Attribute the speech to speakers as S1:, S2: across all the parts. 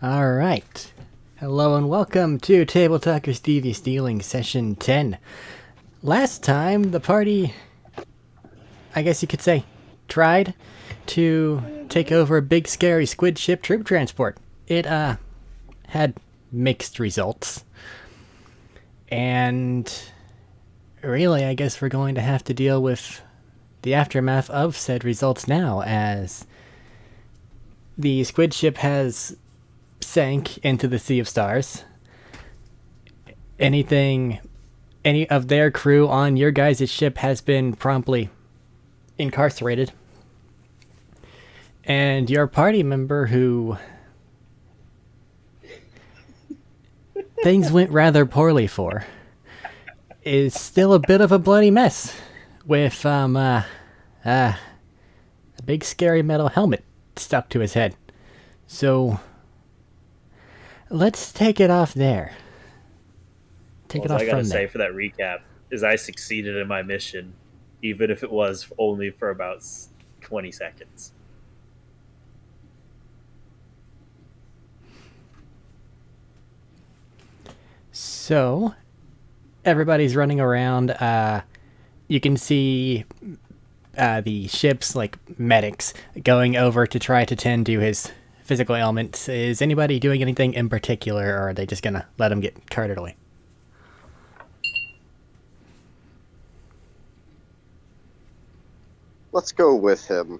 S1: All right. Hello and welcome to Tabletalkers Devious Dealings Session 10. Last time, the party, I guess you could say, tried to take over a big scary squid ship troop transport. It, had mixed results. And really, I guess we're going to have to deal with the aftermath of said results now, as the squid ship has sank into the Sea of Stars. Any of their crew on your guys' ship has been promptly incarcerated. And your party member, who things went rather poorly for, is still a bit of a bloody mess with a big scary metal helmet stuck to his head. So let's take it off there. Take it off
S2: I gotta
S1: from
S2: say
S1: there.
S2: for that recap is I succeeded in my mission, even if it was only for about 20 seconds.
S1: So everybody's running around. You can see the ship's like medics going over to try to tend to his physical ailments. Is anybody doing anything in particular, or are they just gonna let him get carted away?
S3: Let's go with him.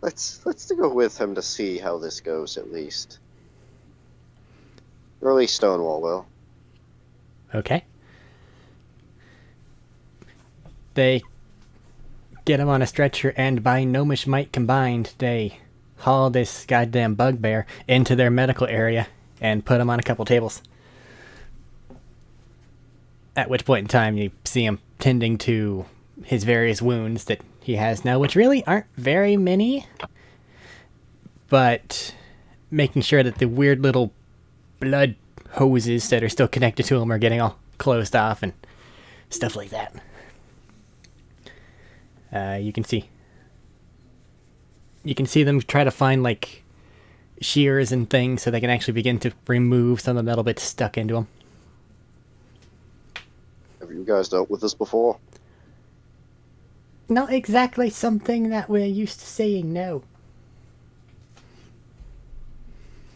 S3: Let's go with him to see how this goes, at least. Or at least Stonewall will.
S1: Okay. They get him on a stretcher, and by gnomish might combined, they haul this goddamn bugbear into their medical area and put him on a couple tables. At which point in time, you see him tending to his various wounds that he has now, which really aren't very many, but making sure that the weird little blood hoses that are still connected to him are getting all closed off and stuff like that. You can see them try to find like shears and things so they can actually begin to remove some of the metal bits stuck into them.
S3: Have you guys dealt with this before?
S1: Not exactly something that we're used to seeing, no.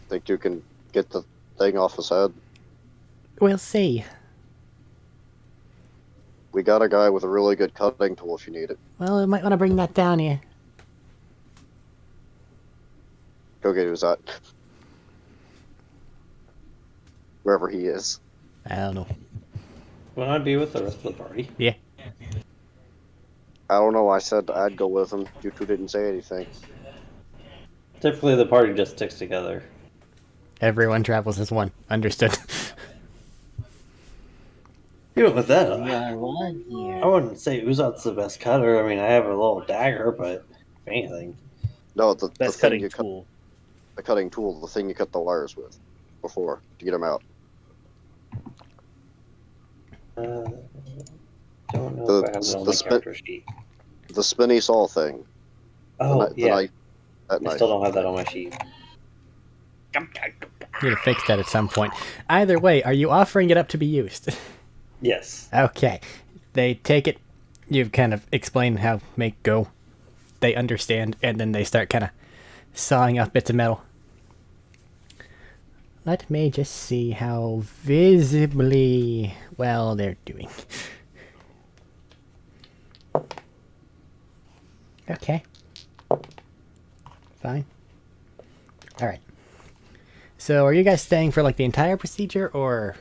S3: Think you can get the thing off his head?
S1: We'll see.
S3: We got a guy with a really good cutting tool if you need it.
S1: Well, we might want to bring that down here.
S3: Go get who's at. Wherever he is.
S1: I don't know.
S4: Will I be with the rest of the party?
S1: Yeah.
S3: I don't know, I said I'd go with him. You two didn't say anything.
S4: Typically, the party just sticks together.
S1: Everyone travels as one. Understood.
S4: Even with that,
S5: We are one here.
S4: I wouldn't say Uzat's the best cutter. I mean, I have a little dagger, but if anything.
S3: No, the
S2: Best
S3: thing
S2: cutting
S3: you
S2: tool.
S3: the cutting tool, the thing you cut the wires with before to get them out.
S4: Don't know
S3: The-
S4: if I have it on
S3: the
S4: my
S3: spin-
S4: character sheet.
S3: The spinny saw thing.
S4: Oh, yeah.
S3: That
S4: I
S3: knife.
S4: still don't have that on my sheet.
S1: Need to fix that at some point. Either way, are you offering it up to be used?
S4: Yes.
S1: Okay. They take it. You've kind of explained how make go. They understand, and then they start kind of sawing off bits of metal. Let me just see how visibly well they're doing. Okay. Fine. Alright. So are you guys staying for like the entire procedure, or...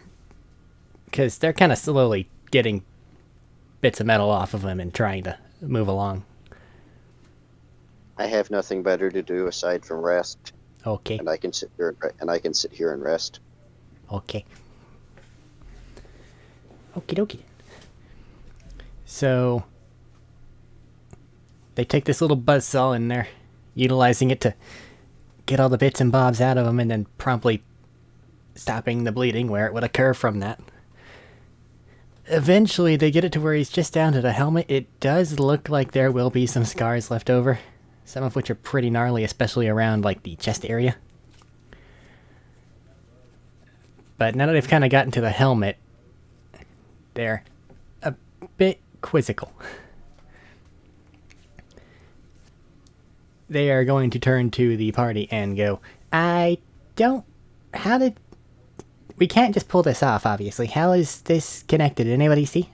S1: Because they're kind of slowly getting bits of metal off of him and trying to move along.
S3: I have nothing better to do aside from rest,
S1: Okay.
S3: and I can sit here and rest.
S1: Okay. Okie dokie. So they take this little buzzsaw and they're utilizing it to get all the bits and bobs out of him, and then promptly stopping the bleeding where it would occur from that. Eventually, they get it to where he's just down to the helmet. It does look like there will be some scars left over. some of which are pretty gnarly, especially around like the chest area. But now that they've kind of gotten to the helmet, they're a bit quizzical. They are going to turn to the party and go, we can't just pull this off, obviously. How is this connected? Did anybody see?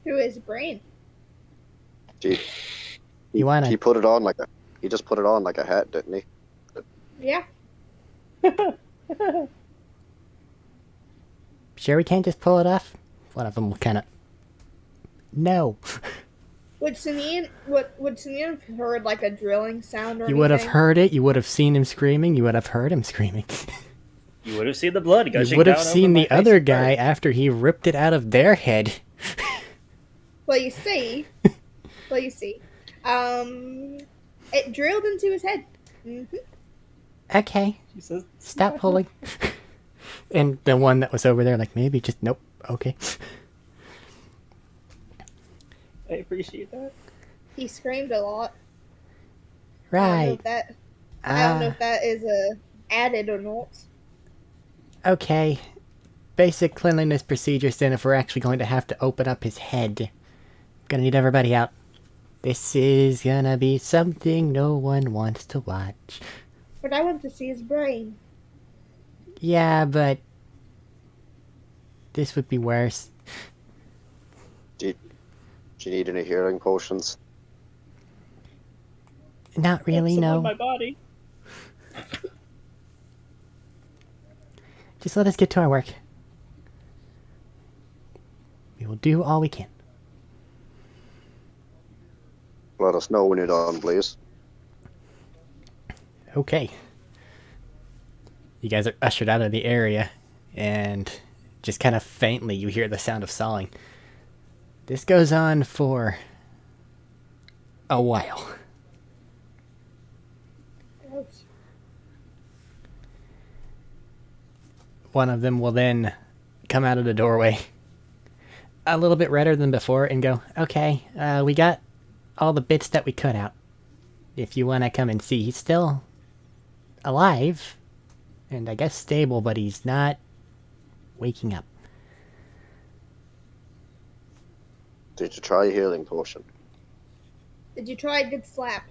S5: Through his brain.
S3: He
S1: You wanna...
S3: he put it on like a he just put it on like a hat, didn't he?
S5: Yeah.
S1: Sure we can't just pull it off? One of them will kind of... No.
S5: Would Simeon have heard like a drilling sound or
S1: You would have
S5: anything?
S1: heard it, you would have seen him screaming, you would have heard him screaming.
S2: You would have seen the blood gushing
S1: You would have
S2: down over
S1: seen
S2: my
S1: the
S2: face
S1: other
S2: and
S1: guy
S2: bird.
S1: after he ripped it out of their head.
S5: Well, you see. It drilled into his head. Mm-hmm.
S1: Okay,
S2: Jesus.
S1: stop pulling. And the one that was over there, like, maybe just, nope, okay.
S2: I appreciate that.
S5: He screamed a lot.
S1: Right.
S5: I don't know if that is added or not.
S1: Okay. Basic cleanliness procedures then if we're actually going to have to open up his head. Gonna need everybody out. This is gonna be something no one wants to watch.
S5: But I want to see his brain.
S1: Yeah, but... this would be worse.
S3: Do you need any healing potions?
S1: Not really,
S2: Someone
S1: no.
S2: in my body.
S1: Just let us get to our work. We will do all we can.
S3: Let us know when you're done, please.
S1: Okay. You guys are ushered out of the area, and just kind of faintly you hear the sound of sawing. This goes on for a while. One of them will then come out of the doorway a little bit redder than before and go, okay, we got all the bits that we cut out. If you want to come and see, he's still alive and I guess stable, but he's not waking up.
S3: Did you try a healing potion?
S5: Did you try a good slap?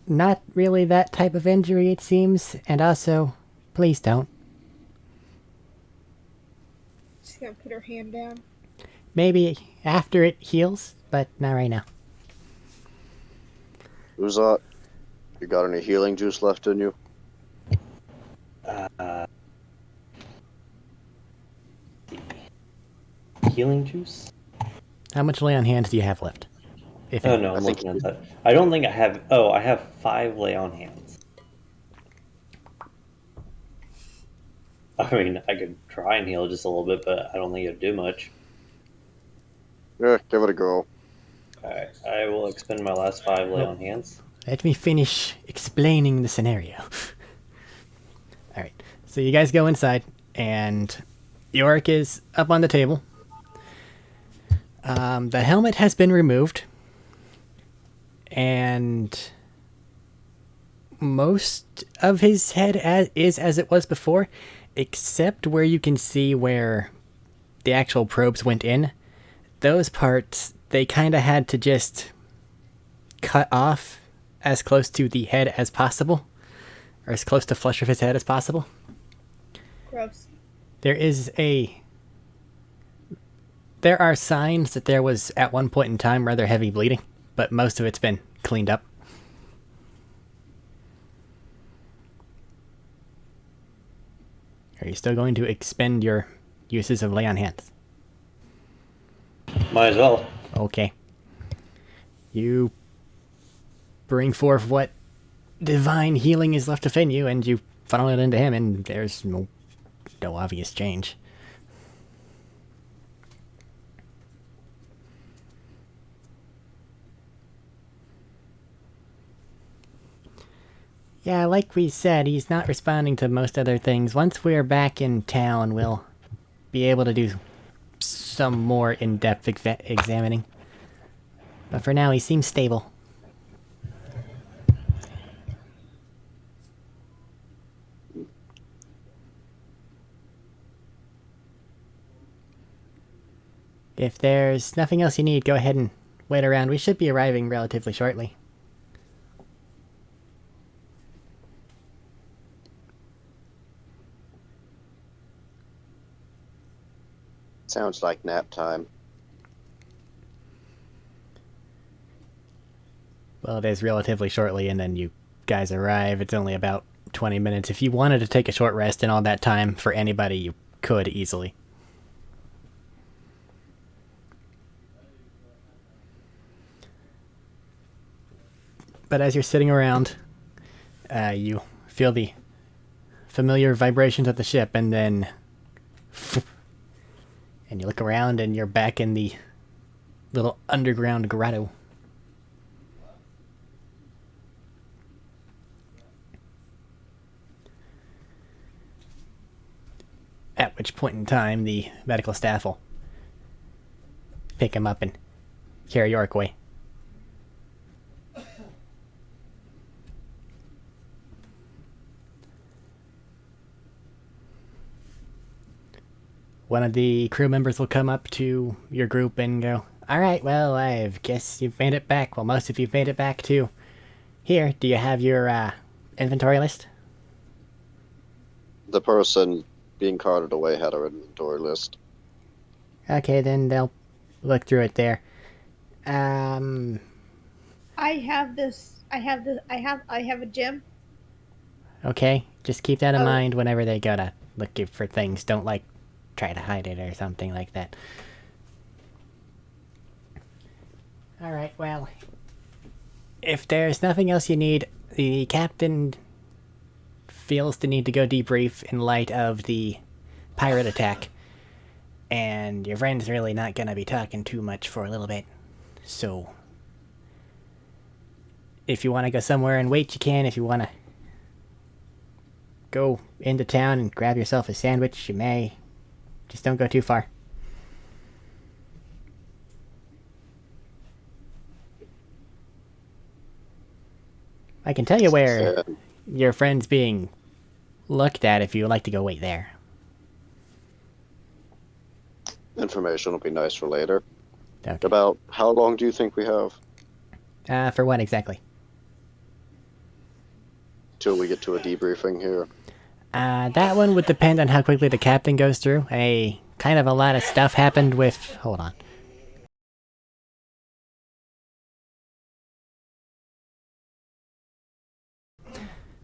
S1: Not really that type of injury, it seems, and also, please don't.
S5: She's gonna put her hand down.
S1: Maybe after it heals, but not right now.
S3: Who's that? You got any healing juice left in you?
S4: Healing juice?
S1: How much lay on hands do you have left? If
S4: Oh
S1: any?
S4: no, I'm
S3: I think
S4: looking at that. I don't think I have. Oh, I have 5 lay on hands. I mean, I could try and heal just a little bit, but I don't think it'd do much.
S3: Yeah, give it a go.
S4: Alright, I will expend my last 5 lay on hands.
S1: Let me finish explaining the scenario. Alright, so you guys go inside, and Yorick is up on the table. The helmet has been removed, and most of his head is as it was before, except where you can see where the actual probes went in. Those parts, they kind of had to just cut off as close to the head as possible, or as close to flush of his head as possible.
S5: Gross.
S1: There are signs that there was, at one point in time, rather heavy bleeding, but most of it's been cleaned up. Are you still going to expend your uses of lay on hands?
S4: Might as well.
S1: Okay. You bring forth what divine healing is left within you, and you funnel it into him, and there's no obvious change. Yeah, like we said, he's not responding to most other things. Once we're back in town, we'll be able to do some more in-depth examining. But for now, he seems stable. If there's nothing else you need, go ahead and wait around. We should be arriving relatively shortly.
S3: Sounds like nap time.
S1: Well, it is relatively shortly, and then you guys arrive. It's only about 20 minutes. If you wanted to take a short rest in all that time for anybody, you could easily. But as you're sitting around, you feel the familiar vibrations of the ship, and then... And you look around, and you're back in the little underground grotto. At which point in time, the medical staff will pick him up and carry Yorick away. One of the crew members will come up to your group and go, "Alright, well, I guess you've made it back. Well, most of you've made it back to here. Do you have your inventory list?"
S3: The person being carted away had our inventory list.
S1: Okay, then they'll look through it there.
S5: I have this. I have a gym.
S1: Okay, just keep that in
S5: Oh.
S1: mind whenever they go to look for things. Don't, like, try to hide it or something like that. Alright, well, if there's nothing else you need, the captain feels the need to go debrief in light of the pirate attack. And your friend's really not gonna be talking too much for a little bit. So, if you want to go somewhere and wait, you can. If you want to go into town and grab yourself a sandwich, you may. Just don't go too far. I can tell you where your friend's being looked at if you would like to go wait there.
S3: Information will be nice for later.
S1: Okay.
S3: About how long do you think we have?
S1: For what exactly?
S3: Till we get to a debriefing here.
S1: That one would depend on how quickly the captain goes through. A lot of stuff happened with... Hold on.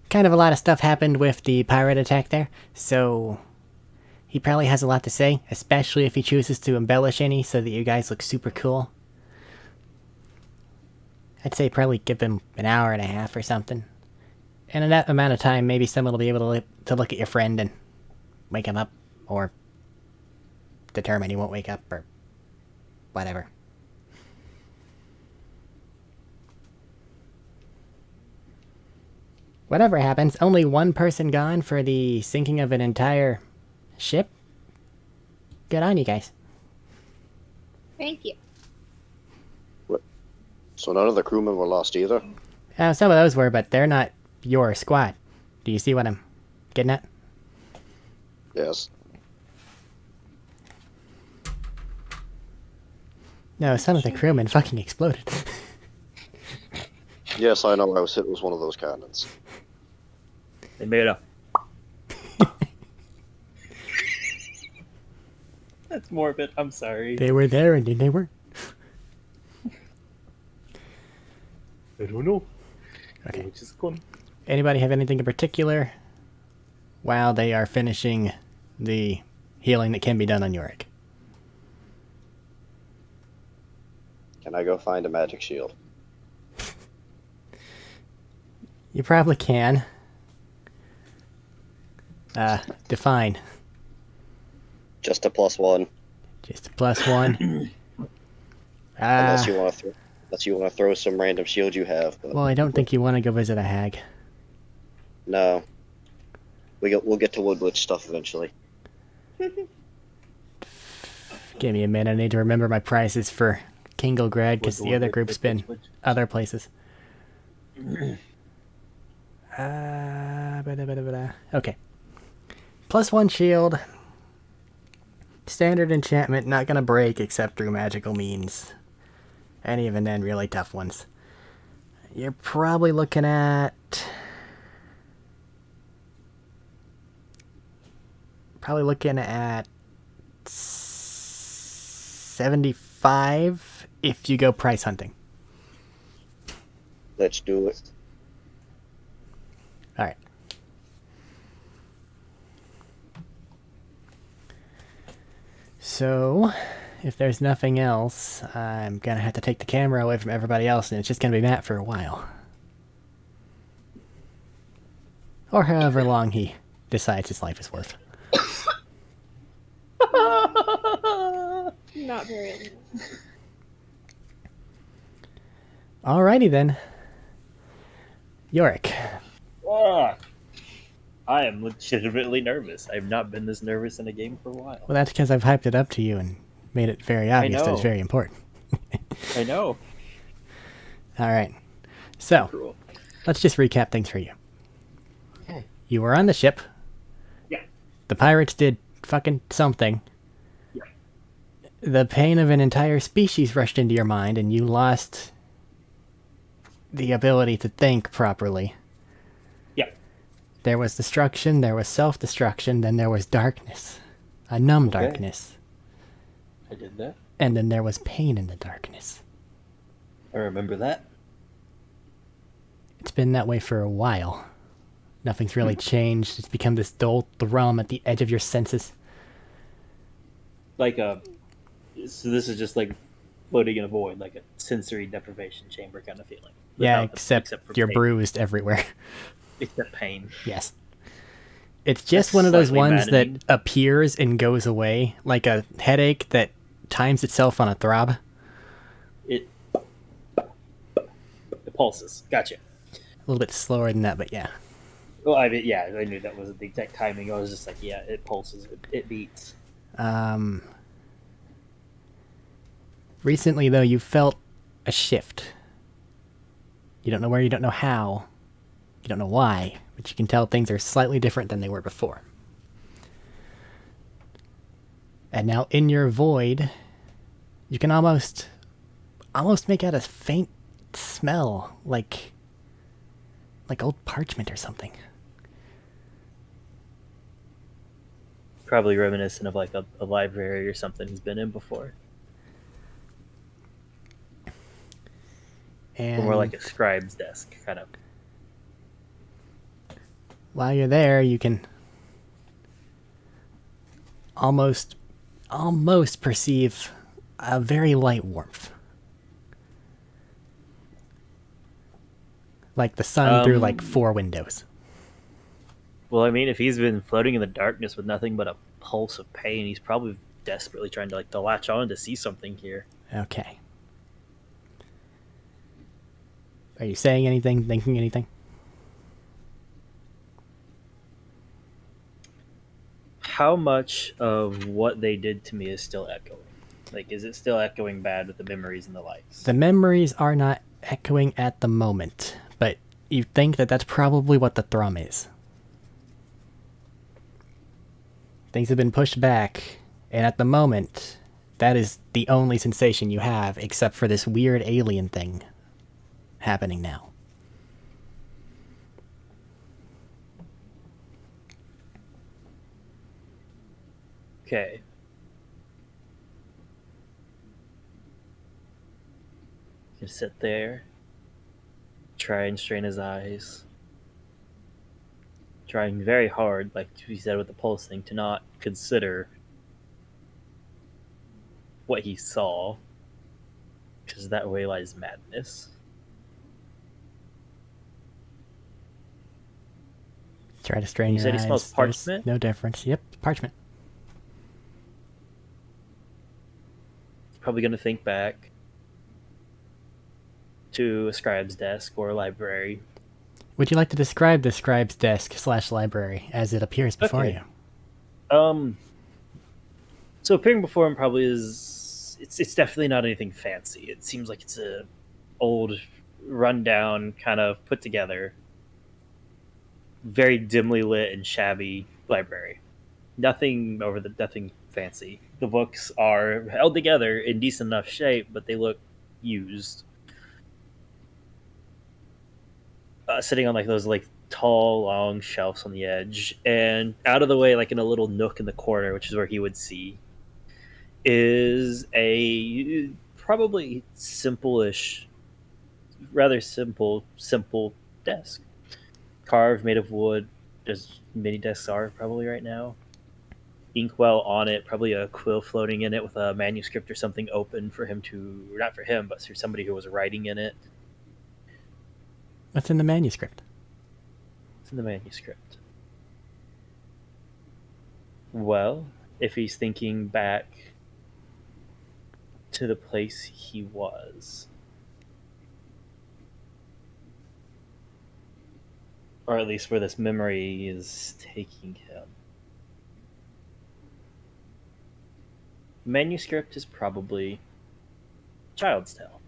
S1: Kind of a lot of stuff happened with the pirate attack there, so... He probably has a lot to say, especially if he chooses to embellish any so that you guys look super cool. I'd say probably give him an hour and a half or something. And in that amount of time, maybe someone will be able to look at your friend and wake him up, or determine he won't wake up, or whatever. Whatever happens, only one person gone for the sinking of an entire ship. Good on you guys.
S5: Thank you.
S3: So none of the crewmen were lost either?
S1: Some of those were, but they're not your squad. Do you see what I'm getting at?
S3: Yes.
S1: No, some of the crewmen fucking exploded.
S3: Yes, I know I was hit with one of those cannons.
S2: They made a. That's morbid. I'm sorry.
S1: They were there and then they weren't.
S2: I don't know.
S1: Okay.
S2: Which is cool.
S1: Anybody have anything in particular while they are finishing the healing that can be done on Yorick?
S3: Can I go find a magic shield?
S1: You probably can. Define.
S3: Just a +1.
S1: Just a +1.
S3: Unless you want to throw some random shield you have. But
S1: Well, I don't think you want to go visit a hag.
S3: no. We'll get to Woodwitch stuff eventually.
S1: Give Give me a minute. I need to remember my prices for Kinglegrad because the other group's been other places. Okay. +1 shield. Standard enchantment, not gonna break except through magical means. And even then, really tough ones. You're probably looking at... 75 if you go price hunting.
S3: Let's do it.
S1: All right. So, if there's nothing else, I'm gonna have to take the camera away from everybody else, and it's just gonna be Matt for a while. Or however long he decides his life is worth.
S5: Not very long.
S1: Alrighty then. Yorick.
S2: Ah, I am legitimately nervous. I've not been this nervous in a game for a while.
S1: Well, that's because I've hyped it up to you and made it very obvious that it's
S2: know.
S1: very important.
S2: I know.
S1: Alright. So,
S2: Cruel.
S1: let's just recap things for you.
S2: Okay.
S1: You were on the ship.
S2: Yeah.
S1: The pirates did fucking something.
S2: Yeah.
S1: The pain of an entire species rushed into your mind, and you lost the ability to think properly.
S2: Yeah.
S1: There was destruction, there was self-destruction, then there was darkness. A numb darkness.
S4: I did that.
S1: And then there was pain in the darkness.
S4: I remember that.
S1: It's been that way for a while. Nothing's really changed. It's become this dull thrum at the edge of your senses.
S2: Like a. So this is just like floating in a void, like a sensory deprivation chamber kind of feeling.
S1: Yeah,
S2: Without
S1: except
S2: for
S1: you're
S2: pain.
S1: bruised everywhere.
S2: Except pain.
S1: Yes. It's just
S2: That's
S1: one of those
S2: slightly
S1: ones
S2: maddening.
S1: that appears and goes away, like a headache that times itself on a throb.
S2: It pulses. Gotcha.
S1: A little bit slower than that, but yeah.
S2: Well, I mean, yeah, I knew that wasn't the exact timing. I was just like, yeah, it pulses. It beats.
S1: Recently, though, you felt a shift. You don't know where, you don't know how, you don't know why, but you can tell things are slightly different than they were before. And now in your void, you can almost make out a faint smell, like old parchment or something.
S2: Probably reminiscent of like a library or something he's been in before.
S1: And
S2: Or more like a scribe's desk, kind of.
S1: while you're there, you can almost perceive a very light warmth. Like the sun through like 4 windows.
S2: Well, I mean, if he's been floating in the darkness with nothing but a pulse of pain, he's probably desperately trying to latch on to see something here.
S1: Okay. Are you saying anything, thinking anything?
S2: How much of what they did to me is still echoing? Like, is it still echoing bad with the memories and the likes?
S1: The memories are not echoing at the moment, but you think that that's probably what the thrum is. Things have been pushed back, and at the moment, that is the only sensation you have, except for this weird alien thing happening now.
S2: Okay. He can sit there, try and strain his eyes, trying very hard, like he said with the pulse thing, to not consider what he saw, because that way lies madness.
S1: Try to strain
S2: You
S1: your
S2: said he
S1: eyes.
S2: smells
S1: There's
S2: parchment?
S1: no difference. Yep, parchment.
S2: He's probably going to think back to a scribe's desk or a library.
S1: Would you like to describe the scribe's desk / library as it appears before
S2: Okay.
S1: you?
S2: So appearing before him probably is it's definitely not anything fancy. It seems like it's a old, rundown, kind of put together, very dimly lit and shabby library. Nothing fancy. The books are held together in decent enough shape, but they look used. Sitting on like those like tall, long shelves on the edge, and out of the way, like in a little nook in the corner, which is where he would see, is a probably simple-ish, rather simple desk, carved, made of wood, as many desks are probably right now. Inkwell on it, probably a quill floating in it with a manuscript or something open for him to, not for him, but for somebody who was writing in it.
S1: What's in the manuscript?
S2: It's in the manuscript. Well, if he's thinking back to the place he was, or at least where this memory is taking him, manuscript is probably Child's Tale.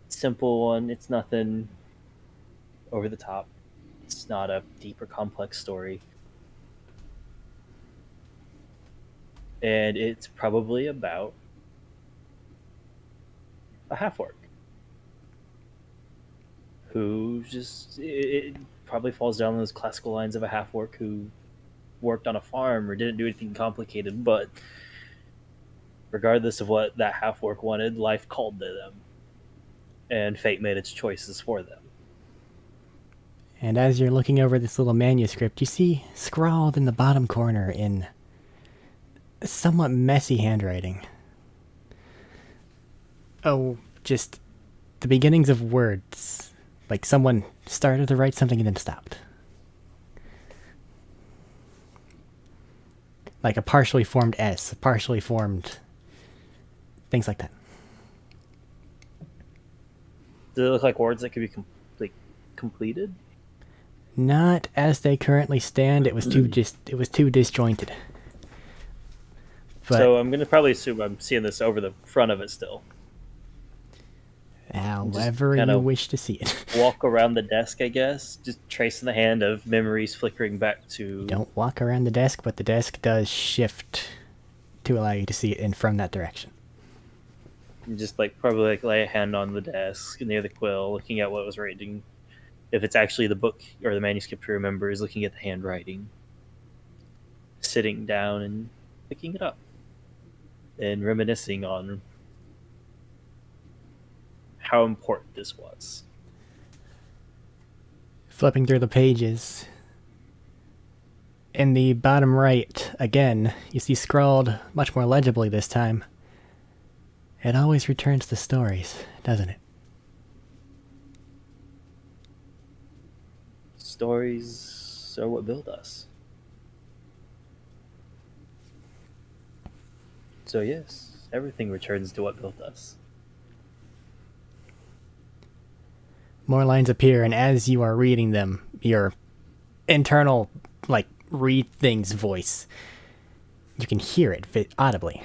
S2: Simple one. It's nothing over the top. It's not a deep or complex story. And it's probably about a half-orc who just, it probably falls down those classical lines of a half-orc who worked on a farm or didn't do anything complicated, but regardless of what that half-orc wanted, life called to them, and fate made its choices for them.
S1: And as you're looking over this little manuscript, you see scrawled in the bottom corner in somewhat messy handwriting. Oh, just the beginnings of words. Like someone started to write something and then stopped. Like a partially formed S, a partially formed... things like that.
S2: Do they look like words that could be completed?
S1: Not as they currently stand. It was too disjointed. But
S2: So I'm going to probably assume I'm seeing this over the front of it still.
S1: however
S2: kind
S1: you
S2: of
S1: wish to see it.
S2: Walk around the desk, I guess, just tracing the hand of memories flickering back to...
S1: Don't walk around the desk, but the desk does shift to allow you to see it in from that direction.
S2: Just like probably like lay a hand on the desk near the quill, looking at what was writing. If it's actually the book or the manuscript you remember, is looking at the handwriting. Sitting down and picking it up. And reminiscing on how important this was.
S1: Flipping through the pages. In the bottom right, again, you see scrawled, much more legibly this time. It always returns to stories, doesn't it?
S2: Stories are what build us. So yes, everything returns to what built us.
S1: More lines appear, and as you are reading them, your internal, like, read things voice, you can hear it audibly.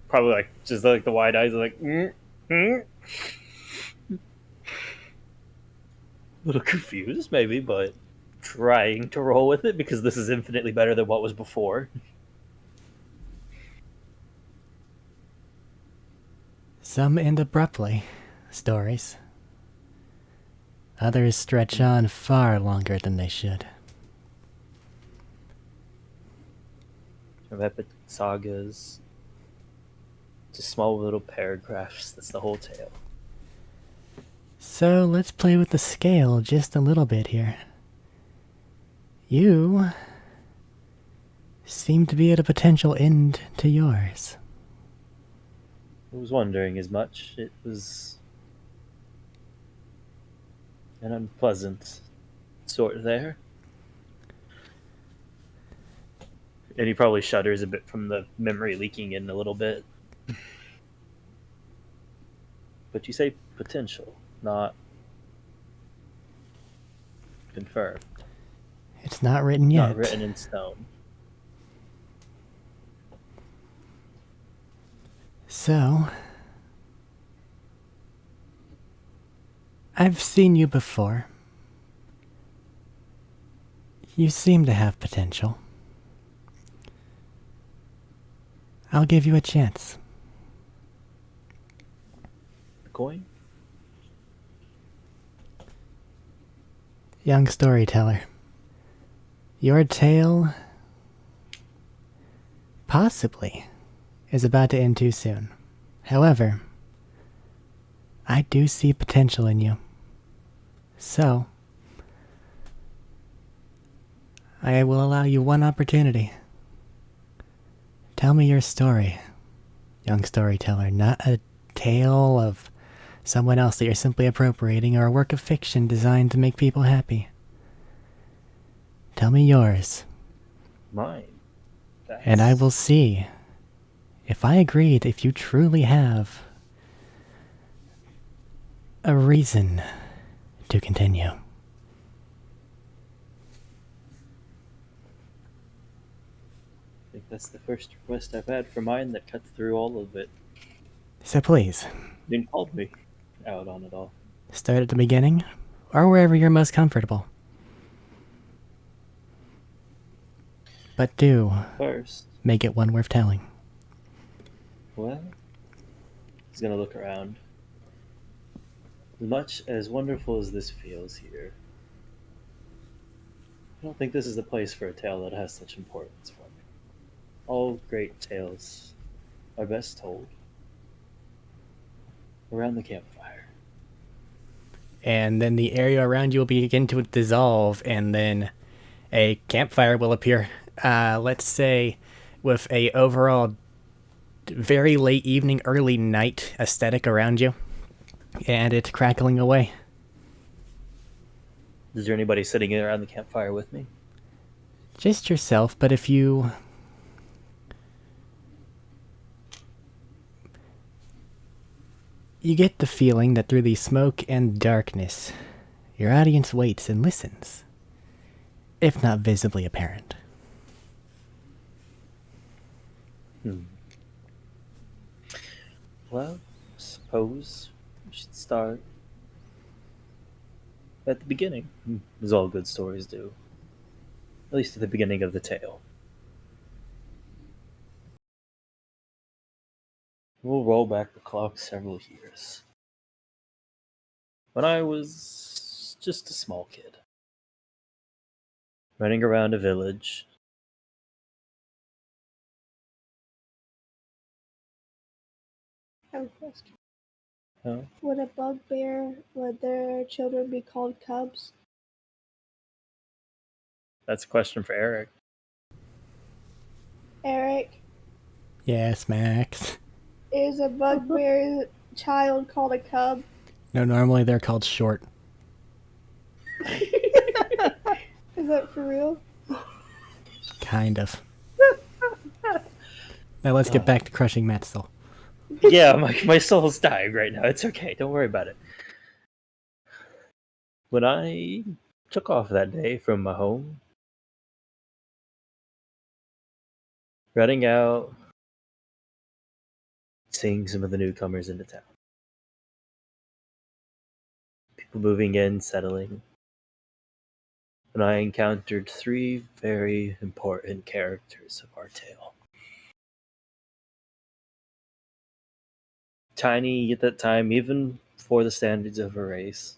S2: Probably like just like the wide eyes, like a little confused maybe, but trying to roll with it because this is infinitely better than what was before.
S1: Some end abruptly, stories. Others stretch on far longer than they should.
S2: Of epic sagas, just small little paragraphs. That's the whole tale.
S1: So let's play with the scale just a little bit here. You seem to be at a potential end to yours.
S2: I was wondering as much. It was an unpleasant sort there. And he probably shudders a bit from the memory leaking in a little bit. But you say potential, not confirmed.
S1: It's not written yet.
S2: Not written in stone.
S1: So, I've seen you before. You seem to have potential. I'll give you a chance.
S2: Coin?
S1: Young storyteller. Your tale possibly is about to end too soon. However, I do see potential in you. So, I will allow you one opportunity. Tell me your story, young storyteller, not a tale of someone else that you're simply appropriating or a work of fiction designed to make people happy. Tell me yours,
S2: Mine.
S1: and I will see if I agree that if you truly have a reason to continue.
S2: I think that's the first request I've had for mine that cuts through all of it.
S1: So please,
S2: You didn't call me out on it all.
S1: start at the beginning, or wherever you're most comfortable. But do
S2: First,
S1: make it one worth telling.
S2: well, he's gonna look around. As much as wonderful as this feels here, I don't think this is the place for a tale that has such importance for me. All great tales are best told around the campfire.
S1: And then the area around you will begin to dissolve, and then a campfire will appear. Let's say with a overall very late evening, early night aesthetic around you, and it's crackling away.
S2: Is there anybody sitting around the campfire with me?
S1: Just yourself, but if you get the feeling that through the smoke and darkness, your audience waits and listens, if not visibly apparent.
S2: Well, suppose we should start at the beginning, as all good stories do. At least at the beginning of the tale. We'll roll back the clock several years. When I was just a small kid, running around a village.
S5: I have a question.
S2: Huh?
S5: Would a bugbear, would their children be called cubs?
S2: That's a question for Eric.
S5: Eric,
S1: Yes, Max.
S5: is a bugbear child called a cub?
S1: No, normally they're called short.
S5: Is that for real?
S1: Kind of. Now let's get back to crushing Matt's soul.
S2: Yeah, my soul's dying right now. It's okay. Don't worry about it. When I took off that day from my home, running out, seeing some of the newcomers into town, people moving in, settling, and I encountered three very important characters of our tale. Tiny at that time, even for the standards of a race.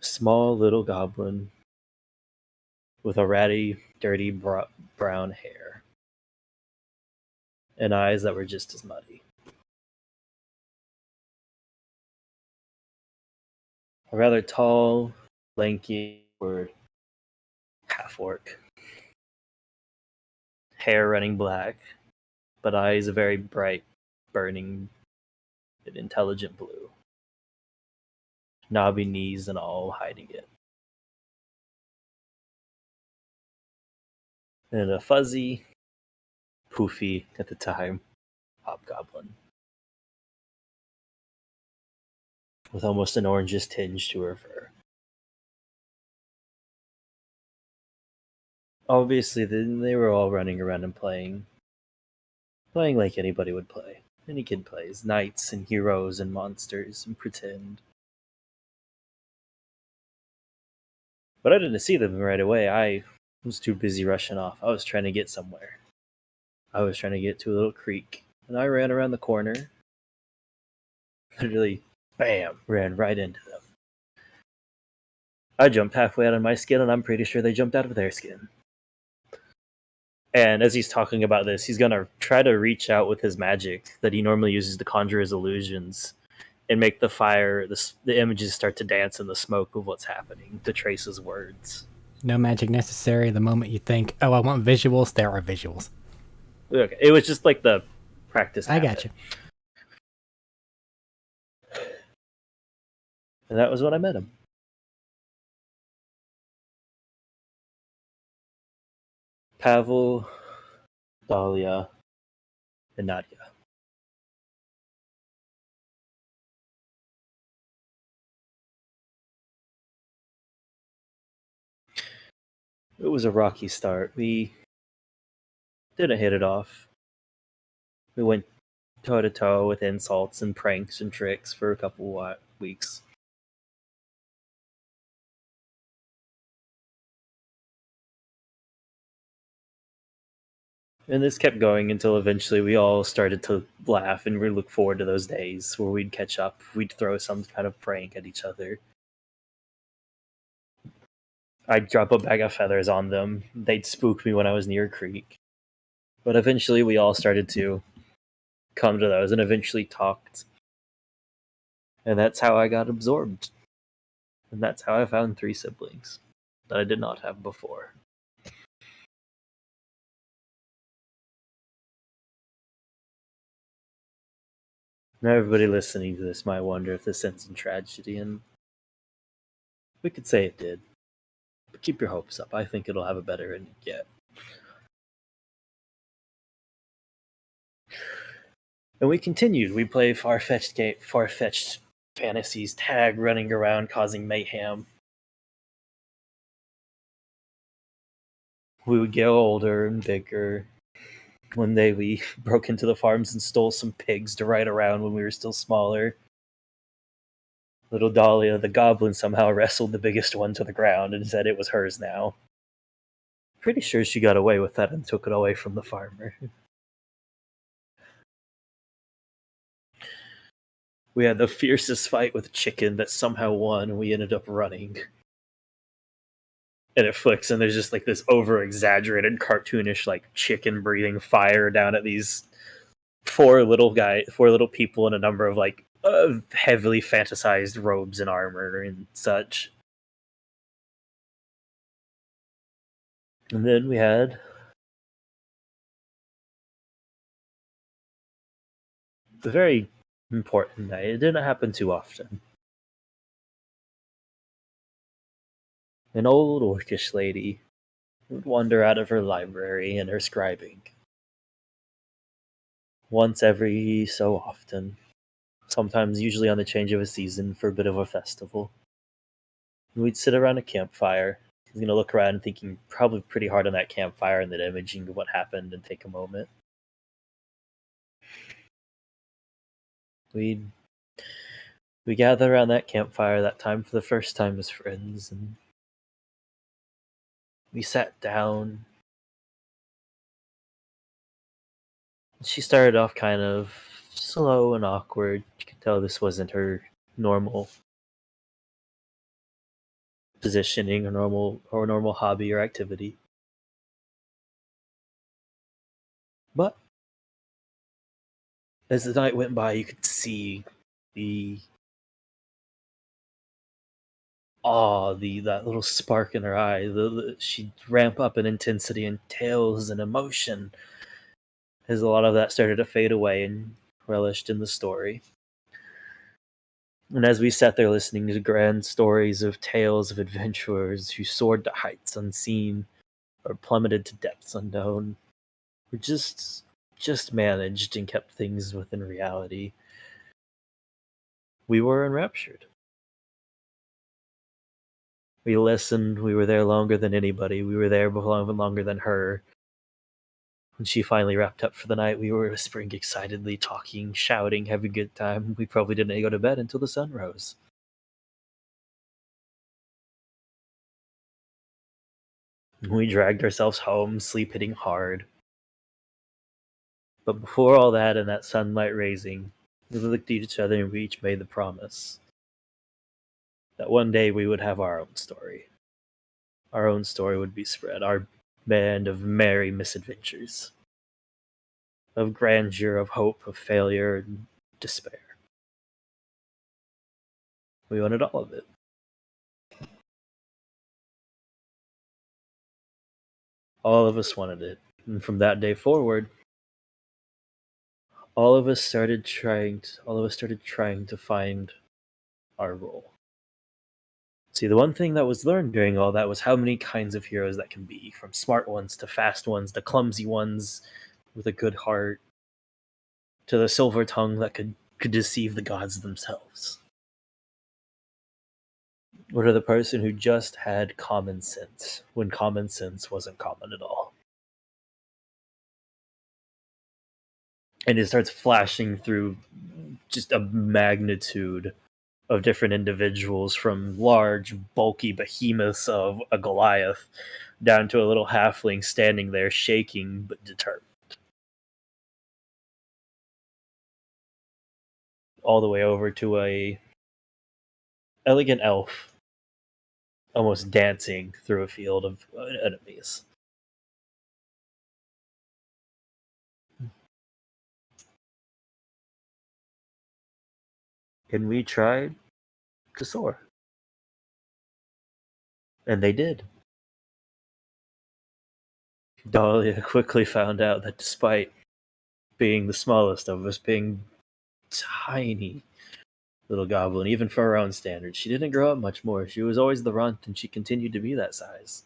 S2: Small little goblin with a ratty, dirty brown hair and eyes that were just as muddy. A rather tall, lanky, or half-orc. Hair running black, but eyes a very bright, burning, and intelligent blue. Knobby knees and all hiding it. And a fuzzy, poofy, at the time, hobgoblin. With almost an orangish tinge to her fur. obviously they were all running around and playing like anybody would play. Any kid plays knights and heroes and monsters and pretend. But I didn't see them right away. I was too busy rushing off. I was trying to get somewhere. I was trying to get to a little creek, and I ran around the corner. Literally, bam, ran right into them. I jumped halfway out of my skin, and I'm pretty sure they jumped out of their skin. And as he's talking about this, he's gonna try to reach out with his magic that he normally uses to conjure his illusions and make the fire, the images start to dance in the smoke of what's happening to trace his words.
S1: No magic necessary. The moment you think, oh, I want visuals, there are visuals.
S2: Okay, it was just like the practice.
S1: I got you.
S2: And that was when I met him. Pavel, Dahlia, and Nadia. It was a rocky start. We didn't hit it off. We went toe to toe with insults and pranks and tricks for a couple weeks. And this kept going until eventually we all started to laugh and we look forward to those days where we'd catch up, we'd throw some kind of prank at each other. I'd drop a bag of feathers on them. They'd spook me when I was near a creek. But eventually we all started to come to those and eventually talked. And that's how I got absorbed. And that's how I found 3 siblings that I did not have before. Now everybody listening to this might wonder if this ends in tragedy, and we could say it did. But keep your hopes up. I think it'll have a better ending yet. And we continued. We played far-fetched fantasies, tag, running around, causing mayhem. We would get older and bigger. One day we broke into the farms and stole some pigs to ride around when we were still smaller. Little Dahlia, the goblin, somehow wrestled the biggest one to the ground and said it was hers now. Pretty sure she got away with that and took it away from the farmer. We had the fiercest fight with a chicken that somehow won, and we ended up running. And it flicks, and there's just like this over-exaggerated, cartoonish, like chicken breathing fire down at these four little people in a number of like heavily fantasized robes and armor and such. And then we had the very important night. It didn't happen too often. An old orcish lady would wander out of her library and her scribing. Once every so often. Sometimes usually on the change of a season for a bit of a festival. And we'd sit around a campfire. He's gonna look around and thinking probably pretty hard on that campfire and that imaging of what happened and take a moment. We gather around that campfire that time for the first time as friends, and we sat down. She started off kind of slow and awkward. You could tell this wasn't her normal positioning or normal hobby or activity. But as the night went by, you could see the awe, that little spark in her eye. She'd ramp up in intensity and tales and emotion as a lot of that started to fade away and relished in the story. And as we sat there listening to grand stories of tales of adventurers who soared to heights unseen or plummeted to depths unknown, we just managed and kept things within reality, we were enraptured. We listened. We were there longer than anybody. We were there longer than her. When she finally wrapped up for the night, we were whispering excitedly, talking, shouting, having a good time. We probably didn't go to bed until the sun rose. We dragged ourselves home, sleep hitting hard. But before all that and that sunlight raising, we looked at each other and we each made the promise that one day we would have our own story. Our own story would be spread, our band of merry misadventures, of grandeur, of hope, of failure, and despair. We wanted all of it. All of us wanted it. And from that day forward, all of us started trying to find our role. See, the one thing that was learned during all that was how many kinds of heroes that can be, from smart ones to fast ones to clumsy ones with a good heart to the silver tongue that could deceive the gods themselves. Or to the person who just had common sense when common sense wasn't common at all. And it starts flashing through just a magnitude of different individuals, from large, bulky behemoths of a Goliath down to a little halfling standing there shaking but determined. All the way over to a elegant elf almost dancing through a field of enemies. And we tried to soar. And they did. Dahlia quickly found out that despite being the smallest of us, being tiny little goblin, even for her own standards, she didn't grow up much more. She was always the runt, and she continued to be that size.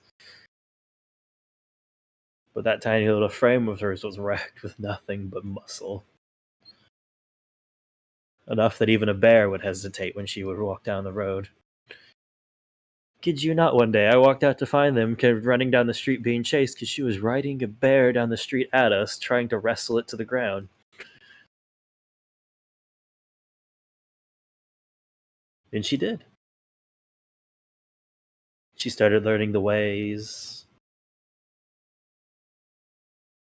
S2: But that tiny little frame of hers was racked with nothing but muscle. Enough that even a bear would hesitate when she would walk down the road. Kid you not, one day I walked out to find them running down the street being chased because she was riding a bear down the street at us, trying to wrestle it to the ground. And she did. She started learning the ways.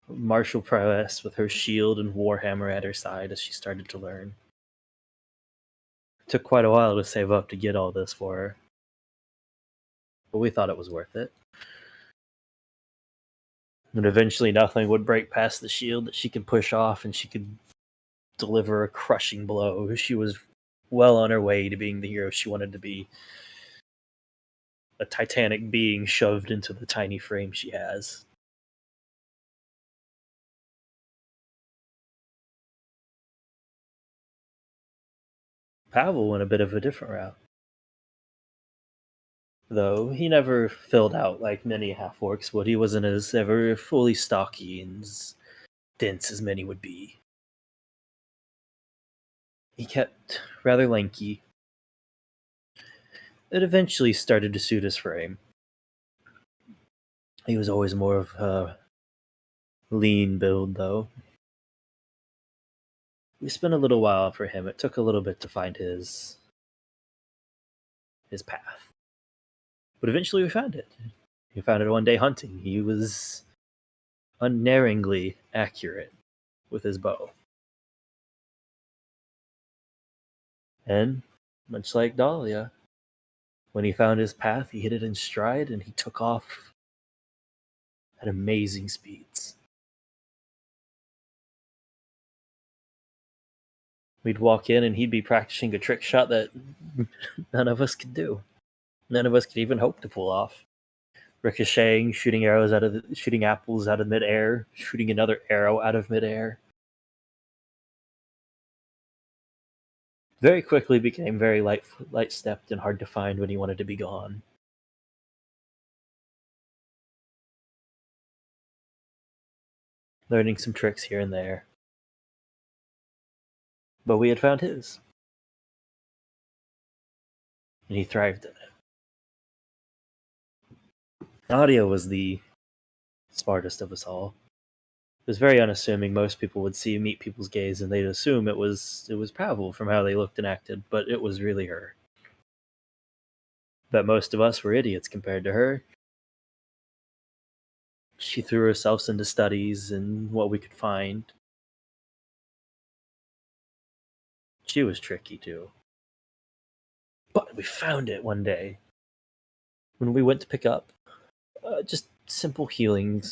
S2: Martial prowess with her shield and warhammer at her side as she started to learn. It took quite a while to save up to get all this for her. But we thought it was worth it. And eventually nothing would break past the shield that she could push off, and she could deliver a crushing blow. She was well on her way to being the hero she wanted to be. A titanic being shoved into the tiny frame she has. Pavel went a bit of a different route. Though he never filled out like many half-orcs would. He wasn't as ever fully stocky and as dense as many would be. He kept rather lanky. It eventually started to suit his frame. He was always more of a lean build, though. We spent a little while for him. It took a little bit to find his path. But eventually we found it. We found it one day hunting. He was unerringly accurate with his bow. And, much like Dahlia, when he found his path, he hit it in stride and he took off at amazing speeds. We'd walk in and he'd be practicing a trick shot that none of us could do. None of us could even hope to pull off. Ricocheting, shooting apples out of midair, shooting another arrow out of midair. Very quickly became very light-stepped and hard to find when he wanted to be gone. Learning some tricks here and there. But we had found his. And he thrived in it. Nadia was the smartest of us all. It was very unassuming. Most people would meet people's gaze and they'd assume it was Pavel from how they looked and acted, but it was really her. But most of us were idiots compared to her. She threw herself into studies and what we could find. She was tricky too. But we found it one day when we went to pick up just simple healing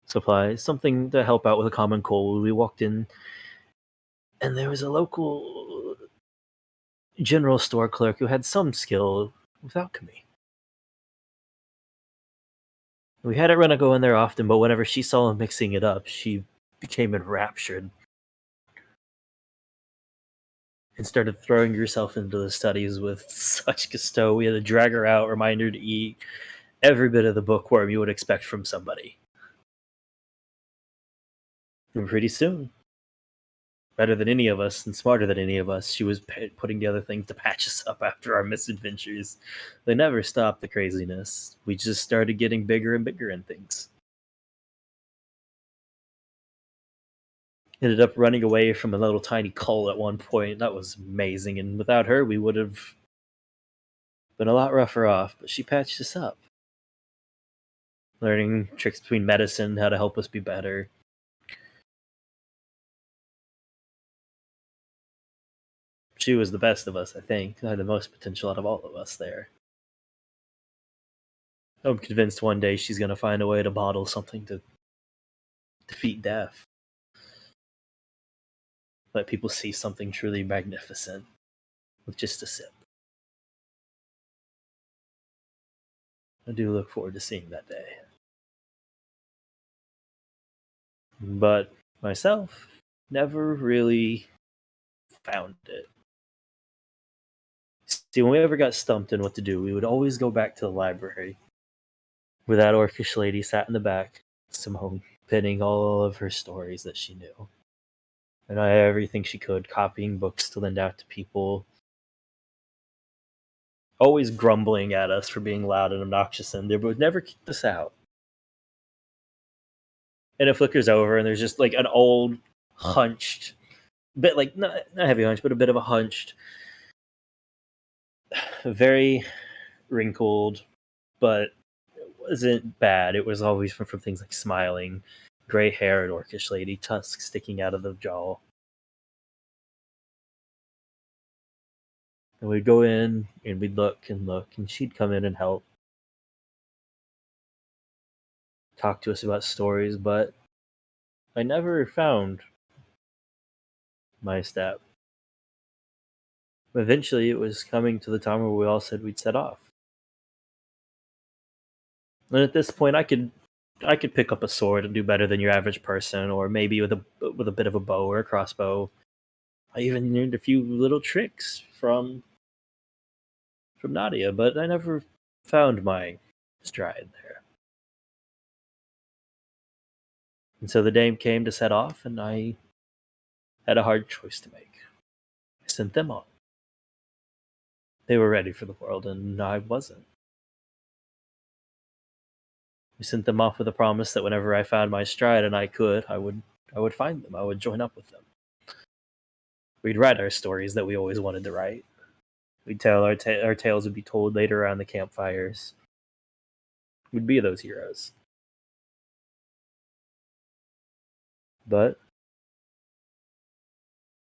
S2: supplies, something to help out with a common cold. We walked in, and there was a local general store clerk who had some skill with alchemy. We hadn't run to go in there often, but whenever she saw him mixing it up, she became enraptured and started throwing herself into the studies with such gusto. We had to drag her out, remind her to eat every bit of the bookworm you would expect from somebody. And pretty soon, better than any of us and smarter than any of us, she was putting together things to patch us up after our misadventures. They never stopped the craziness. We just started getting bigger and bigger in things. Ended up running away from a little tiny cult at one point. That was amazing, and without her, we would have been a lot rougher off, but she patched us up. Learning tricks between medicine, how to help us be better. She was the best of us, I think. Had the most potential out of all of us there. I'm convinced one day she's going to find a way to bottle something to defeat death. Let people see something truly magnificent with just a sip. I do look forward to seeing that day. But myself, never really found it. See, when we ever got stumped in what to do, we would always go back to the library, where that orcish lady sat in the back, Simone, penning all of her stories that she knew. And everything she could, copying books to lend out to people, always grumbling at us for being loud and obnoxious in there, but would never kick us out. And it flickers over, and there's just like an old, hunched, bit like not heavy hunch, but a bit of a hunched, very wrinkled, but it wasn't bad. It was always from things like smiling, gray haired orcish lady, tusks sticking out of the jaw. And we'd go in and we'd look, and she'd come in and help. Talk to us about stories, but I never found my step. Eventually, it was coming to the time where we all said we'd set off. And at this point, I could pick up a sword and do better than your average person, or maybe with a bit of a bow or a crossbow. I even learned a few little tricks from Nadia, but I never found my stride there. And so the day came to set off, and I had a hard choice to make. I sent them on. They were ready for the world, and I wasn't. We sent them off with a promise that whenever I found my stride and I would find them. I would join up with them. We'd write our stories that we always wanted to write. We'd tell our tales would be told later around the campfires. We'd be those heroes. But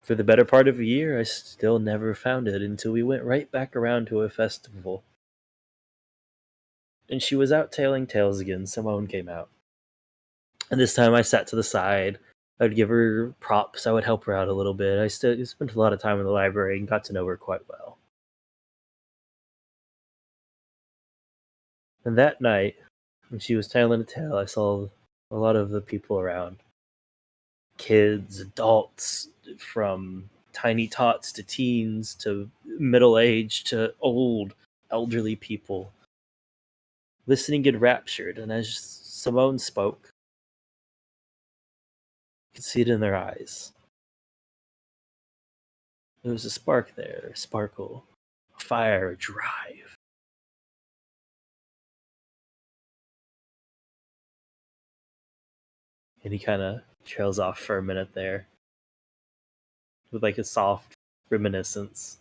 S2: for the better part of a year, I still never found it until we went right back around to a festival. And she was out telling tales again. Simone came out. And this time I sat to the side. I would give her props. I would help her out a little bit. I spent a lot of time in the library and got to know her quite well. And that night, when she was telling a tale, I saw a lot of the people around. Kids, adults, from tiny tots to teens to middle-aged to old, elderly people, listening enraptured. And as Simone spoke, I could see it in their eyes. There was a spark there, a sparkle, a fire, a drive. And he kind of trails off for a minute there with like a soft reminiscence.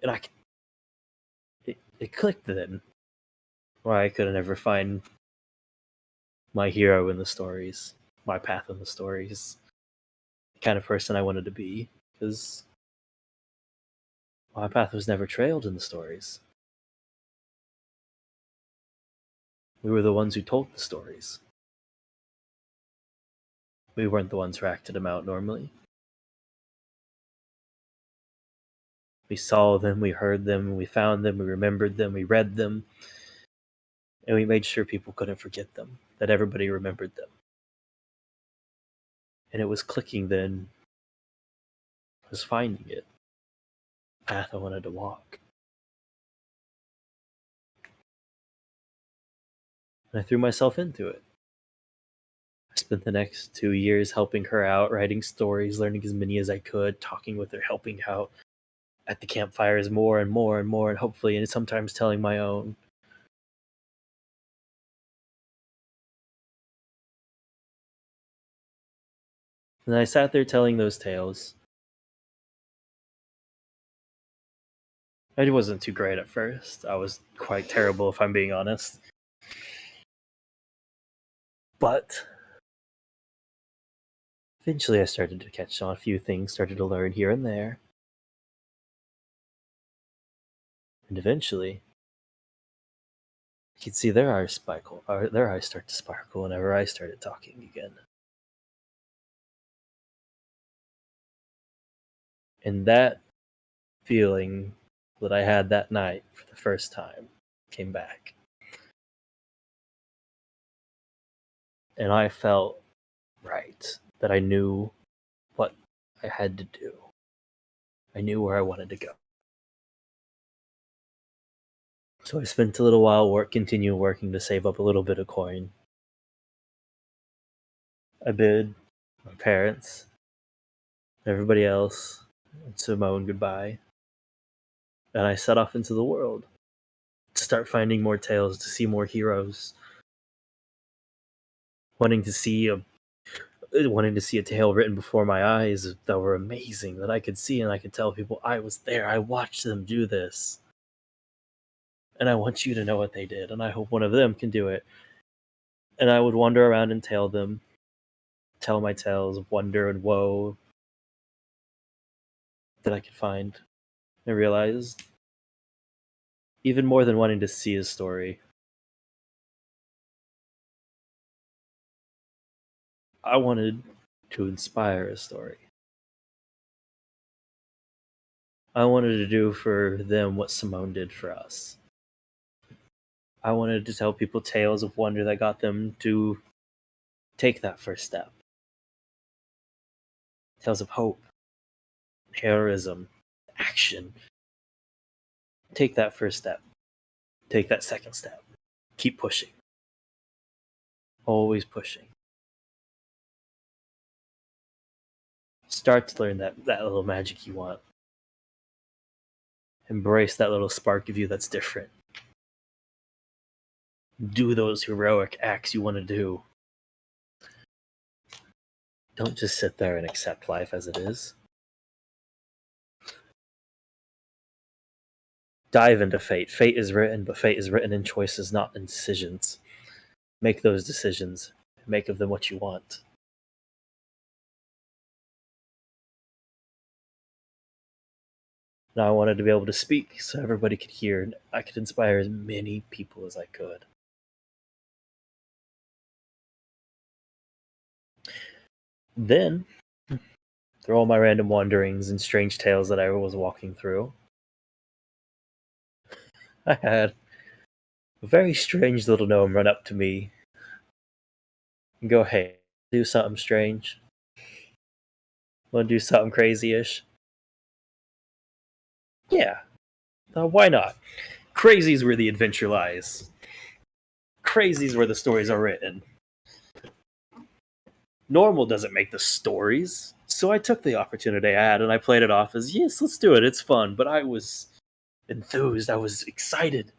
S2: And it clicked then why I couldn't ever find my hero in the stories, my path in the stories, the kind of person I wanted to be, because my path was never trailed in the stories. We were the ones who told the stories. We weren't the ones who acted them out normally. We saw them, we heard them, we found them, we remembered them, we read them, and we made sure people couldn't forget them, that everybody remembered them. And it was clicking then, I was finding it, the path I wanted to walk. And I threw myself into it. I spent the next 2 years helping her out, writing stories, learning as many as I could, talking with her, helping out at the campfires more and more and more, and hopefully, and sometimes telling my own. And I sat there telling those tales. I wasn't too great at first. I was quite terrible, if I'm being honest. But eventually I started to catch on a few things, started to learn here and there. And eventually, you could see their eyes start to sparkle whenever I started talking again. And that feeling that I had that night for the first time came back. And I felt right, that I knew what I had to do. I knew where I wanted to go. So I spent a little while continue working to save up a little bit of coin. I bid my parents, everybody else, and Simone goodbye. And I set off into the world to start finding more tales, to see more heroes, wanting to see a tale written before my eyes that were amazing, that I could see and I could tell people I was there. I watched them do this. And I want you to know what they did, and I hope one of them can do it. And I would wander around and tell my tales of wonder and woe that I could find. I realized, even more than wanting to see a story, I wanted to inspire a story. I wanted to do for them what Simone did for us. I wanted to tell people tales of wonder that got them to take that first step. Tales of hope, heroism, action. Take that first step. Take that second step. Keep pushing. Always pushing. Start to learn that little magic you want. Embrace that little spark of you that's different. Do those heroic acts you want to do. Don't just sit there and accept life as it is. Dive into fate. Fate is written, but fate is written in choices, not in decisions. Make those decisions. Make of them what you want. Now I wanted to be able to speak so everybody could hear and I could inspire as many people as I could. Then, through all my random wanderings and strange tales that I was walking through, I had a very strange little gnome run up to me and go, "Hey, do something strange? Want to do something crazy-ish?" Yeah, why not? Crazy's where the adventure lies. Crazy's where the stories are written. Normal doesn't make the stories. So I took the opportunity I had and I played it off as, yes, let's do it. It's fun. But I was enthused. I was excited.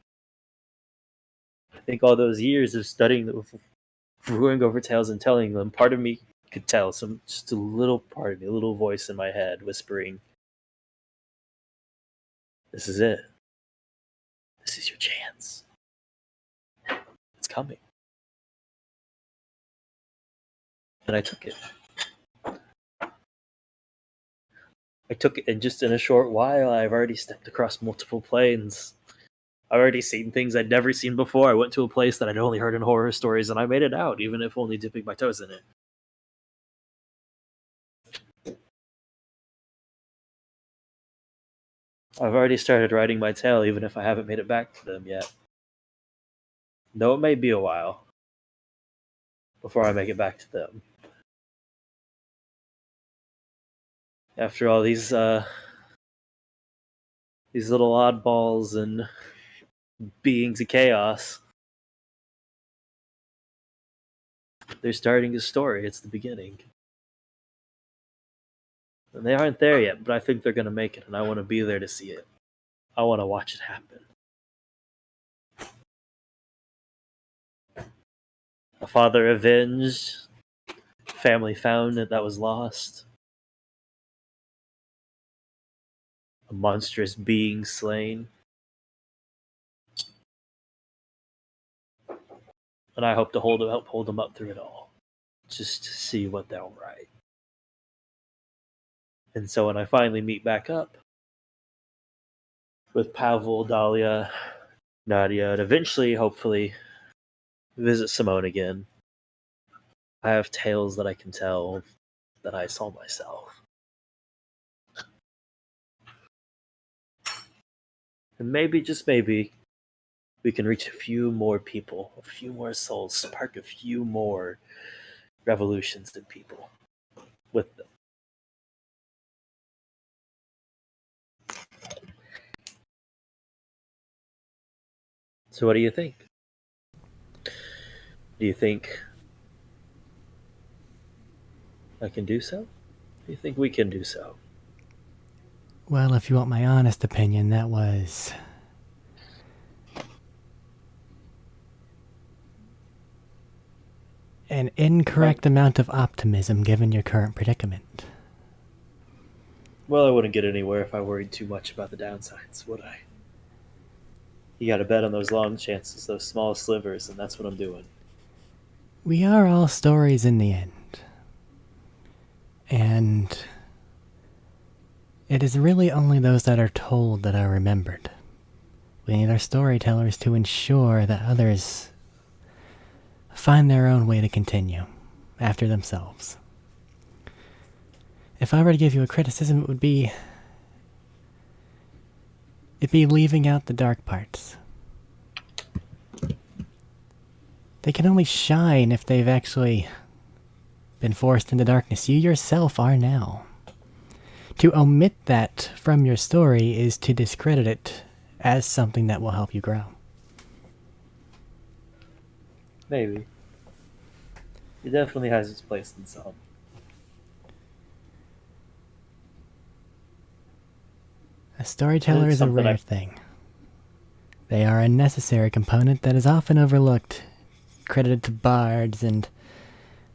S2: I think all those years of studying going over tales and telling them, part of me could tell just a little part of me, a little voice in my head whispering, "This is it. This is your chance. It's coming." And I took it. And just in a short while, I've already stepped across multiple planes. I've already seen things I'd never seen before. I went to a place that I'd only heard in horror stories, and I made it out, even if only dipping my toes in it. I've already started writing my tale, even if I haven't made it back to them yet. Though it may be a while before I make it back to them. After all, these little oddballs and beings of chaos, they're starting a story. It's the beginning. And they aren't there yet, but I think they're going to make it, and I want to be there to see it. I want to watch it happen. A father avenged, family found that was lost, a monstrous being slain. And I hope to hold them up through it all, just to see what they'll write. And so when I finally meet back up with Pavel, Dahlia, Nadia, and eventually, hopefully, visit Simone again, I have tales that I can tell that I saw myself. And maybe, just maybe, we can reach a few more people, a few more souls, spark a few more revolutions in people with them. So what do you think? Do you think I can do so? Do you think we can do so?
S1: Well, if you want my honest opinion, that was an incorrect amount of optimism given your current predicament.
S2: Well, I wouldn't get anywhere if I worried too much about the downsides, would I? You gotta bet on those long chances, those small slivers, and that's what I'm doing.
S1: We are all stories in the end. And it is really only those that are told that are remembered. We need our storytellers to ensure that others find their own way to continue after themselves. If I were to give you a criticism, it'd be leaving out the dark parts. They can only shine if they've actually been forced into darkness. You yourself are now. To omit that from your story is to discredit it as something that will help you grow.
S2: Maybe. It definitely has its place in some.
S1: A storyteller
S2: It's
S1: is a
S2: something
S1: rare thing. They are a necessary component that is often overlooked, credited to bards and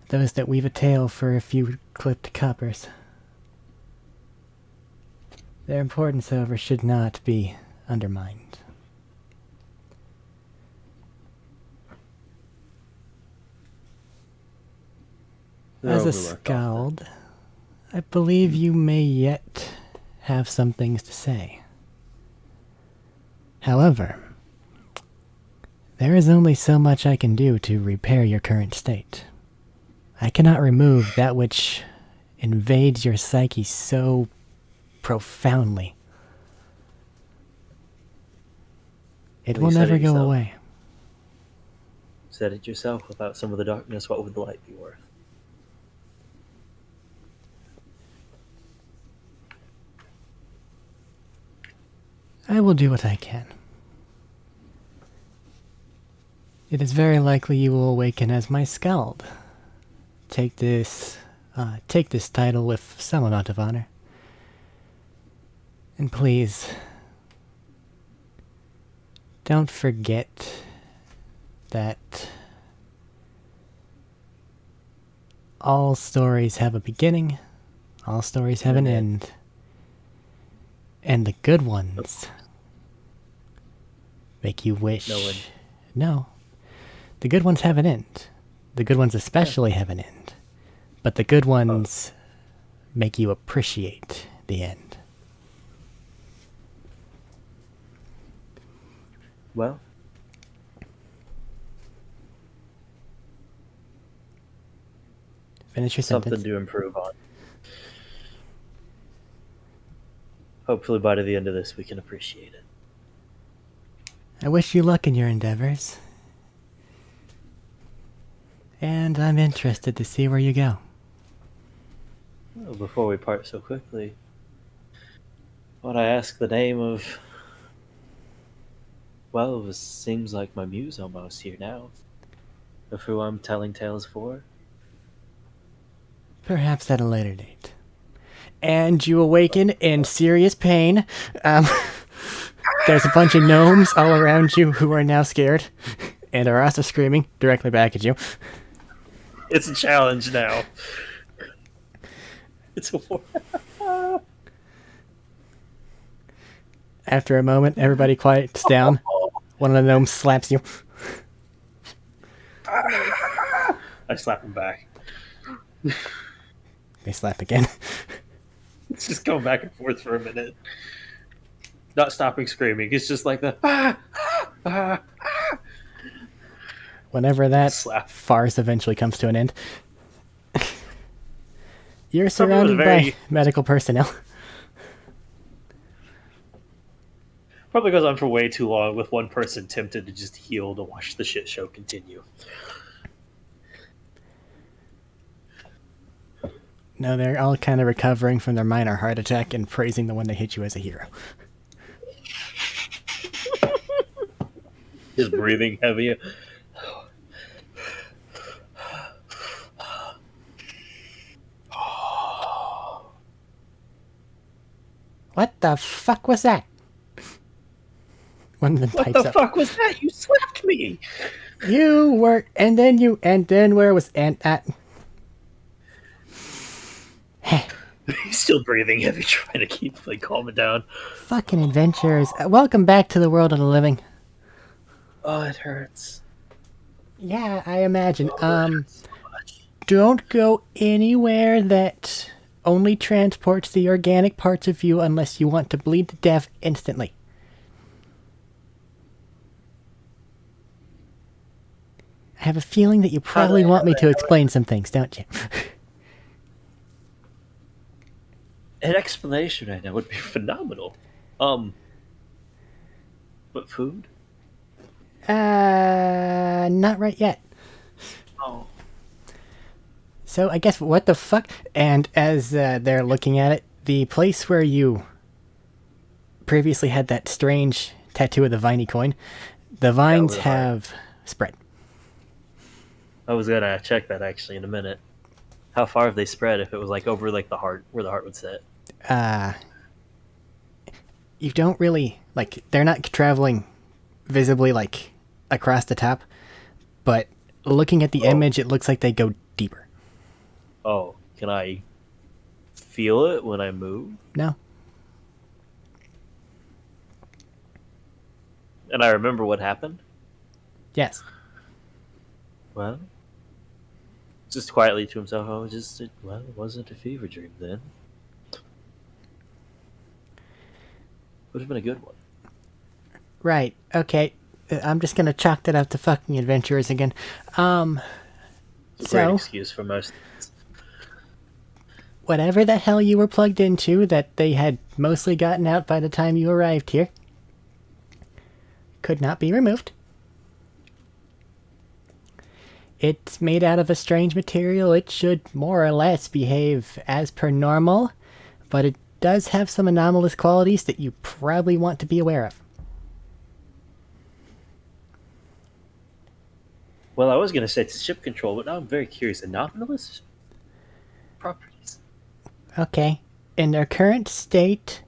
S1: those that weave a tale for a few clipped coppers. Their importance, however, should not be undermined.
S2: They're
S1: As a
S2: overlooked often.
S1: skald, I believe you may yet have some things to say. However, there is only so much I can do to repair your current state. I cannot remove that which invades your psyche so profoundly. It
S2: Well,
S1: will
S2: you said
S1: never
S2: it
S1: go
S2: yourself.
S1: away.
S2: Said it yourself, without some of the darkness, what would the light be worth?
S1: I will do what I can. It is very likely you will awaken as my skald. Take this title with some amount of honor. And please, don't forget that All stories have a beginning. All stories have an end. And the good ones make you wish.
S2: No end.
S1: No. The good ones have an end. The good ones especially have an end. But the good ones make you appreciate the end.
S2: Well,
S1: Finish your
S2: something
S1: sentence.
S2: to improve on. Hopefully by the end of this we can appreciate it.
S1: I wish you luck in your endeavors. And I'm interested to see where you go.
S2: Well, before we part so quickly, why'd I ask the name of... Well, it seems like my muse almost here now. Of who I'm telling tales for.
S1: Perhaps at a later date. And you awaken in serious pain. There's a bunch of gnomes all around you who are now scared and are also screaming directly back at you.
S2: It's a challenge now. It's a war.
S1: After a moment, everybody quiets down. One of the gnomes slaps you.
S2: I slap him back.
S1: They slap again.
S2: It's just going back and forth for a minute. Not stopping screaming. It's just like the
S1: Whenever that
S2: slap.
S1: farce eventually comes to an end, you're
S2: was
S1: surrounded
S2: very-
S1: by medical personnel.
S2: Probably goes on for way too long with one person tempted to just heal to watch the shit show continue.
S1: No, they're all kind of recovering from their minor heart attack and praising the one that hit you as a hero.
S2: Just breathing heavy.
S1: What the fuck was that? One of them
S2: What
S1: pipes
S2: the
S1: up.
S2: fuck was that? You slapped me!
S1: You were, and then where was, and at...
S2: He's still breathing heavy, trying to keep calming down.
S1: Fucking adventurers. Welcome back to the world of the living.
S2: Oh, it hurts.
S1: Yeah, I imagine.
S2: Oh, it hurts so much.
S1: Don't go anywhere that only transports the organic parts of you unless you want to bleed to death instantly. I have a feeling that you probably want me to explain some things, don't you?
S2: An explanation right now would be phenomenal. But food?
S1: Not right yet.
S2: Oh.
S1: So I guess what the fuck? And as they're looking at it, the place where you previously had that strange tattoo of the viney coin, the vines
S2: with the heart.
S1: have spread.
S2: I was gonna check that actually in a minute. How far have they spread if it was over the heart, where the heart would sit?
S1: You don't really, they're not traveling visibly, across the top, but looking at the image, it looks like they go deeper.
S2: Oh, can I feel it when I move?
S1: No?
S2: And I remember what happened?
S1: Yes.
S2: Well, just quietly to himself, it wasn't a fever dream then. Would have been a good one.
S1: Right, okay. I'm just gonna chalk that up to fucking adventurers again.
S2: It's a great
S1: So,
S2: excuse for most things.
S1: whatever the hell you were plugged into that they had mostly gotten out by the time you arrived here could not be removed. It's made out of a strange material. It should more or less behave as per normal, but it does have some anomalous qualities that you probably want to be aware of.
S2: Well, I was going to say it's ship control, but now I'm very curious. Anomalous properties.
S1: Okay. In their current state,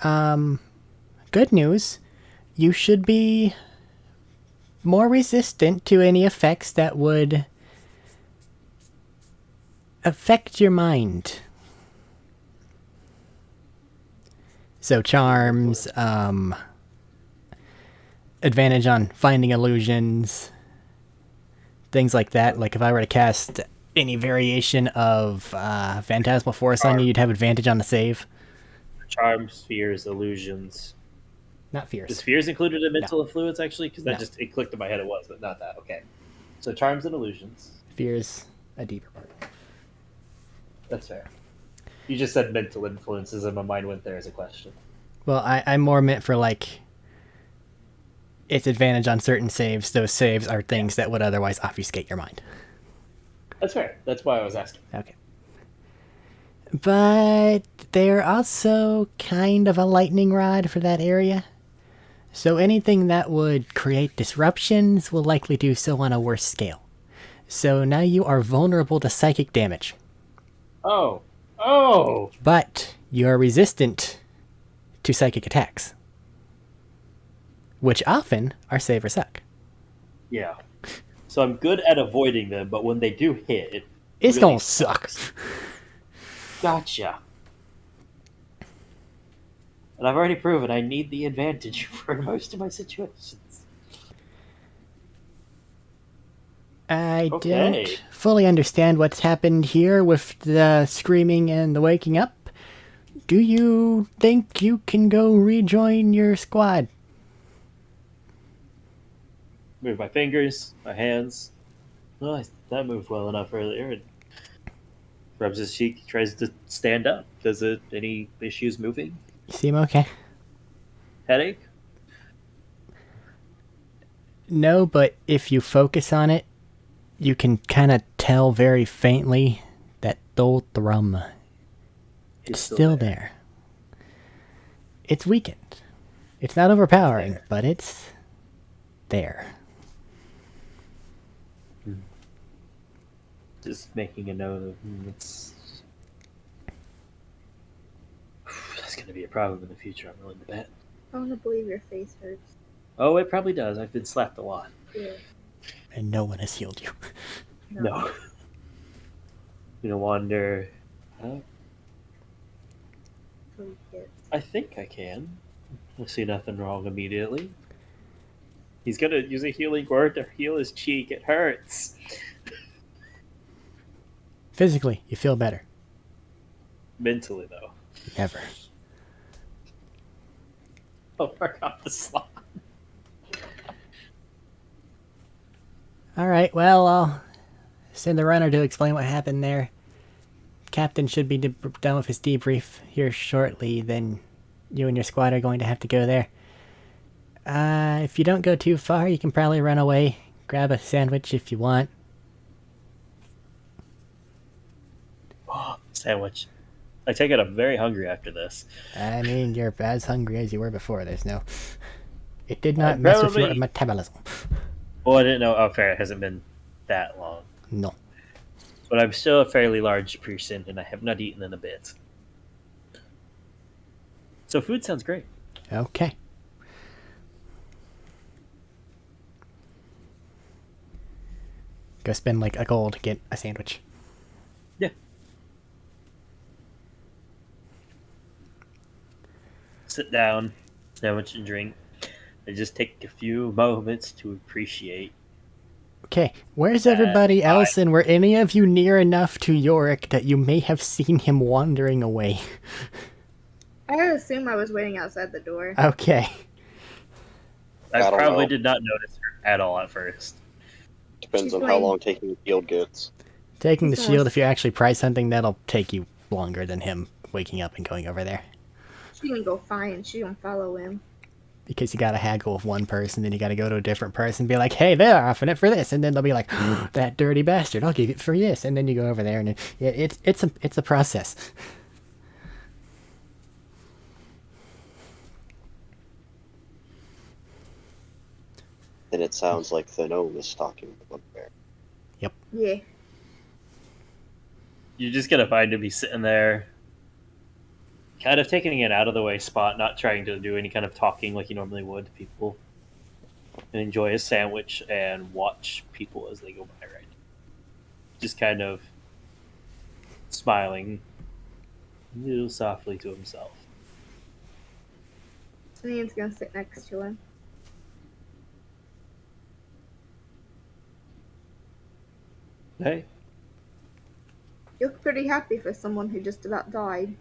S1: good news, you should be more resistant to any effects that would affect your mind. So charms, advantage on finding illusions, things like that. Like if I were to cast any variation of Phantasmal Force on you, you'd have advantage on the save.
S2: Charms, fears, illusions.
S1: Not fears.
S2: Is fears included in mental influence, actually? Because that
S1: No.
S2: just, it clicked in my head it was, but not that. Okay. So charms and illusions.
S1: Fears, a deeper part.
S2: That's fair. You just said mental influences, and my mind went there as a question.
S1: Well, I'm more meant for, like, it's advantage on certain saves. Those saves are things that would otherwise obfuscate your mind.
S2: That's fair. That's why I was asking.
S1: Okay. But they're also kind of a lightning rod for that area. So anything that would create disruptions will likely do so on a worse scale. So now you are vulnerable to psychic damage.
S2: Oh. Oh!
S1: But you are resistant to psychic attacks, which often are save or suck.
S2: Yeah. So I'm good at avoiding them, but when they do hit,
S1: It's
S2: really
S1: gonna suck.
S2: Gotcha. And I've already proven I need the advantage for most of my situations.
S1: I
S2: Okay.
S1: don't fully understand what's happened here with the screaming and the waking up. Do you think you can go rejoin your squad?
S2: Move my fingers, my hands. Oh, that moved well enough earlier. It rubs his cheek, tries to stand up. Does it any issues moving?
S1: You seem okay.
S2: Headache?
S1: No, but if you focus on it, you can kind of tell very faintly that dull thrum. It's still there. It's weakened. It's not overpowering, but it's there.
S2: Just making a note of it's. That's going to be a problem in the future, I'm willing to bet.
S5: I want to believe your face hurts.
S2: Oh, it probably does. I've been slapped a lot.
S5: Yeah.
S1: And no one has healed you.
S2: No. You know, wonder. I think I can. I see nothing wrong immediately. He's gonna use a healing word to heal his cheek. It hurts.
S1: Physically, you feel better.
S2: Mentally, though.
S1: Never.
S2: I'll work off the slot.
S1: Alright, well, I'll send the runner to explain what happened there. Captain should be done with his debrief here shortly, then you and your squad are going to have to go there. If you don't go too far, you can probably run away. Grab a sandwich if you want.
S2: Sandwich. I take it I'm very hungry after this.
S1: I mean, you're as hungry as you were before. There's no... It did not mess with your metabolism.
S2: Well, I didn't know. Oh, fair. It hasn't been that long.
S1: No.
S2: But I'm still a fairly large person, and I have not eaten in a bit. So food sounds great.
S1: Okay. Go spend like a gold to get a sandwich.
S2: Yeah. Sit down, sandwich and drink, and just take a few moments to appreciate.
S1: Okay, where's everybody else, and were any of you near enough to Yorick that you may have seen him wandering away?
S5: I assume I was waiting outside the door.
S1: Okay.
S2: I
S3: don't
S2: probably
S3: know.
S2: did not notice her at all at first.
S3: Depends
S5: She's
S3: on how
S5: playing-
S3: long taking the field gets.
S1: Taking the
S5: He's
S1: shield,
S5: gonna-
S1: if you're actually prize hunting, that'll take you longer than him waking up and going over there.
S5: She gonna go find. She gonna follow him.
S1: Because you gotta haggle with one person, then you gotta go to a different person and be like, hey, they're offering it for this. And then they'll be like, that dirty bastard, I'll give it for this. And then you go over there, and it's a process.
S3: Then it sounds like the gnome is stalking the bugbear.
S5: Yeah.
S2: You're just gonna find him be sitting there, kind of taking an out of the way spot, not trying to do any kind of talking like you normally would to people, and enjoy his sandwich and watch people as they go by. Right, just kind of smiling a little softly to himself.
S5: Simeon's gonna sit next to him.
S2: Hey,
S5: You look pretty happy for someone who just about died.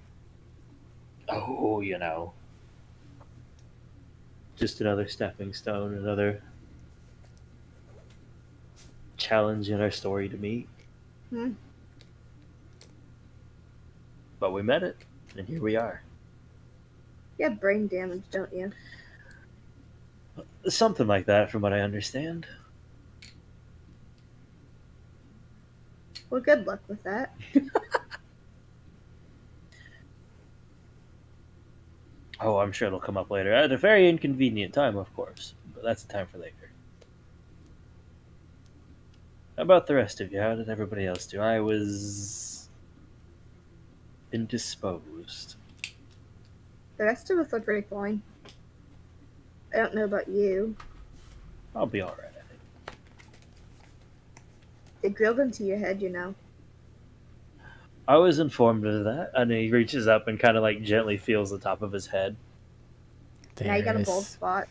S2: oh, just another stepping stone, another challenge in our story to meet.
S5: Hmm.
S2: But we met it, and here we are.
S5: You have brain damage, don't you?
S2: Something like that, from what I understand.
S5: Well, good luck with that.
S2: Oh, I'm sure it'll come up later. At a very inconvenient time, of course. But that's a time for later. How about the rest of you? How did everybody else do? I was indisposed.
S5: The rest of us are pretty fine. I don't know about you.
S2: I'll be alright, I think.
S5: It drilled into your head, you know.
S2: I was informed of that, and he reaches up and kind of like gently feels the top of his head.
S5: Now you got a bald
S1: There's
S5: spot.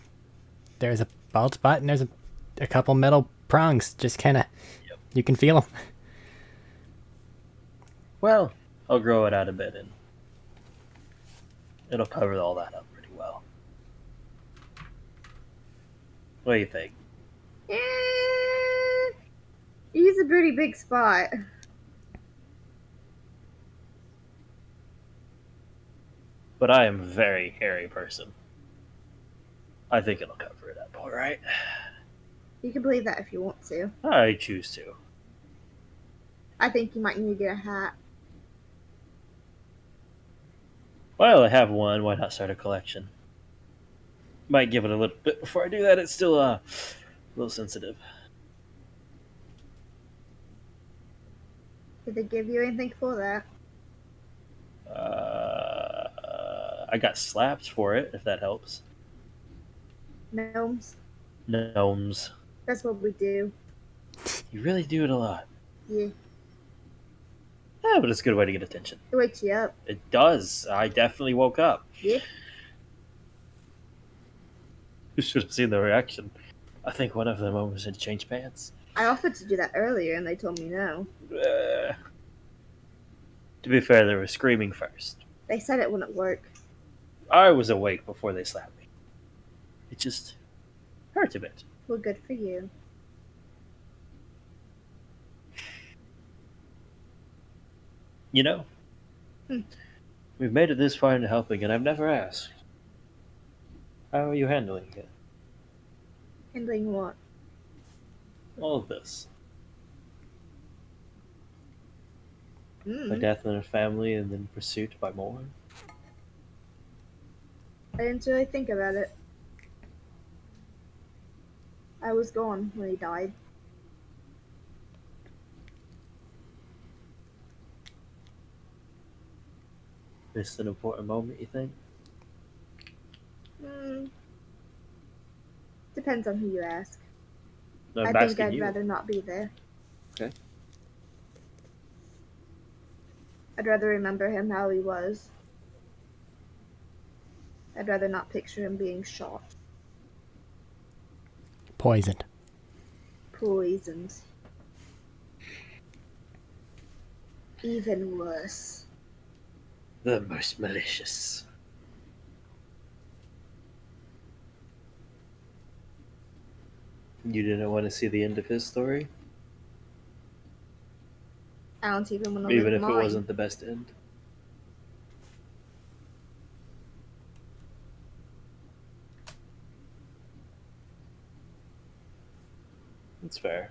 S1: there's a bald spot and there's a couple metal prongs. Just kind of,
S2: Yep.
S1: you can feel them.
S2: Well, I'll grow it out a bit, and it'll cover all that up pretty well. What do you think?
S5: He's a pretty big spot.
S2: But I am a very hairy person. I think it'll cover it up, alright?
S5: You can believe that if you want to.
S2: I choose to.
S5: I think you might need to get a hat.
S2: Well, I have one. Why not start a collection? Might give it a little bit before I do that. It's still a little sensitive.
S5: Did they give you anything for that?
S2: I got slapped for it, if that helps.
S5: Gnomes.
S2: Gnomes.
S5: That's what we do.
S2: You really do it a lot.
S5: Yeah.
S2: Yeah, but it's a good way to get attention.
S5: It wakes you up.
S2: It does. I definitely woke up.
S5: Yeah.
S2: You should have seen the reaction. I think one of them almost had changed pants.
S5: I offered to do that earlier and they told me no.
S2: To be fair, they were screaming first.
S5: They said it wouldn't work.
S2: I was awake before they slapped me. It just hurt a bit.
S5: Well, good for you.
S2: You know, we've made it this far into helping, and I've never asked. How are you handling it?
S5: Handling what?
S2: All of this. A
S5: Mm.
S2: death in a family and then pursuit by more.
S5: I didn't really think about it. I was gone when he died.
S2: Missed an important moment, you think?
S5: Depends on who you ask.
S2: No, I'm
S5: I think
S2: asking
S5: I'd
S2: you.
S5: rather not be there.
S2: Okay.
S5: I'd rather remember him how he was. I'd rather not picture him being shot.
S1: Poisoned.
S5: Poisoned. Even worse.
S2: The most malicious. You didn't want to see the end of his story?
S5: I don't even want to
S2: Even
S5: live
S2: if it
S5: mine.
S2: wasn't the best end? That's fair.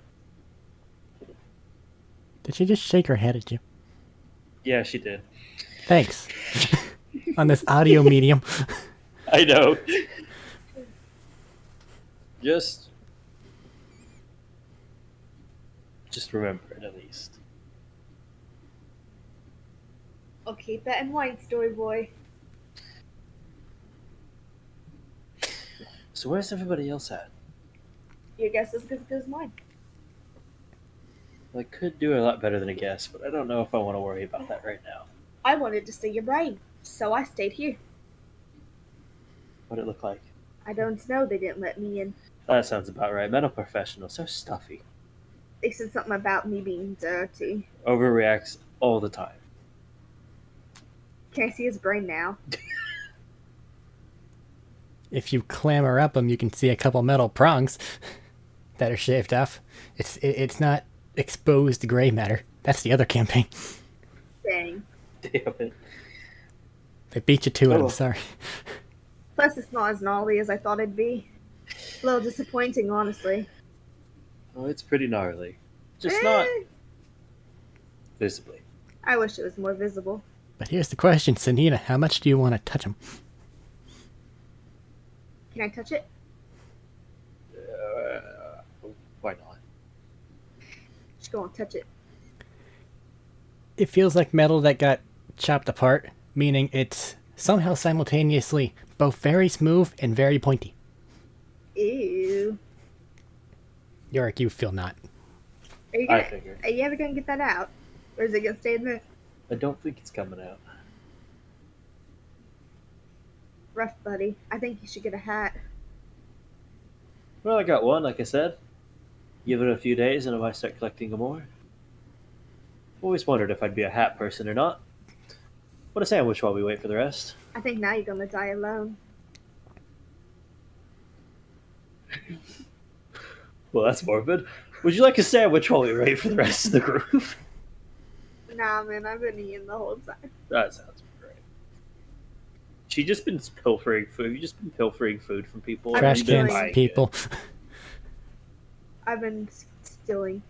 S1: Did she just shake her head at you?
S2: Yeah, she did.
S1: Thanks. On this audio medium.
S2: I know. Just remember it at least.
S5: I'll keep that in mind, story boy.
S2: So where's everybody else at?
S5: Your guess is as good as mine.
S2: I could do a lot better than a guess, but I don't know if I want to worry about that right now.
S5: I wanted to see your brain, so I stayed here.
S2: What'd it look like?
S5: I don't know, they didn't let me in.
S2: That sounds about right. Medical professional, so stuffy.
S5: They said something about me being dirty.
S2: Overreacts all the time.
S5: Can I see his brain now?
S1: If you clamber up them, you can see a couple metal prongs that are shaved off. It's not exposed gray matter. That's the other campaign.
S5: Dang.
S2: Damn it.
S1: They beat you to it,
S2: Oh.
S1: I'm sorry.
S5: Plus, it's not as gnarly as I thought it'd be. A little disappointing, honestly.
S2: Oh, it's pretty gnarly. Just not
S5: Eh,
S2: visibly.
S5: I wish it was more visible.
S1: But here's the question, Sanina. How much do you want to touch them?
S5: Can I touch it?
S2: Why not?
S5: Just go and touch it.
S1: It feels like metal that got chopped apart, meaning it's somehow simultaneously both very smooth and very pointy.
S5: Ew.
S1: Yorick, you feel not.
S5: Are you,
S2: I
S5: gonna,
S2: figured.
S5: are you ever gonna get that out? Or is it gonna stay in there?
S2: I don't think it's coming out.
S5: Rough, buddy. I think you should get a hat.
S2: Well, I got one, like I said. Give it a few days and I might start collecting more. Always wondered if I'd be a hat person or not. What a sandwich while we wait for the rest.
S5: I think now you're gonna die alone.
S2: Well, that's morbid. Would you like a sandwich while we wait for the rest of the group?
S5: Nah, man, I've been eating the whole time.
S2: That sounds great. She just been pilfering food. You just been pilfering food from people.
S5: I've
S1: Trash
S2: You've been
S1: cans,
S2: buying it.
S1: people.
S5: I've been stealing.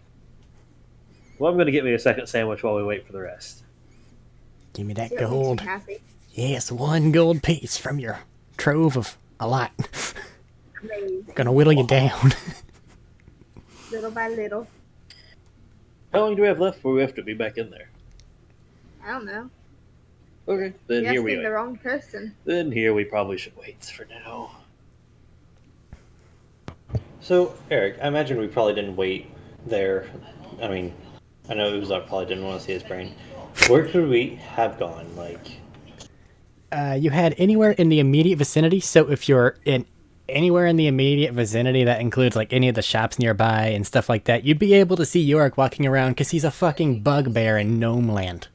S2: Well, I'm gonna get me a second sandwich while we wait for the rest.
S1: Give me that
S5: See what makes
S1: gold.
S5: you happy.
S1: Yes, 1 gold piece from your trove of a lot.
S5: Amazing.
S1: Gonna whittle you down.
S5: Little by little.
S2: How long do we have left before we have to be back in there?
S5: I don't know.
S2: Okay, then
S5: You're
S2: here we
S5: asking the
S2: wait.
S5: wrong person.
S2: Then here we probably should wait for now.
S4: So, Eric, I imagine we probably didn't wait there. I mean, I know Uzak probably didn't want to see his brain. Where could we have gone? Like,
S1: You had anywhere in the immediate vicinity, so if you're in anywhere in the immediate vicinity, that includes like any of the shops nearby and stuff like that, you'd be able to see Yorick walking around because he's a fucking bugbear in Gnome Land.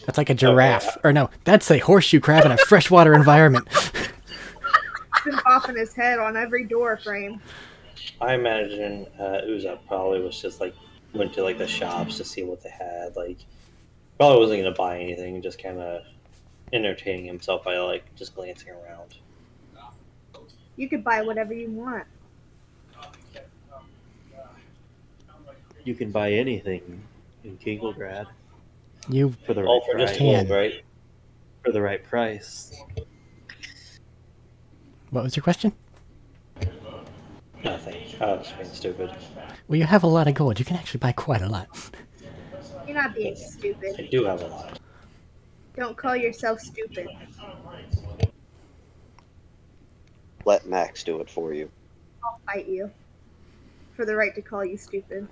S1: That's like a giraffe. Or no, that's a horseshoe crab in a freshwater environment.
S5: He's been popping his head on every door frame.
S4: I imagine Uzak probably was just like went to like the shops to see what they had. Like, probably wasn't gonna buy anything, just kind of entertaining himself by like just glancing around.
S5: You could buy whatever you want.
S2: You can buy anything in Kinglegrad
S1: You
S2: for the
S4: All
S2: right
S4: for just
S2: price.
S1: Can.
S4: gold, right?
S2: For the right price.
S1: What was your question?
S4: Nothing. I was being stupid.
S1: Well, you have a lot of gold. You can actually buy quite a lot.
S5: You're not being
S4: I
S5: stupid.
S4: do have a lot.
S5: Don't call yourself stupid.
S3: Let Max do it for you.
S5: I'll fight you. For the right to call you stupid.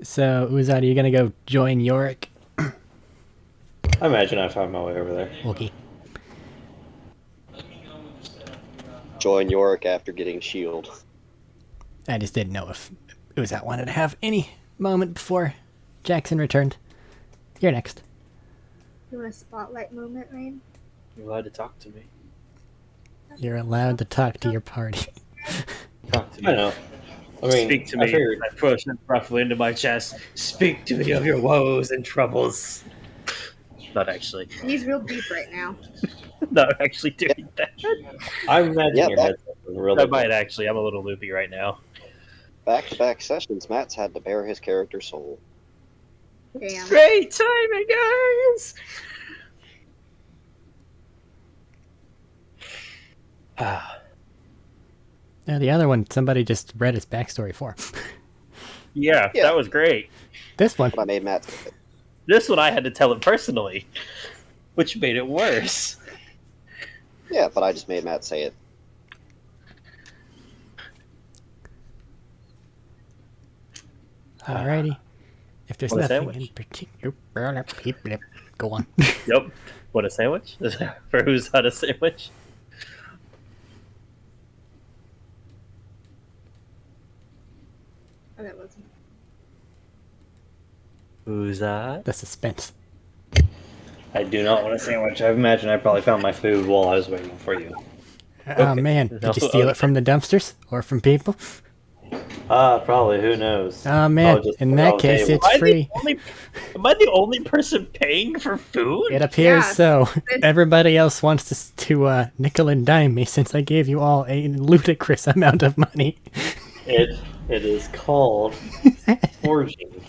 S1: So, Uzad, are you gonna go join Yorick?
S4: I imagine I found my way over there.
S1: Okay.
S3: Join Yorick after getting shield.
S1: I just didn't know if Uzad wanted to have any moment before Jackson returned. You're next.
S5: You want a spotlight moment, Rain?
S2: You're allowed to talk to me.
S1: You're allowed to talk to your party.
S2: Talk to
S4: I
S2: me.
S4: know. I mean,
S2: Speak to
S4: I
S2: me.
S4: figured
S2: I push it roughly into my chest. Speak to me of your woes and troubles. Not actually.
S5: He's real deep right now.
S2: Not actually doing that.
S4: I imagine
S3: Yeah,
S4: your
S3: that-
S4: head's really.
S2: I might actually. I'm a little loopy right now.
S3: Back-to-back sessions, Matt's had to bear his character's soul.
S5: Damn.
S2: Great timing, guys! Ah,
S1: Now, the other one, somebody just read his backstory for.
S2: yeah,
S3: Yeah.
S2: that was great.
S1: This one,
S3: But I made Matt say it.
S2: This one I had to tell him personally, which made it worse.
S3: Yeah, but I just made Matt say it.
S1: alrighty. If there's
S2: Want a
S1: nothing in
S2: sandwich?
S1: particular, go on.
S2: Yep. What, a sandwich? For who's on a sandwich?
S5: Oh, that wasn't.
S2: Who's that?
S1: The suspense.
S4: I do not want a sandwich. I imagine I probably found my food while I was waiting for you.
S1: Oh
S2: Okay.
S1: man,
S2: No,
S1: did you steal it
S2: okay.
S1: from the dumpsters or from people?
S4: Probably. Who knows?
S1: Oh man,
S4: Probably just
S1: in
S4: put it
S1: that
S4: on the
S1: case,
S4: table.
S1: it's free.
S2: Am I the only person paying for food?
S1: It appears
S5: Yeah.
S1: so. Everybody else wants to nickel and dime me since I gave you all a ludicrous amount of money.
S4: It is called forging.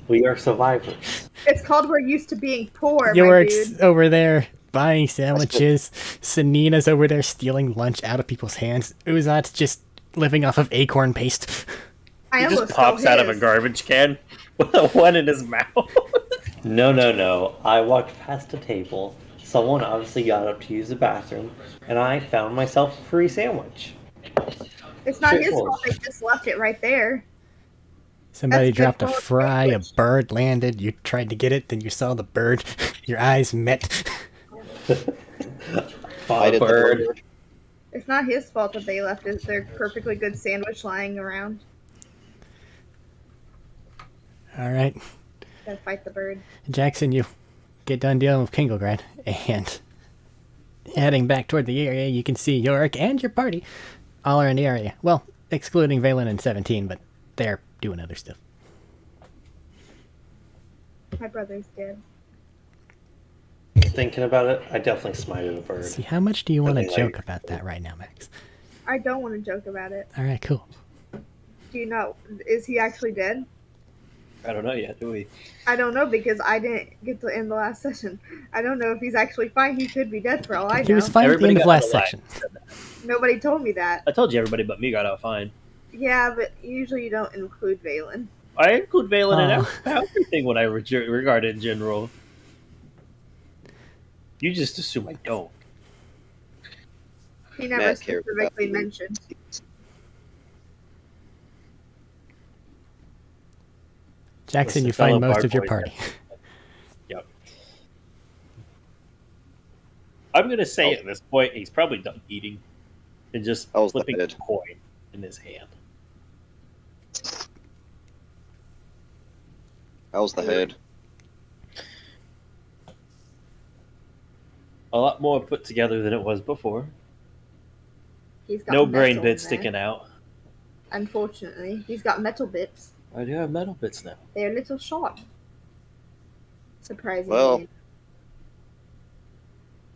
S4: We are survivors.
S5: It's called We're Used to Being Poor, my
S1: York's
S5: dude.
S1: over there buying sandwiches. Sanina's over there stealing lunch out of people's hands. Uzat's just living off of acorn paste.
S5: I
S2: He
S5: almost
S2: just pops
S5: stole
S2: out of a
S5: his.
S2: garbage can with a one in his mouth.
S4: No. I walked past a table. Someone obviously got up to use the bathroom, and I found myself a free sandwich.
S5: It's not his
S4: Straightforward.
S5: fault. They just left it right there.
S1: Somebody
S5: That's good
S1: dropped a
S5: quality
S1: fry, a
S5: sandwich.
S1: bird landed, you tried to get it, then you saw the bird, your eyes met.
S3: I did the
S4: Bird.
S3: bird.
S5: It's not his fault that they left their perfectly good sandwich lying around.
S1: Alright,
S5: Gotta fight the bird.
S1: Jackson, you get done dealing with Kinglgrad, and heading back toward the area, you can see Yorick and your party all are in the area. Well, excluding Valen and 17, but they're doing other stuff.
S5: My brother's dead.
S4: Thinking about it, I definitely smited a bird.
S1: See, how much do you want to
S4: Something like-
S1: joke about that right now, Max?
S5: I don't want to joke about it.
S1: Alright, cool.
S5: Do you know? Is he actually dead?
S2: I don't know yet, do we?
S5: I don't know because I didn't get to end the last session. I don't know if he's actually fine. He could be dead for all I
S1: He
S5: know.
S1: was fine at the
S2: Everybody
S1: end of
S2: got
S1: last
S2: out alive.
S1: section.
S5: Nobody told me that.
S2: I told you everybody but me got out fine.
S5: Yeah, but usually you don't include Valen.
S2: I include Valen in
S1: Oh.
S2: everything when I regard in general. You just assume I don't.
S5: He never
S3: Matt cared about
S5: specifically
S3: you.
S5: mentioned.
S1: Jackson,
S2: Listen,
S1: you find
S2: fellow
S1: most
S2: bar
S1: of your
S2: boy,
S1: party.
S2: Yep. I'm gonna say at this point he's probably done eating and just
S3: That was the
S2: flipping a
S3: head.
S2: coin in his hand.
S3: How's the head?
S2: A lot more put together than it was before.
S5: He's got
S2: No brain
S5: metal
S2: bits
S5: in there.
S2: sticking out.
S5: Unfortunately, he's got metal bits.
S2: I do have metal bits now.
S5: They're a little short. Surprisingly.
S3: Well-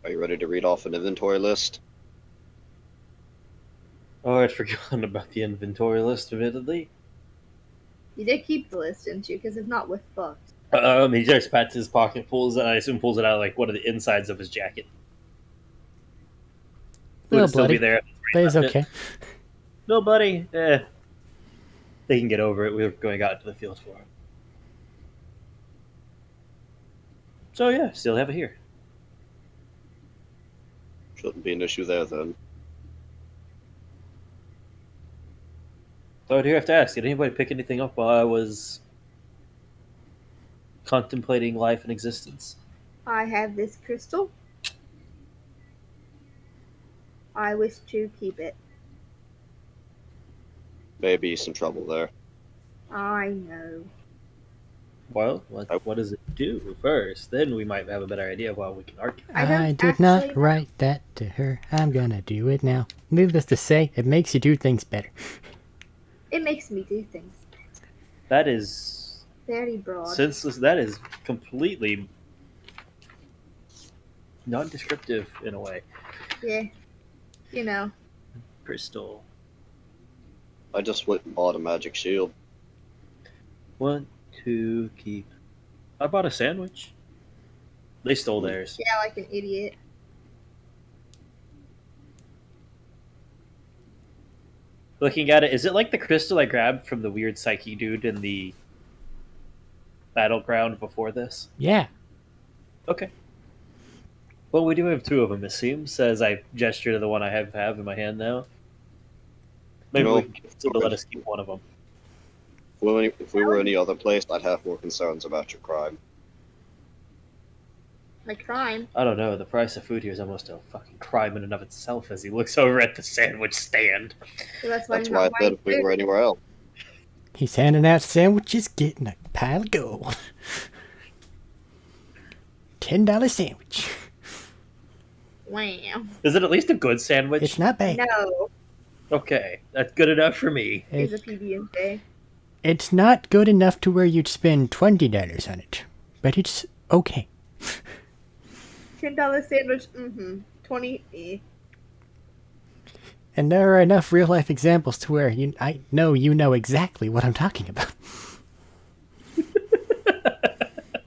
S3: Are you ready to read off an inventory list?
S2: Oh, I'd forgotten about the inventory list, admittedly.
S5: You did keep the list, didn't you? Because if not, we're fucked.
S2: He just pats his pocket, I assume pulls it out like one of the insides of his jacket.
S1: A
S2: Would
S1: little
S2: it still be
S1: bloody,
S2: there?
S1: but he's
S2: left it?
S1: okay.
S2: No, buddy. They can get over it. We were going out to the field for it. So yeah, still have it here.
S3: Shouldn't be an issue there then.
S2: So I do have to ask, did anybody pick anything up while I was contemplating life and existence?
S5: I have this crystal. I wish to keep it.
S3: Maybe some trouble there.
S5: I know.
S2: Well, what does it do first? Then we might have a better idea of what we can argue.
S5: I don't
S1: I did not
S5: actually know.
S1: write that to her. I'm gonna do it now. Needless to say, it makes you do things better.
S5: It makes me do things
S2: That is
S5: very broad.
S2: senseless. That is completely non-descriptive in a way.
S5: Yeah. You know.
S2: Crystal.
S3: I just went and bought a magic shield.
S2: Want to keep. I bought a sandwich. They stole theirs.
S5: Yeah, like an idiot.
S2: Looking at it, is it like the crystal I grabbed from the weird psyche dude in the battleground before this?
S1: Yeah.
S2: Okay. Well, we do have two of them, it seems, as I gesture to the one I have in my hand now. Maybe
S3: No.
S2: we can get to let us keep one of them.
S3: If we were any other place, I'd have more concerns about your crime.
S5: My crime.
S2: I don't know. The price of food here is almost a fucking crime in and of itself. As he looks over at the sandwich stand.
S5: So that's why
S3: That's
S5: I'm
S3: why I
S5: not
S3: said
S5: buying
S3: if we were
S5: food.
S3: anywhere else.
S1: He's handing out sandwiches, getting a pile of gold. $10 sandwich.
S5: Wow.
S2: Is it at least a good sandwich?
S1: It's not bad.
S5: No,
S2: Okay, that's good enough for me.
S5: it's a PB&J.
S1: It's not good enough to where you'd spend $20 on it, but it's okay.
S5: $10 sandwich. 20.
S1: And there are enough real-life examples to where I know you know exactly what I'm talking about.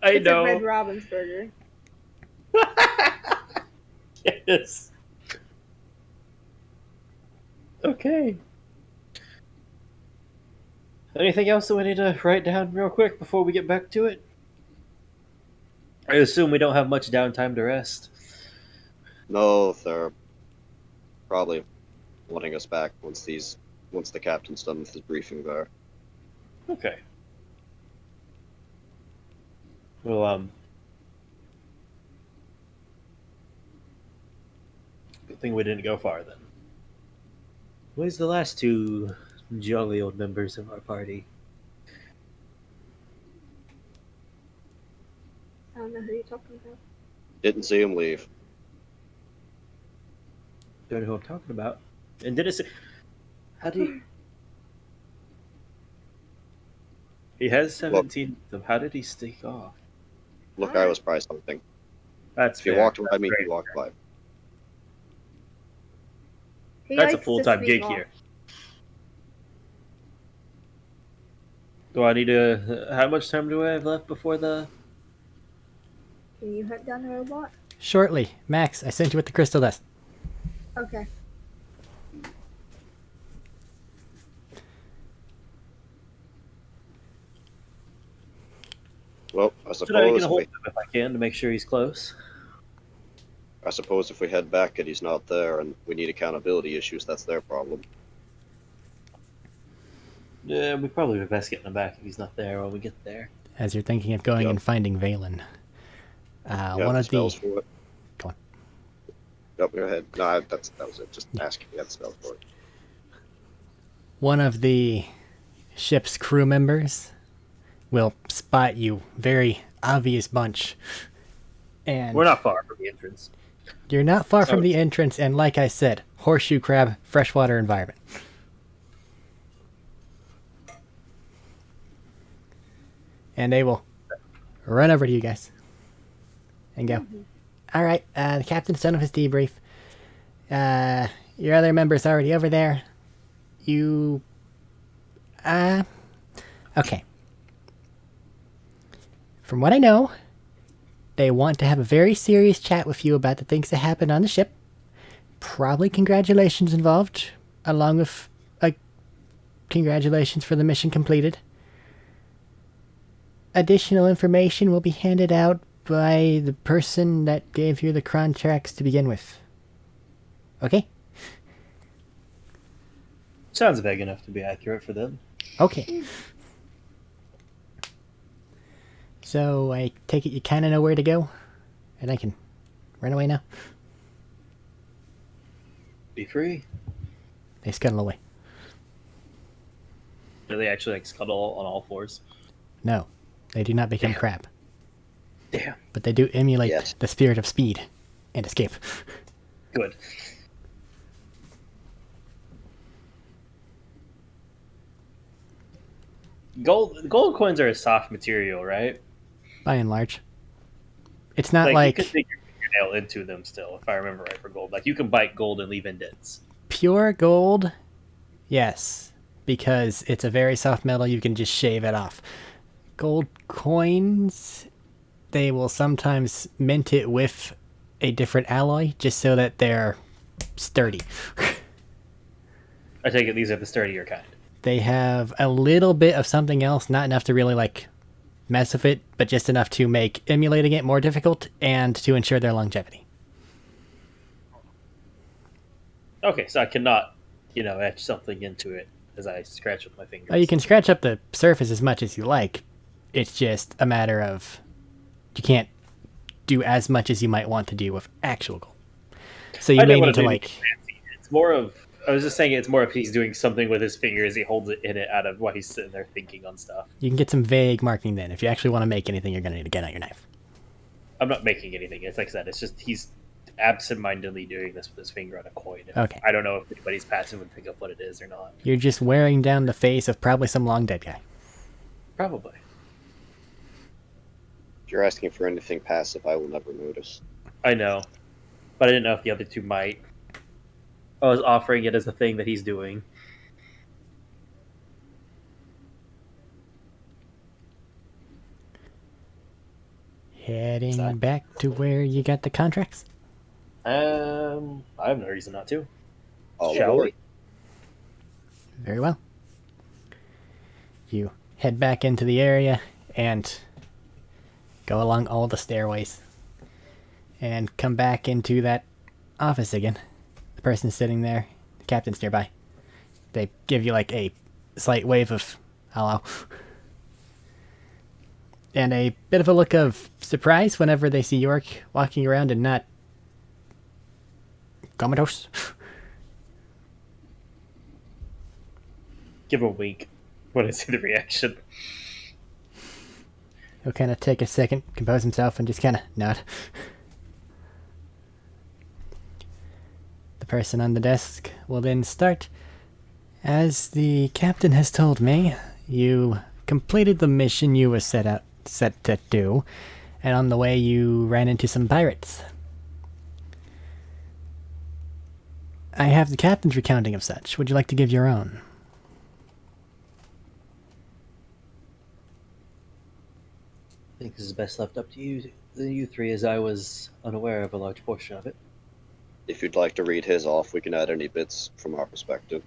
S2: I
S5: It's
S2: know.
S5: a Red Robin's burger.
S2: Yes. Okay. Anything else that we need to write down real quick before we get back to it? I assume we don't have much downtime to rest.
S3: No, they're probably wanting us back once the captain's done with his briefing there.
S2: Okay. Well, good thing we didn't go far then. Where's the last two jolly old members of our party?
S5: I don't know who you're talking about.
S3: Didn't see him leave.
S2: Don't know who I'm talking about. And did it say... How do you... He has 17 of them. How did he stick off?
S3: Look, I was probably something.
S2: That's
S3: If he
S2: fair.
S3: walked by me,
S2: That's
S3: he
S2: very
S3: walked by.
S5: He
S2: That's a
S5: likes to
S2: full-time
S5: sneak
S2: gig
S5: off.
S2: here. Do I need to... How much time do I have left before the...
S5: Can you hunt down the robot?
S1: Shortly. Max, I sent you with the crystal dust.
S5: Okay.
S3: Well, I
S2: Should I get
S3: suppose
S2: a hold of him if I can to make sure he's close?
S3: if we head back and he's not there and we need accountability issues, that's their problem.
S2: Yeah, we probably be best getting him back if he's not there when we get there.
S1: As you're thinking of going
S3: Yep.
S1: and finding Valen.
S3: Yeah,
S1: One
S3: the
S1: of the...
S3: spells for it.
S1: Go on.
S3: Yep, go ahead. No, that was it. Just ask if you had spells for it.
S1: One of the ship's crew members will spot you. Very obvious bunch. And
S2: We're not far from the entrance.
S1: you're not far from
S2: Oh.
S1: the entrance, and like I said, horseshoe crab, freshwater environment. And they will run over to you guys and go, all right, the captain's done with his debrief. Your other member's already over there. You... Okay. From what I know, they want to have a very serious chat with you about the things that happened on the ship. Probably congratulations involved, along with congratulations for the mission completed. Additional information will be handed out by the person that gave you the contracts to begin with. Okay?
S2: Sounds vague enough to be accurate for them.
S1: Okay. So I take it you kind of know where to go, and I can run away now.
S2: Be free.
S1: They scuttle away.
S2: Do they actually like scuttle on all fours?
S1: No, they do not become
S2: Damn.
S1: crab,
S2: Damn.
S1: but they do emulate
S3: Yes.
S1: the spirit of speed and escape.
S2: Good. Gold coins are a soft material, right?
S1: By and large, it's not
S2: You
S1: like
S2: can dig your fingernail into them still, if I remember right, for gold. Like you can bite gold and leave indents.
S1: pure gold. Yes, because it's a very soft metal, you can just shave it off. Gold coins, they will sometimes mint it with a different alloy just so that they're sturdy.
S2: I take it these are the sturdier kind.
S1: They have a little bit of something else, not enough to really like mess with it, but just enough to make emulating it more difficult and to ensure their longevity.
S2: Okay, so I cannot, etch something into it as I scratch with my fingers.
S1: Oh, you can scratch up the surface as much as you like. It's just a matter of you can't do as much as you might want to do with actual gold. So you
S2: I
S1: may
S2: didn't want
S1: need to
S2: do
S1: like.
S2: anything fancy. It's more of. I was just saying it's more if he's doing something with his fingers, he holds it in it out of while he's sitting there thinking on stuff.
S1: You can get some vague marking then. If you actually want to make anything, you're gonna need to get out your knife.
S2: I'm not making anything. It's like I said. It's just he's absent-mindedly doing this with his finger on a coin.
S1: Okay.
S2: I don't know if anybody's passive would pick up what it is or not.
S1: You're just wearing down the face of probably some long dead guy.
S2: Probably.
S3: If you're asking for anything passive, I will never notice.
S2: I know, but I didn't know if the other two might. I was offering it as a thing that he's doing.
S1: Heading back to where you got the contracts.
S2: I have no reason not to.
S3: Oh,
S2: Shall
S3: Lord.
S2: we?
S1: Very well. You head back into the area and go along all the stairways and come back into that office again. The person sitting there, the captain's nearby. They give you like a slight wave of hello. And a bit of a look of surprise whenever they see York walking around and not comatose.
S2: Give him a wink when I see the reaction.
S1: He'll kind of take a second, compose himself, and just kind of nod. The person on the desk will then start. As the captain has told me, you completed the mission you were set to do, and on the way you ran into some pirates. I have the captain's recounting of such. Would you like to give your own?
S2: I think this is best left up to you three, as I was unaware of a large portion of it.
S3: If you'd like to read his off, we can add any bits from our perspective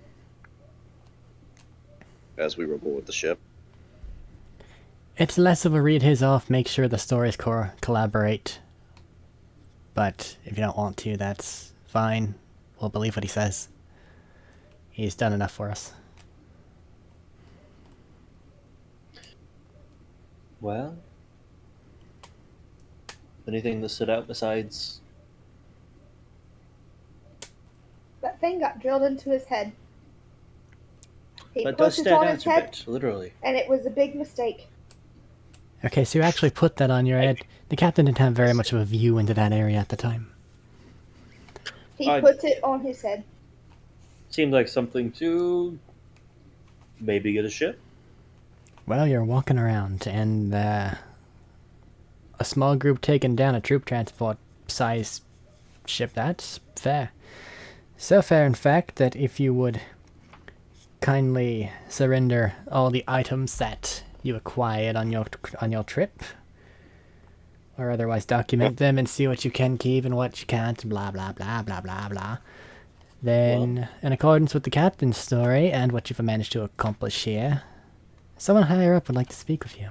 S3: as we reboard the ship.
S1: It's less of a read his off, make sure the stories collaborate. But if you don't want to, that's fine. We'll believe what he says. He's done enough for us.
S2: Well, anything that stood out besides...
S5: That thing got drilled into his head. He
S2: That
S5: put
S2: does
S5: it
S2: stand
S5: on
S2: out
S5: his
S2: a
S5: head,
S2: bit, literally.
S5: and it was a big mistake.
S1: Okay, so you actually put that on your head. The captain didn't have very much of a view into that area at the time.
S5: He
S2: I-
S5: put it on his head.
S2: Seemed like something to maybe get a ship.
S1: Well, you're walking around, and a small group taking down a troop transport size ship. That's fair. So fair, in fact, that if you would kindly surrender all the items that you acquired on your trip, or otherwise document them and see what you can keep and what you can't, blah blah blah blah blah blah. Then, in accordance with the captain's story and what you've managed to accomplish here, someone higher up would like to speak with you.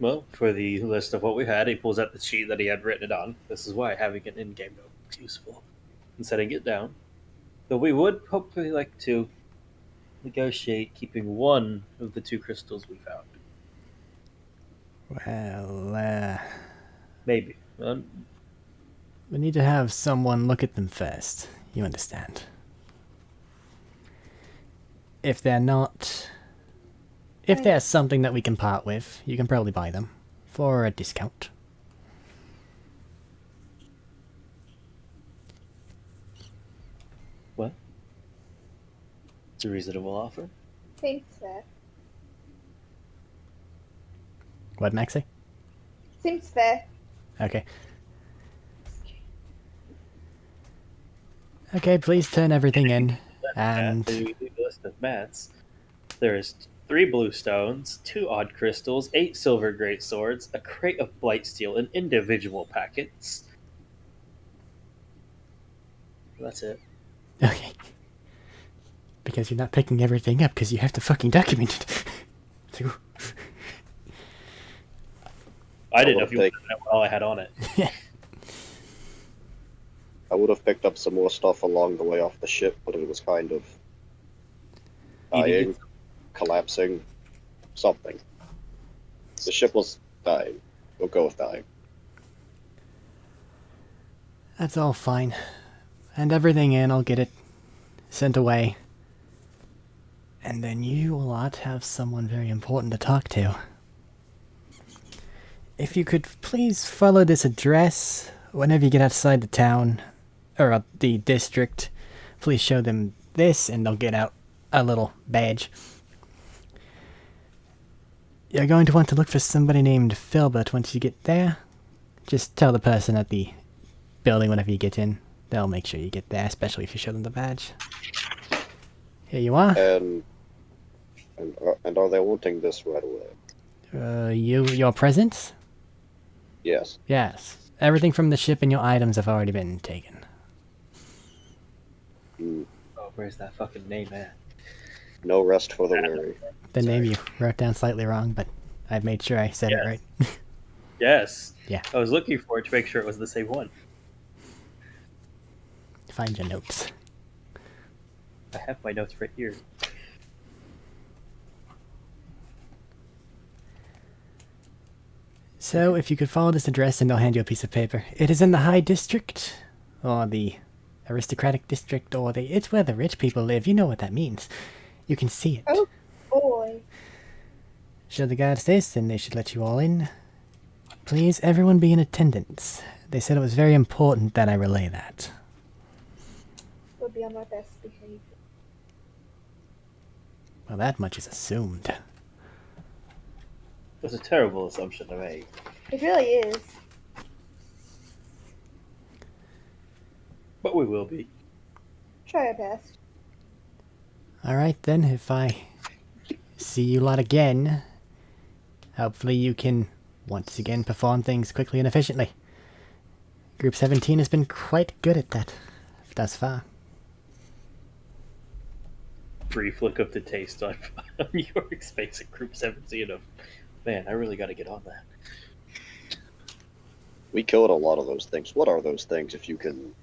S2: Well, for the list of what we had, he pulls out the sheet that he had written it on. This is why having an in-game note is useful. And setting it down. But we would hopefully like to negotiate keeping one of the two crystals we found.
S1: Well,
S2: Maybe.
S1: we need to have someone look at them first. You understand. If they're not... If there's something that we can part with, you can probably buy them for a discount.
S2: Well, it's a reasonable offer.
S5: Seems fair.
S1: What, Maxie?
S5: Seems fair.
S1: Okay. Okay, please turn everything in. And
S2: The list of mats. There is 3 blue stones, 2 odd crystals, 8 silver great swords, a crate of blight steel in individual packets. That's it.
S1: okay. Because you're not picking everything up because you have to fucking document it. So,
S2: I didn't know if you
S3: Take-
S2: wanted to know what all I had on it.
S3: I would have picked up some more stuff along the way off the ship, but it was kind of dying, collapsing, something. The ship was dying. We'll go with dying.
S1: That's all fine. And everything in, I'll get it sent away. And then you lot have someone very important to talk to. If you could please follow this address whenever you get outside the town, or the district, please show them this and they'll get out a little badge. You're going to want to look for somebody named Philbert once you get there. Just tell the person at the building whenever you get in. They'll make sure you get there, especially if you show them the badge. Here you are.
S3: And are they wanting this right away?
S1: Your presents?
S3: Yes.
S1: Yes. Everything from the ship and your items have already been taken.
S3: Mm.
S2: Oh, where's that fucking name at?
S3: No rest for the weary.
S1: The
S2: Sorry.
S1: name you wrote down slightly wrong, but I've made sure I said it right.
S2: Yes.
S1: Yeah.
S2: I was looking for it to make sure it was the same one.
S1: Find your notes.
S2: I have my notes right here.
S1: So, if you could follow this address and they'll hand you a piece of paper. It is in the High District, or the Aristocratic District, or it's where the rich people live. You know what that means. You can see it.
S5: Oh boy.
S1: Show the guards this, and they should let you all in. Please, everyone be in attendance. They said it was very important that I relay that.
S5: Will be on my best behavior.
S1: Well, that much is assumed.
S2: That's a terrible assumption to make.
S5: It really is.
S2: But we will be.
S5: Try our best.
S1: Alright then, if I see you lot again, hopefully you can once again perform things quickly and efficiently. Group 17 has been quite good at that thus far.
S2: Brief look of the taste on York's face at Group 17 of, man, I really got to get on that.
S3: We killed a lot of those things. What are those things, if you can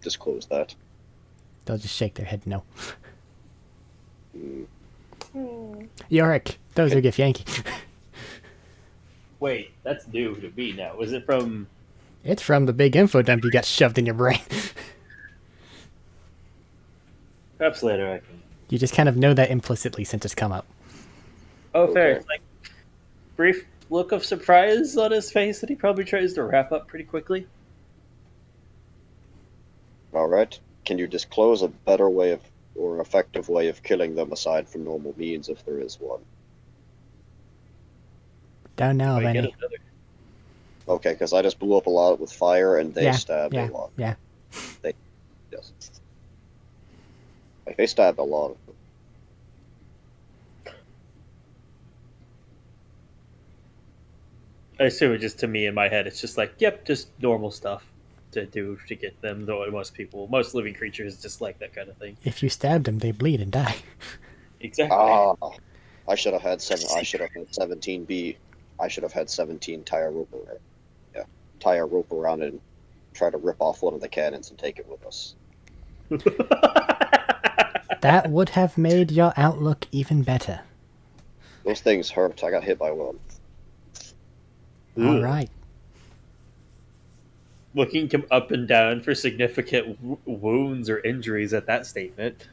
S3: disclose that?
S1: They'll just shake their head no.
S3: Mm.
S1: Yorick, those are Gif Yankee.
S2: Wait, that's new to me now. Was it from...
S1: It's from the big info dump you got shoved in your brain.
S2: Perhaps later I can...
S1: You just kind of know that implicitly since it's come up.
S2: Oh, fair.
S3: Okay.
S2: It's like, brief look of surprise on his face that he probably tries to wrap up pretty quickly.
S3: Alright. Can you disclose a better way of, or effective way of killing them aside from normal means, if there is one?
S1: Don't know of
S2: Might get
S1: any.
S2: another.
S3: Okay, because I just blew up a lot with fire, and they
S1: Yeah,
S3: stabbed
S1: yeah,
S3: a lot.
S1: yeah.
S3: Yes. Like, they stabbed a lot of them.
S2: I assume it just to me in my head, it's just like, yep, just normal stuff to do to get them. Though most living creatures just like that kind of thing.
S1: If you stabbed them, they bleed and die.
S2: Exactly.
S3: Ah, I should have had 17B. I should have had 17 tie a rope around. Yeah, tie a rope around it and try to rip off one of the cannons and take it with us.
S1: That would have made your outlook even better.
S3: Those things hurt. I got hit by one.
S1: Alright.
S2: Looking him up and down for significant wounds or injuries at that statement.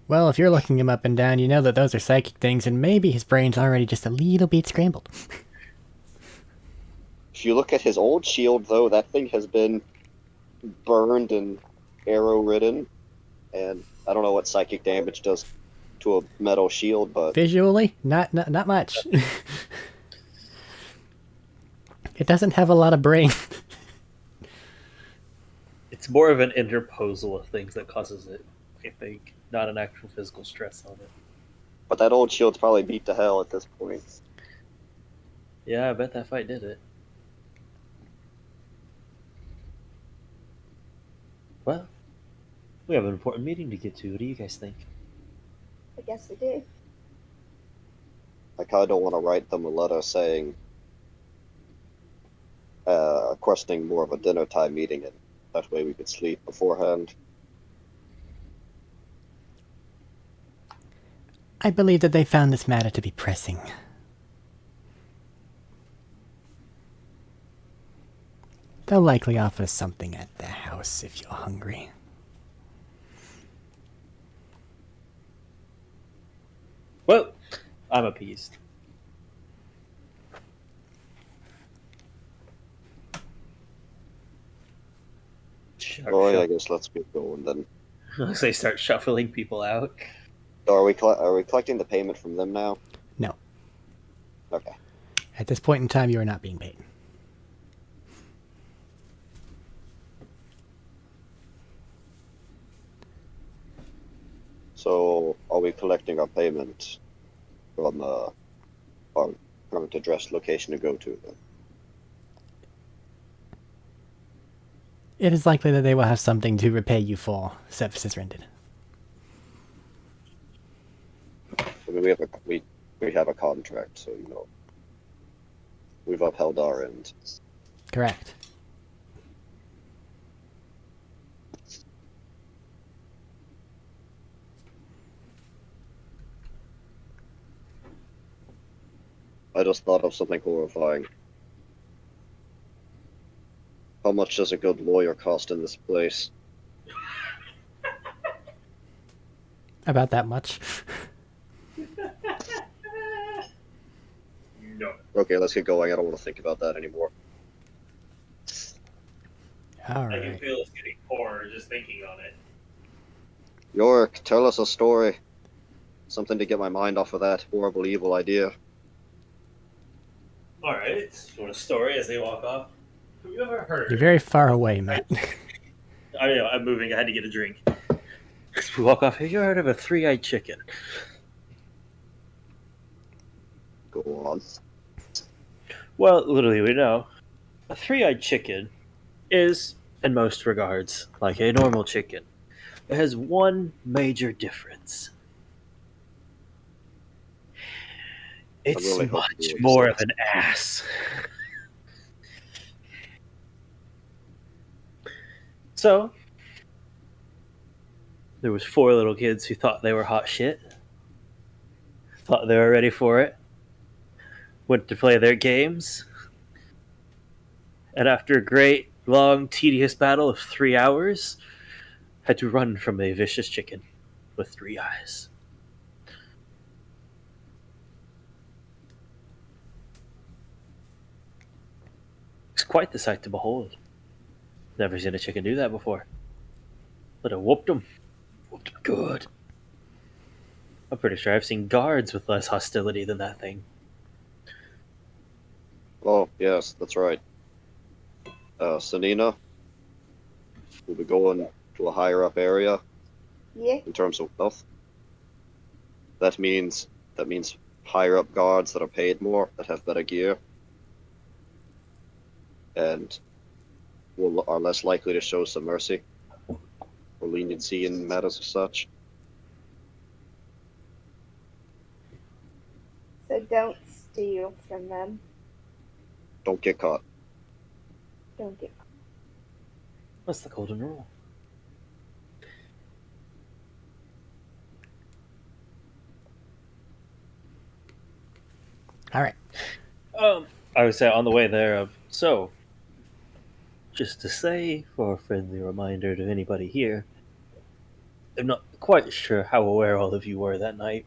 S1: Well, if you're looking him up and down, you know that those are psychic things, and maybe his brain's already just a little bit scrambled.
S3: If you look at his old shield, though, that thing has been burned and arrow-ridden, and I don't know what psychic damage does to a metal shield, but
S1: Visually, not much. It doesn't have a lot of brain.
S2: It's more of an interposal of things that causes it, I think, not an actual physical stress on it.
S3: that old shield's probably beat to hell at this point.
S2: Yeah, I bet that fight did it. Well, we have an important meeting to get to. What do you guys think?
S5: I guess we do.
S3: I kind of don't want to write them a letter saying, requesting more of a dinner time meeting, and that way we could sleep beforehand.
S1: I believe that they found this matter to be pressing. They'll likely offer something at the house if you're hungry.
S2: Well, I'm appeased.
S3: Well, I guess let's get going then.
S2: As they start shuffling people out.
S3: So are we collecting the payment from them now?
S1: No.
S3: Okay.
S1: At this point in time, you are not being paid.
S3: So are we collecting our payment from our current address location to go to then?
S1: It is likely that they will have something to repay you for services rendered.
S3: I mean, we have a contract, so you know we've upheld our end.
S1: Correct.
S3: I just thought of something horrifying. How much does a good lawyer cost in this place?
S1: About that much.
S2: No.
S3: Okay, let's get going. I don't want to think about that anymore.
S1: All
S4: I can
S1: right.
S4: feel us getting poorer just thinking on it.
S3: Yorick, tell us a story. Something to get my mind off of that horrible, evil idea.
S4: Alright, you want a story as they walk off? Have you ever heard?
S1: You're very far away, Matt.
S2: I know, I'm moving. I had to get a drink. As we walk off, have you heard of a three-eyed chicken?
S3: Go on.
S2: Well, literally, we know. A three-eyed chicken is, in most regards, like a normal chicken. It has one major difference. It's
S3: really hope
S2: much
S3: you
S2: more
S3: accept.
S2: of an ass. So, there was 4 little kids who thought they were hot shit. Thought they were ready for it. Went to play their games. And after a great, long, tedious battle of 3 hours, had to run from a vicious chicken with 3 eyes. It's quite the sight to behold. Never seen a chicken do that before. But I whooped him. Whooped him good. I'm pretty sure I've seen guards with less hostility than that thing.
S3: Oh, yes, that's right. Sanina, we'll be going to a higher up area
S5: Yeah.
S3: in terms of wealth. That means higher up guards that are paid more, that have better gear, and are less likely to show some mercy or leniency in matters of such.
S5: So don't steal from them.
S3: Don't get caught.
S5: Don't get.
S2: That's the golden rule.
S1: All right.
S2: I would say on the way there, so, just to say, for a friendly reminder to anybody here, I'm not quite sure how aware all of you were that night.